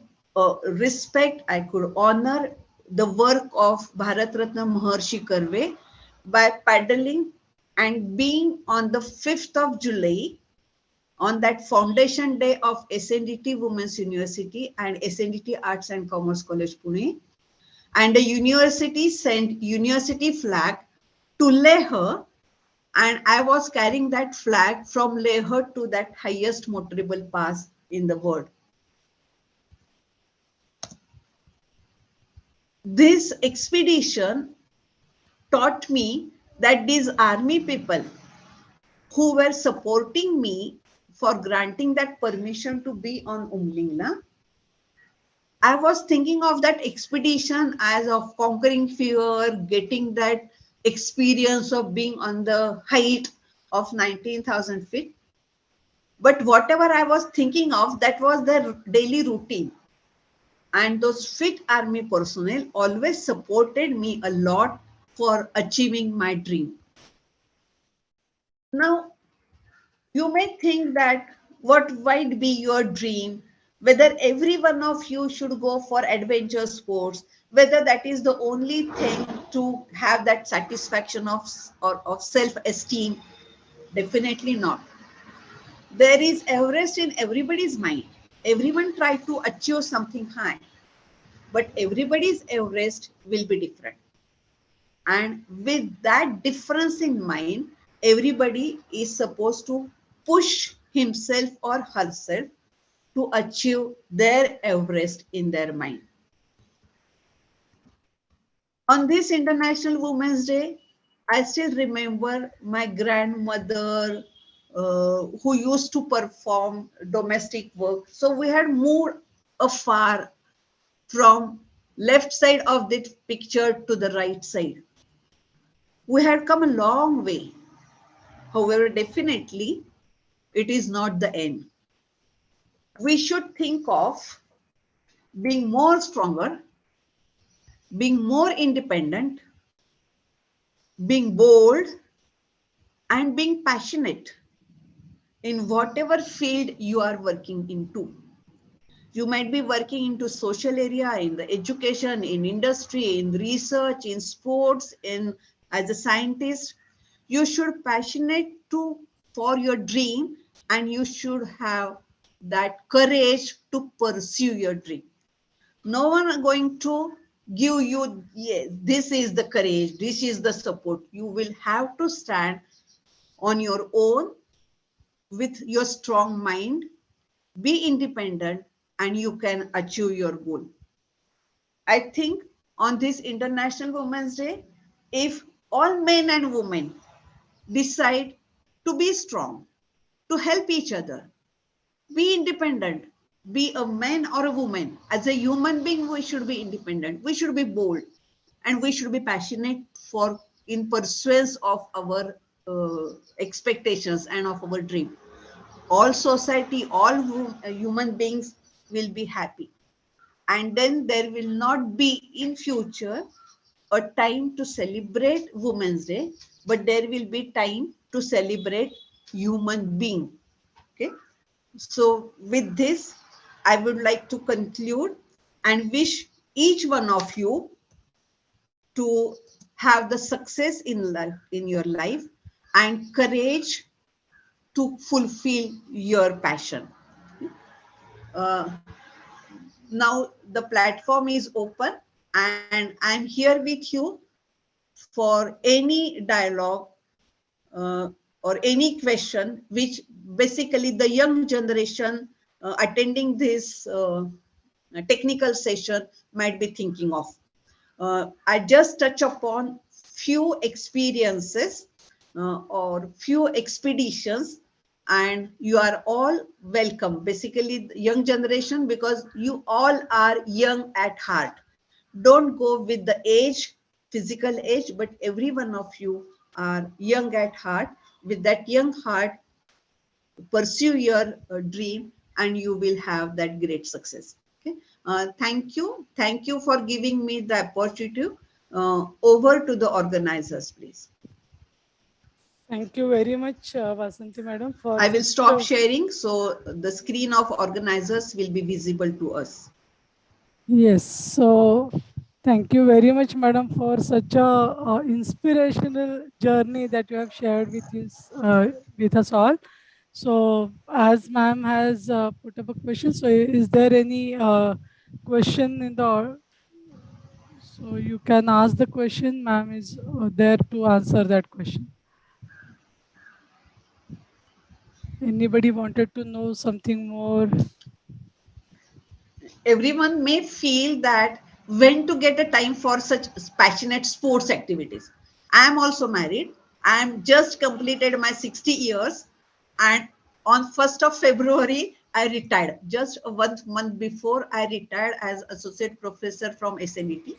respect, I could honor the work of Bharat Ratna Maharshi Karve by paddling and being on the 5th of July on that foundation day of SNDT Women's University and SNDT Arts and Commerce College Pune. And the university sent university flag to Leh, and I was carrying that flag from Leh to that highest motorable pass in the world. This expedition taught me that these army people who were supporting me for granting that permission to be on Umlingla, I was thinking of that expedition as of conquering fear, getting that experience of being on the height of 19,000 feet. But whatever I was thinking of, that was their daily routine. And those fit army personnel always supported me a lot for achieving my dream. Now, you may think that what might be your dream, whether every one of you should go for adventure sports, whether that is the only thing to have that satisfaction of self-esteem. Definitely not. There is Everest in everybody's mind. Everyone try to achieve something high, but everybody's Everest will be different. And with that difference in mind, everybody is supposed to push himself or herself to achieve their Everest in their mind. On this International Women's Day, I still remember my grandmother who used to perform domestic work. So we had moved afar from left side of that picture to the right side. We had come a long way. However, definitely it is not the end. We should think of being more stronger, being more independent, being bold, and being passionate in whatever field you are working into. You might be working into social area, in the education, in industry, in research, in sports, in as a scientist. You should passionate for your dream, and you should have that courage to pursue your dream. No one is going to give you, yes, this is the courage, this is the support. You will have to stand on your own with your strong mind, be independent, and you can achieve your goal. I think on this International Women's Day, if all men and women decide to be strong, to help each other, be independent, be a man or a woman. As a human being, we should be independent, we should be bold, and we should be passionate for in pursuance of our expectations and of our dream. All society, all human beings will be happy. And then there will not be in future a time to celebrate Women's Day, but there will be time to celebrate human being. Okay. So with this, I would like to conclude and wish each one of you to have the success in life, in your life, and courage to fulfill your passion. Uh, Now the platform is open, and I'm here with you for any dialogue or any question which basically the young generation attending this technical session might be thinking of. I just touch upon few experiences or few expeditions, and you are all welcome. Basically, the young generation, because you all are young at heart. Don't go with the age, physical age, but every one of you are young at heart. With that young heart, pursue your dream, and you will have that great success. Okay. Thank you for giving me the opportunity. Over to the organizers, please. Thank you very much, Vasanti madam. I will stop sharing, so the screen of organizers will be visible to us. Yes, so thank you very much, madam, for such a inspirational journey that you have shared with us all. So, as ma'am has put up a question, so is there any question in the? So you can ask the question. Ma'am is there to answer that question. Anybody wanted to know something more? Everyone may feel that when to get a time for such passionate sports activities. I am also married. I am just completed my 60 years, and on 1st of February, I retired. Just 1 month before, I retired as associate professor from SNET.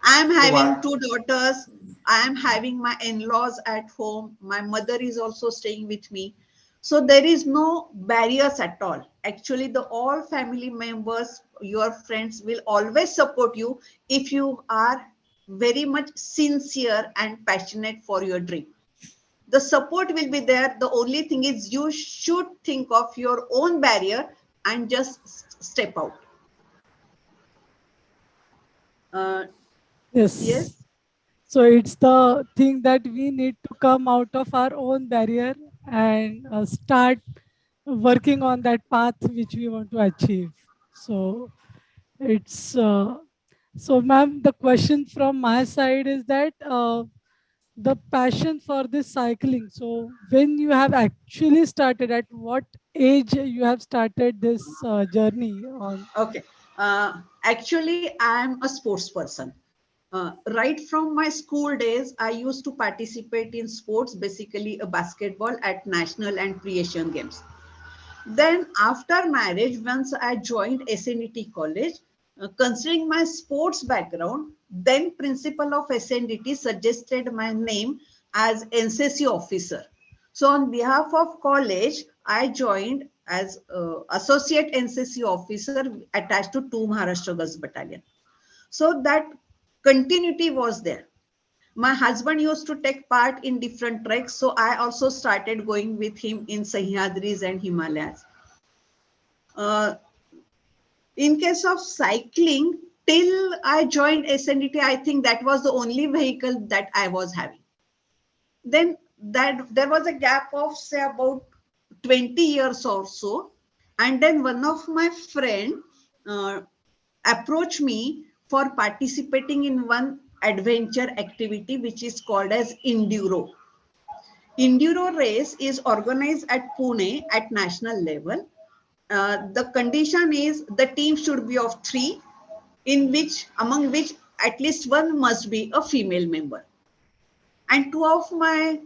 I am having two daughters. I am having my in-laws at home. My mother is also staying with me. So there is no barriers at all. Actually, the all family members, your friends will always support you if you are very much sincere and passionate for your dream. The support will be there. The only thing is you should think of your own barrier and just step out. Yes. Yes. So it's the thing that we need to come out of our own barrier and start working on that path which we want to achieve. So it's so, ma'am, the question from my side is that the passion for this cycling. So when you have actually started, at what age you have started this journey on? Okay. Actually, I am a sports person. Right from my school days, I used to participate in sports, basically a basketball at national and pre-Asian games. Then after marriage, once I joined SNDT College, considering my sports background, then principal of SNDT suggested my name as NCC officer. So on behalf of college, I joined as associate NCC officer attached to 2 Maharashtra Girls Battalion. So that continuity was there. My husband used to take part in different treks, so I also started going with him in Sahyadris and Himalayas. In case of cycling, till I joined SNDT, I think that was the only vehicle that I was having. Then that there was a gap of say about 20 years or so, and then one of my friend approached me for participating in one adventure activity which is called as Enduro. Enduro race is organized at Pune at national level. The condition is the team should be of 3, among which at least one must be a female member. And 2 of my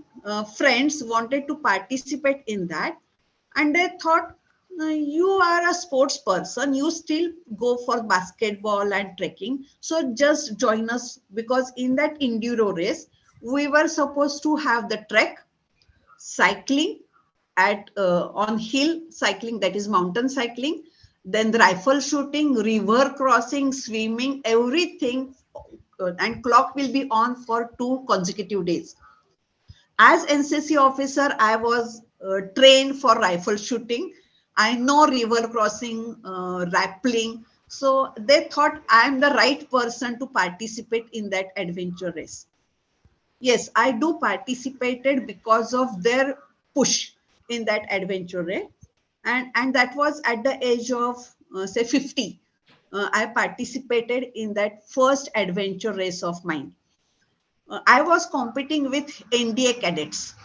friends wanted to participate in that, and they thought, you are a sports person, you still go for basketball and trekking, so just join us, because in that enduro race we were supposed to have the trek, cycling at on hill cycling, that is mountain cycling, then the rifle shooting, river crossing, swimming, everything, and clock will be on for 2 consecutive days. As NCC officer, I was trained for rifle shooting. I know river crossing, rappelling. So they thought I am the right person to participate in that adventure race. Yes, I do participated because of their push in that adventure race. And that was at the age of, say, 50. I participated in that first adventure race of mine. I was competing with NDA cadets.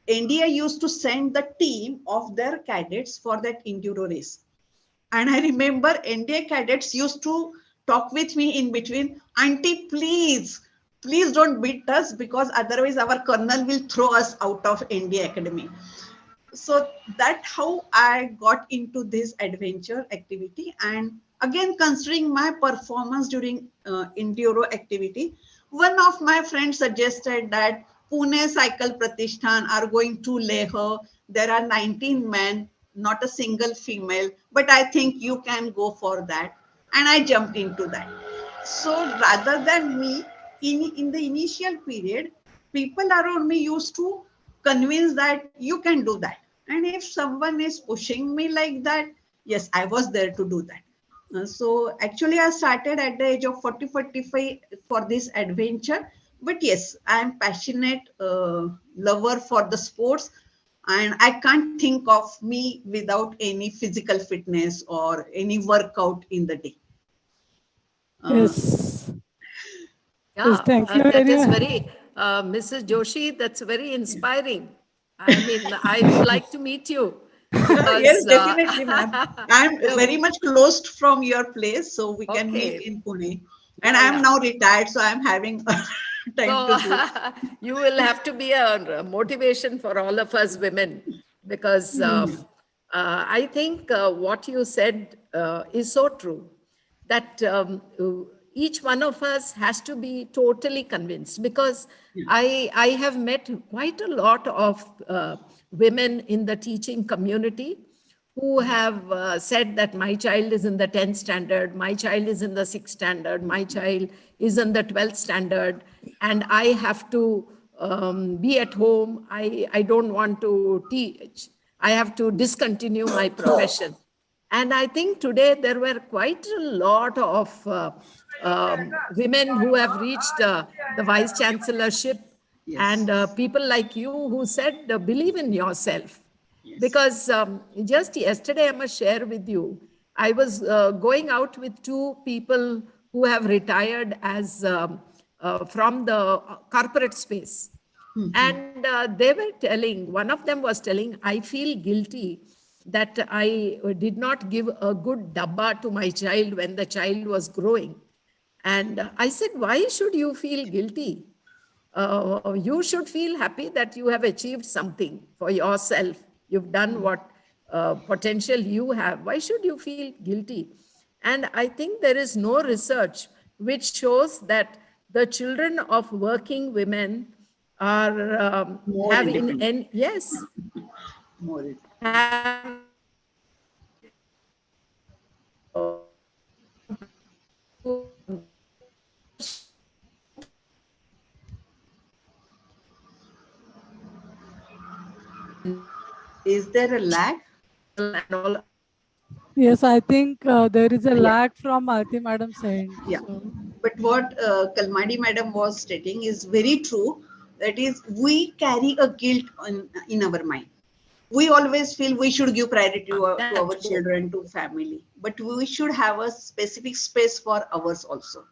NDA used to send the team of their cadets for that enduro race. And I remember NDA cadets used to talk with me in between, "Auntie, please don't beat us, because otherwise our colonel will throw us out of NDA Academy." So that's how I got into this adventure activity. And again, considering my performance during enduro activity, one of my friends suggested that Pune Cycle Pratishthan are going to Leh. There are 19 men, not a single female, but I think you can go for that. And I jumped into that. So rather than me, in the initial period, people around me used to convince that you can do that. And if someone is pushing me like that, yes, I was there to do that. So actually I started at the age of 40, 45 for this adventure. But yes, I am passionate lover for the sports, and I can't think of me without any physical fitness or any workout in the day. Yes. Yeah, Yes, thank you that very is much. very, Mrs. Joshi, that's very inspiring. I mean, I would like to meet you. Because, Yes, definitely, ma'am. I'm yeah, very much close from your place, so we can meet okay. in Pune. And Yeah, I'm yeah. now retired, so I'm having time to So do. you will have to be a motivation for all of us women, because I think what you said is so true, that each one of us has to be totally convinced, because I have met quite a lot of women in the teaching community who have said that my child is in the 10th standard, my child is in the 6th standard, my child is in the 12th standard, and I have to be at home. I don't want to teach. I have to discontinue my profession. And I think today there were quite a lot of women who have reached the vice chancellorship, and people like you who said, believe in yourself. Because just yesterday, I must share with you, I was going out with two people who have retired as from the corporate space. And they were telling, one of them was telling, I feel guilty that I did not give a good dabba to my child when the child was growing. And I said, why should you feel guilty? You should feel happy that you have achieved something for yourself. You've done what potential you have. Why should you feel guilty? And I think there is no research which shows that the children of working women are More have independent. yes, More independent. have Is there a lag? and all. Yes, I think there is a Yeah. lag from Malati Madam's end. Yeah. So, But what Kalmadi madam was stating is very true. That is, we carry a guilt in our mind. We always feel we should give priority to our children, to family, but we should have a specific space for ours also.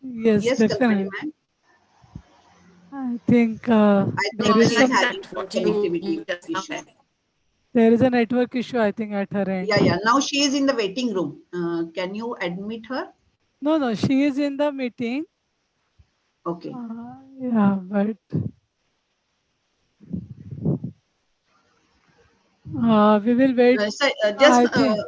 yes, Yes, Kalmadi definitely. ma'am. I think I there think is she's some having some connectivity issue. there is a network issue, I think, at her end. Yeah. Now she is in the waiting room. Can you admit her? No, she is in the meeting. Okay. Yeah, but we will wait. Just I think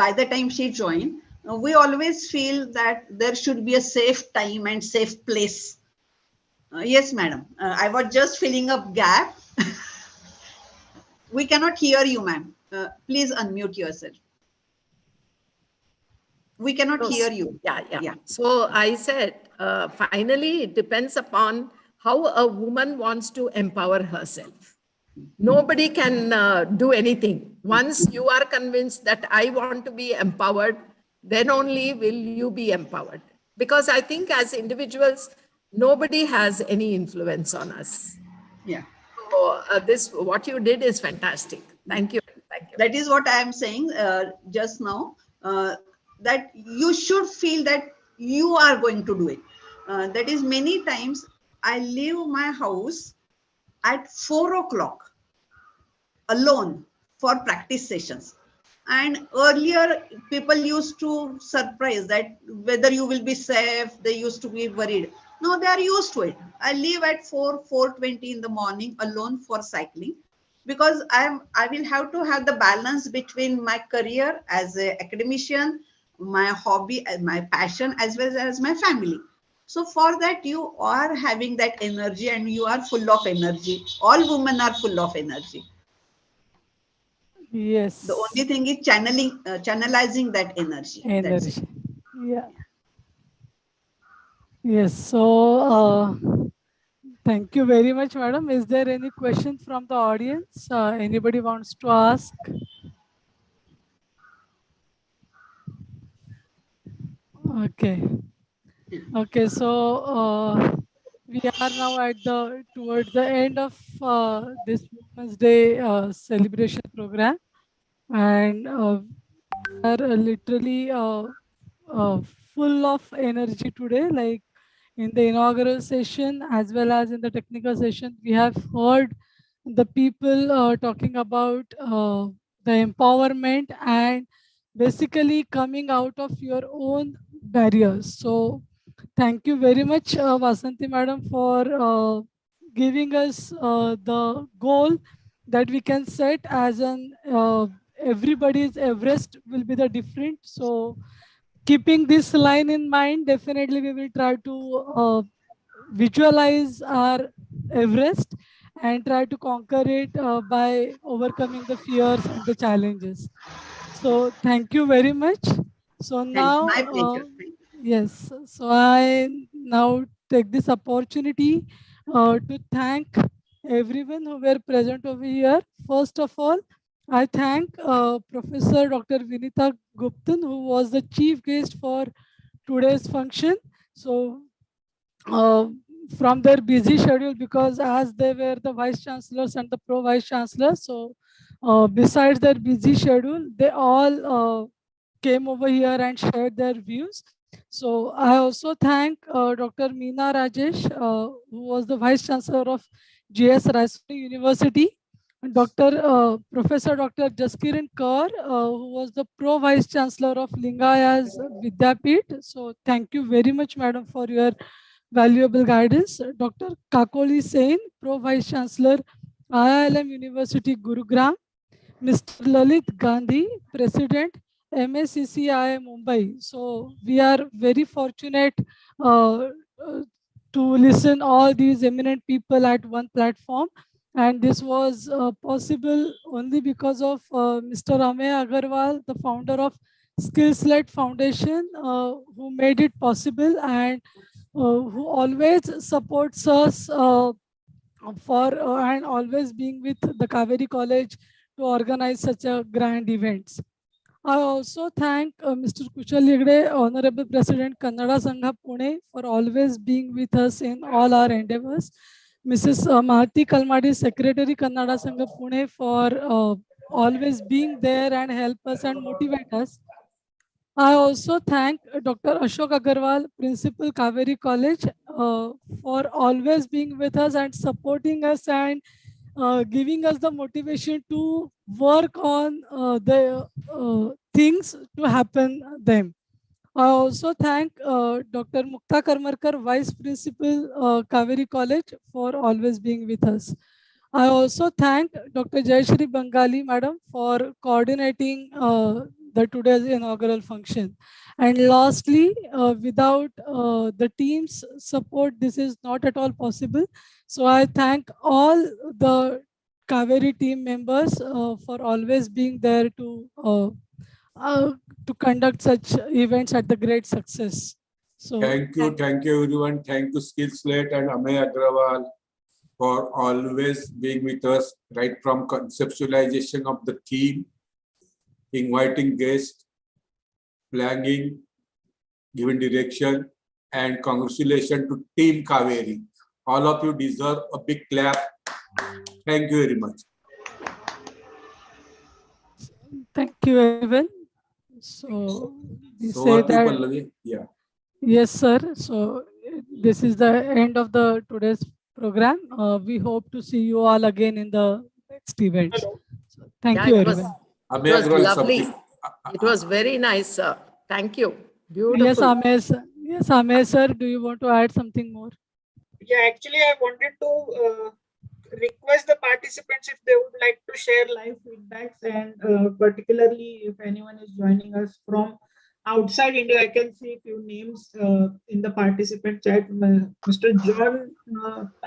by the time she joined, we always feel that there should be a safe time and safe place. Yes, madam. I was just filling up gap. We cannot hear you, ma'am. Please unmute yourself. We cannot hear you. Yeah. So I said, finally, it depends upon how a woman wants to empower herself. Nobody can do anything. Once you are convinced that I want to be empowered, then only will you be empowered. Because I think as individuals, nobody has any influence on us. Yeah. So what you did is fantastic. Thank you. Thank you. That is what I am saying just now, that you should feel that you are going to do it. That is, many times I leave my house at 4 o'clock alone for practice sessions. And earlier, people used to surprise that whether you will be safe, they used to be worried. No, they are used to it. I leave at 4:20 in the morning alone for cycling, because I will have to have the balance between my career as an academician, my hobby, my passion, as well as my family. So for that, you are having that energy and you are full of energy. All women are full of energy. yes. The only thing is channelizing that energy. That's it. Energy. Yeah. Yes. So thank you very much, madam. Is there any question from the audience? Anybody wants to ask? Okay. Okay. So we are now at towards the end of this Women's Day celebration program, and we are literally full of energy today. Like in the inaugural session as well as in the technical session, we have heard the people talking about the empowerment and basically coming out of your own barriers. So thank you very much, Vasanti madam, for giving us the goal that we can set as an everybody's Everest will be the different. So keeping this line in mind, definitely we will try to visualize our Everest and try to conquer it by overcoming the fears and the challenges. So thank you very much. So Thanks. now, My pleasure. yes, so I now take this opportunity to thank everyone who were present over here. First of all, I thank Professor Dr. Vinitha Guptan, who was the chief guest for today's function. So from their busy schedule, because as they were the vice chancellors and the pro vice chancellors, so besides their busy schedule, they all came over here and shared their views. So I also thank Dr. Meena Rajesh, who was the vice chancellor of Raisoni University, and Professor Dr. Jaskiran Kaur, who was the pro vice chancellor of Lingaya's Vidyapeeth. So thank you very much, madam, for your valuable guidance. Dr. Kakoli Sen, Pro Vice Chancellor, IIM University, Gurugram. Mr. Lalit Gandhi, President, MSCCI Mumbai. So we are very fortunate to listen all these eminent people at one platform. And this was possible only because of Mr. Amey Agarwal, the founder of SkillSlate Foundation, who made it possible and who always supports us and always being with the Kaveri College to organize such a grand events. I also thank Mr. Kushal Hegde, Honorable President, Kannada Sangha, Pune, for always being with us in all our endeavors. Mrs. Malati Kalmadi, Secretary, Kannada Sangha, Pune, for always being there and help us and motivate us. I also thank Dr. Ashok Agarwal, Principal, Kaveri College, for always being with us and supporting us and giving us the motivation to work on the things to happen them. I also thank Dr. Mukta Karmarkar, Vice Principal, Kaveri College, for always being with us. I also thank Dr. Jayashri Bengali, madam, for coordinating the today's inaugural function. And lastly, without the team's support, this is not at all possible. So I thank all the Kaveri team members for always being there to conduct such events at the great success. So thank you everyone. Thank you SkillSlate and Amey Agrawal for always being with us right from conceptualization of the theme, inviting guests, planning, giving direction, and congratulations to Team Kaveri. All of you deserve a big clap. Thank you very much. thank you, everyone. So we So say over to that. Pallavi. Yeah. Yes, sir. So this is the end of the today's program. We hope to see you all again in the next events. So thank you, everyone. It was lovely. It was very nice, sir. Thank you. Beautiful. Yes, Amey sir. Yes, Amey sir. Do you want to add something more? Yeah, actually, I wanted to request the participants if they would like to share live feedbacks, and particularly if anyone is joining us from outside India. I can see a few names in the participant chat. Mr. John,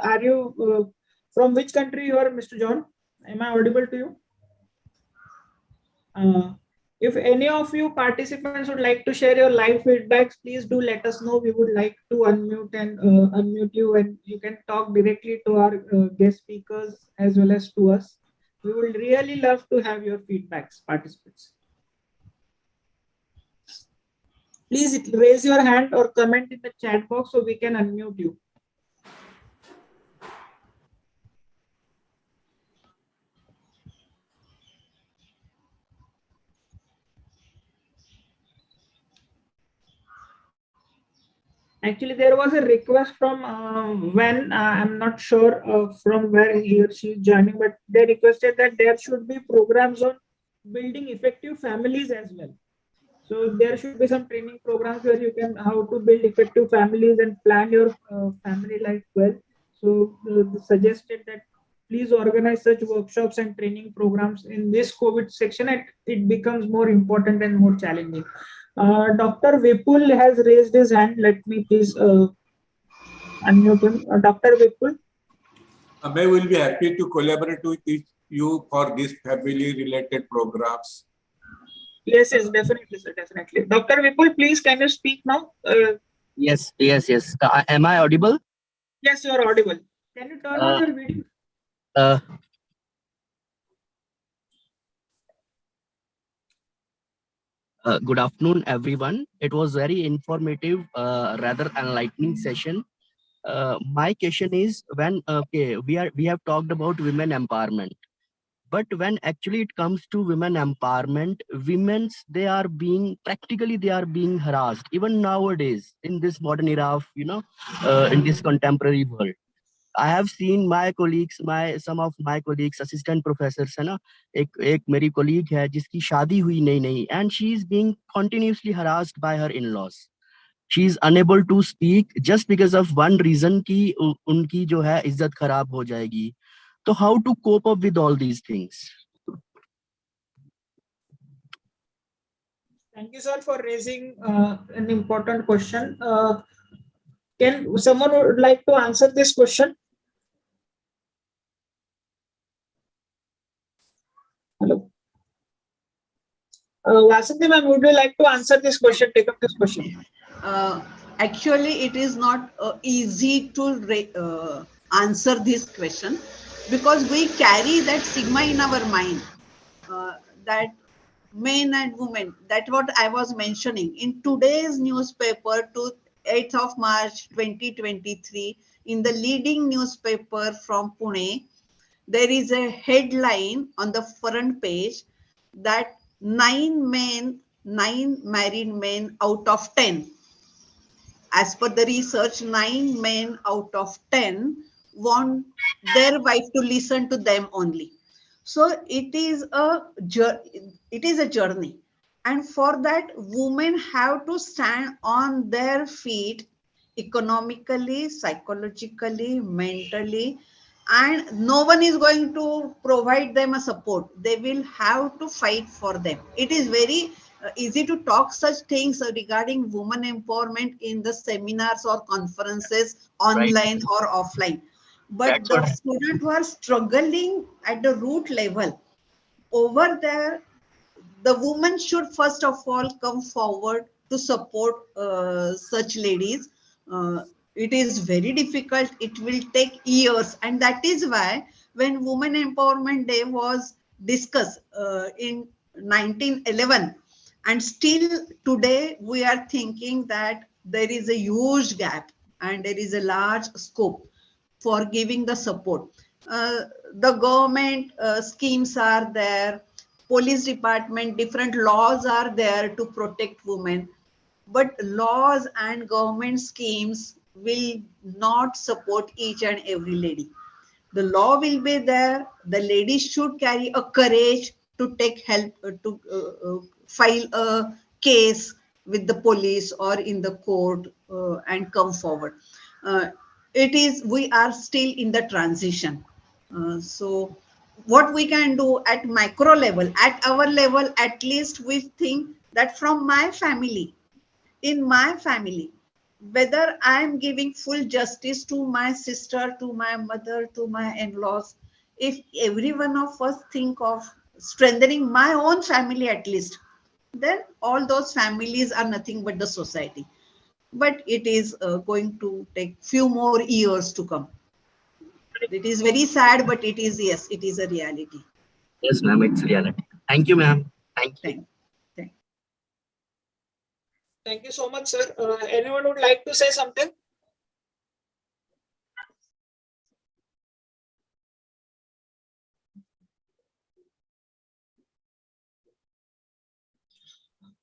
are you from which country you are, Mr. John? Am I audible to you? If any of you participants would like to share your live feedbacks, please do let us know. We would like to unmute you, and you can talk directly to our guest speakers as well as to us. We would really love to have your feedbacks, participants. Please raise your hand or comment in the chat box so we can unmute you. Actually, there was a request from I'm not sure from where he or she is joining, but they requested that there should be programs on building effective families as well. So there should be some training programs where you can how to build effective families and plan your family life well. So suggested that please organize such workshops and training programs in this COVID section, and it becomes more important and more challenging. Dr. Vipul has raised his hand. Let me please unmute him. Dr. Vipul. Amey will be happy to collaborate with you for these family-related programs. Yes, definitely, sir, definitely. Dr. Vipul, please, can you speak now? Yes. Am I audible? Yes, you are audible. Can you turn on your video? Uh, Good afternoon, everyone. It was very informative, rather enlightening session. My question is, when we have talked about women empowerment, but when actually it comes to women empowerment, they are being harassed even nowadays in this modern era of in this contemporary world. I have seen my colleagues, some of my colleagues, assistant professors, है ना, एक मेरी colleague है जिसकी शादी हुई नहीं, and she is being continuously harassed by her in-laws. She is unable to speak just because of one reason कि उनकी जो है इज्जत खराब हो जाएगी. So how to cope up with all these things? Thank you, sir, for raising an important question. Can someone would like to answer this question? Hello. Vasanthi ma'am, would you like to answer this question? Take up this question. Actually, it is not easy to answer this question because we carry that stigma in our mind that men and women, that's what I was mentioning. In today's newspaper, to 8th of March 2023, in the leading newspaper from Pune, there is a headline on the front page that 9 married men out of 10. As per the research, 9 men out of 10 want their wife to listen to them only. So it is a journey, and for that, women have to stand on their feet economically, psychologically, mentally, and no one is going to provide them a support. They will have to fight for them. It is very easy to talk such things regarding women empowerment in the seminars or conferences, online or offline. But the students who are struggling at the root level, over there, the women should first of all come forward to support such ladies. It is very difficult. It will take years. And that is why when Women Empowerment Day was discussed in 1911, and still today we are thinking that there is a huge gap and there is a large scope for giving the support. The government schemes are there, police department, different laws are there to protect women, but laws and government schemes will not support each and every lady. The law will be there. The lady should carry a courage to take help, to file a case with the police or in the court and come forward. We are still in the transition. So what we can do at micro level, at our level, at least we think that from my family, in my family, whether I am giving full justice to my sister, to my mother, to my in-laws, if every one of us think of strengthening my own family at least, then all those families are nothing but the society. But it is going to take few more years to come. It is very sad, but it is, yes, it is a reality. Yes, ma'am, it's reality. Thank you, ma'am. Thank you. Thank you so much, sir. Anyone would like to say something?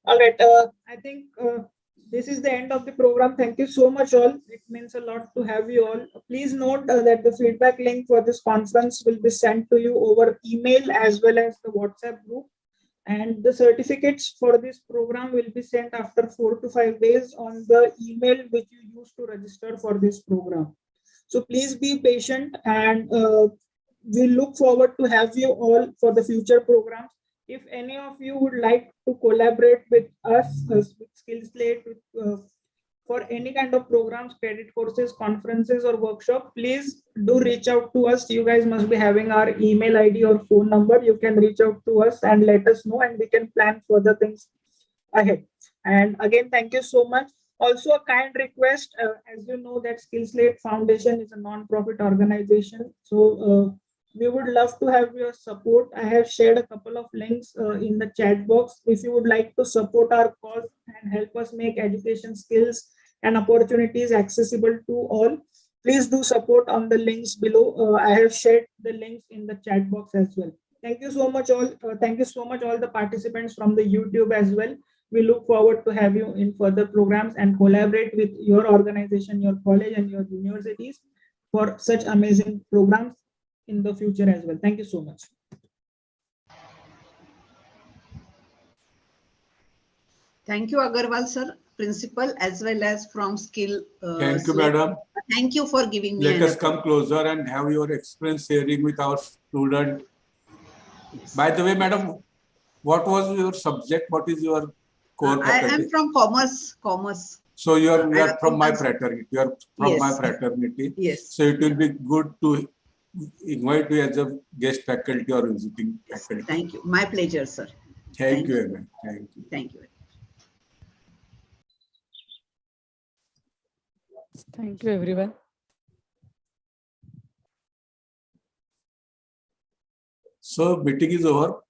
All right. I think this is the end of the program. Thank you so much, all. It means a lot to have you all. Please note that the feedback link for this conference will be sent to you over email as well as the WhatsApp group. And the certificates for this program will be sent after 4 to 5 days on the email which you used to register for this program. So please be patient, and we look forward to have you all for the future programs. If any of you would like to collaborate with us, with SkillSlate, for any kind of programs, credit courses, conferences, or workshop, please do reach out to us. You guys must be having our email ID or phone number. You can reach out to us and let us know, and we can plan further things ahead. And again, thank you so much. Also, a kind request, as you know, that SkillSlate Foundation is a non-profit organization. So we would love to have your support. I have shared a couple of links in the chat box. If you would like to support our cause and help us make education skills and opportunities accessible to all, please do support on the links below. I have shared the links in the chat box as well. Thank you so much all. Thank you so much all the participants from the YouTube as well. We look forward to have you in further programs and collaborate with your organization, your college and your universities for such amazing programs in the future as well. Thank you so much. Thank you, Agarwal sir, principal, as well as from Skill. Thank you, madam. Thank you for giving me. Let us come closer and have your experience sharing with our student. By the way, madam, what was your subject? What is your core I faculty? am from commerce. So you are from my fraternity. You are from Yes. my fraternity. Yes. So it will be good to invite you as a guest faculty or visiting faculty. Thank you. My pleasure, sir. Thank you very much. Thank you. Thank you. Thank you, everyone. So meeting is over.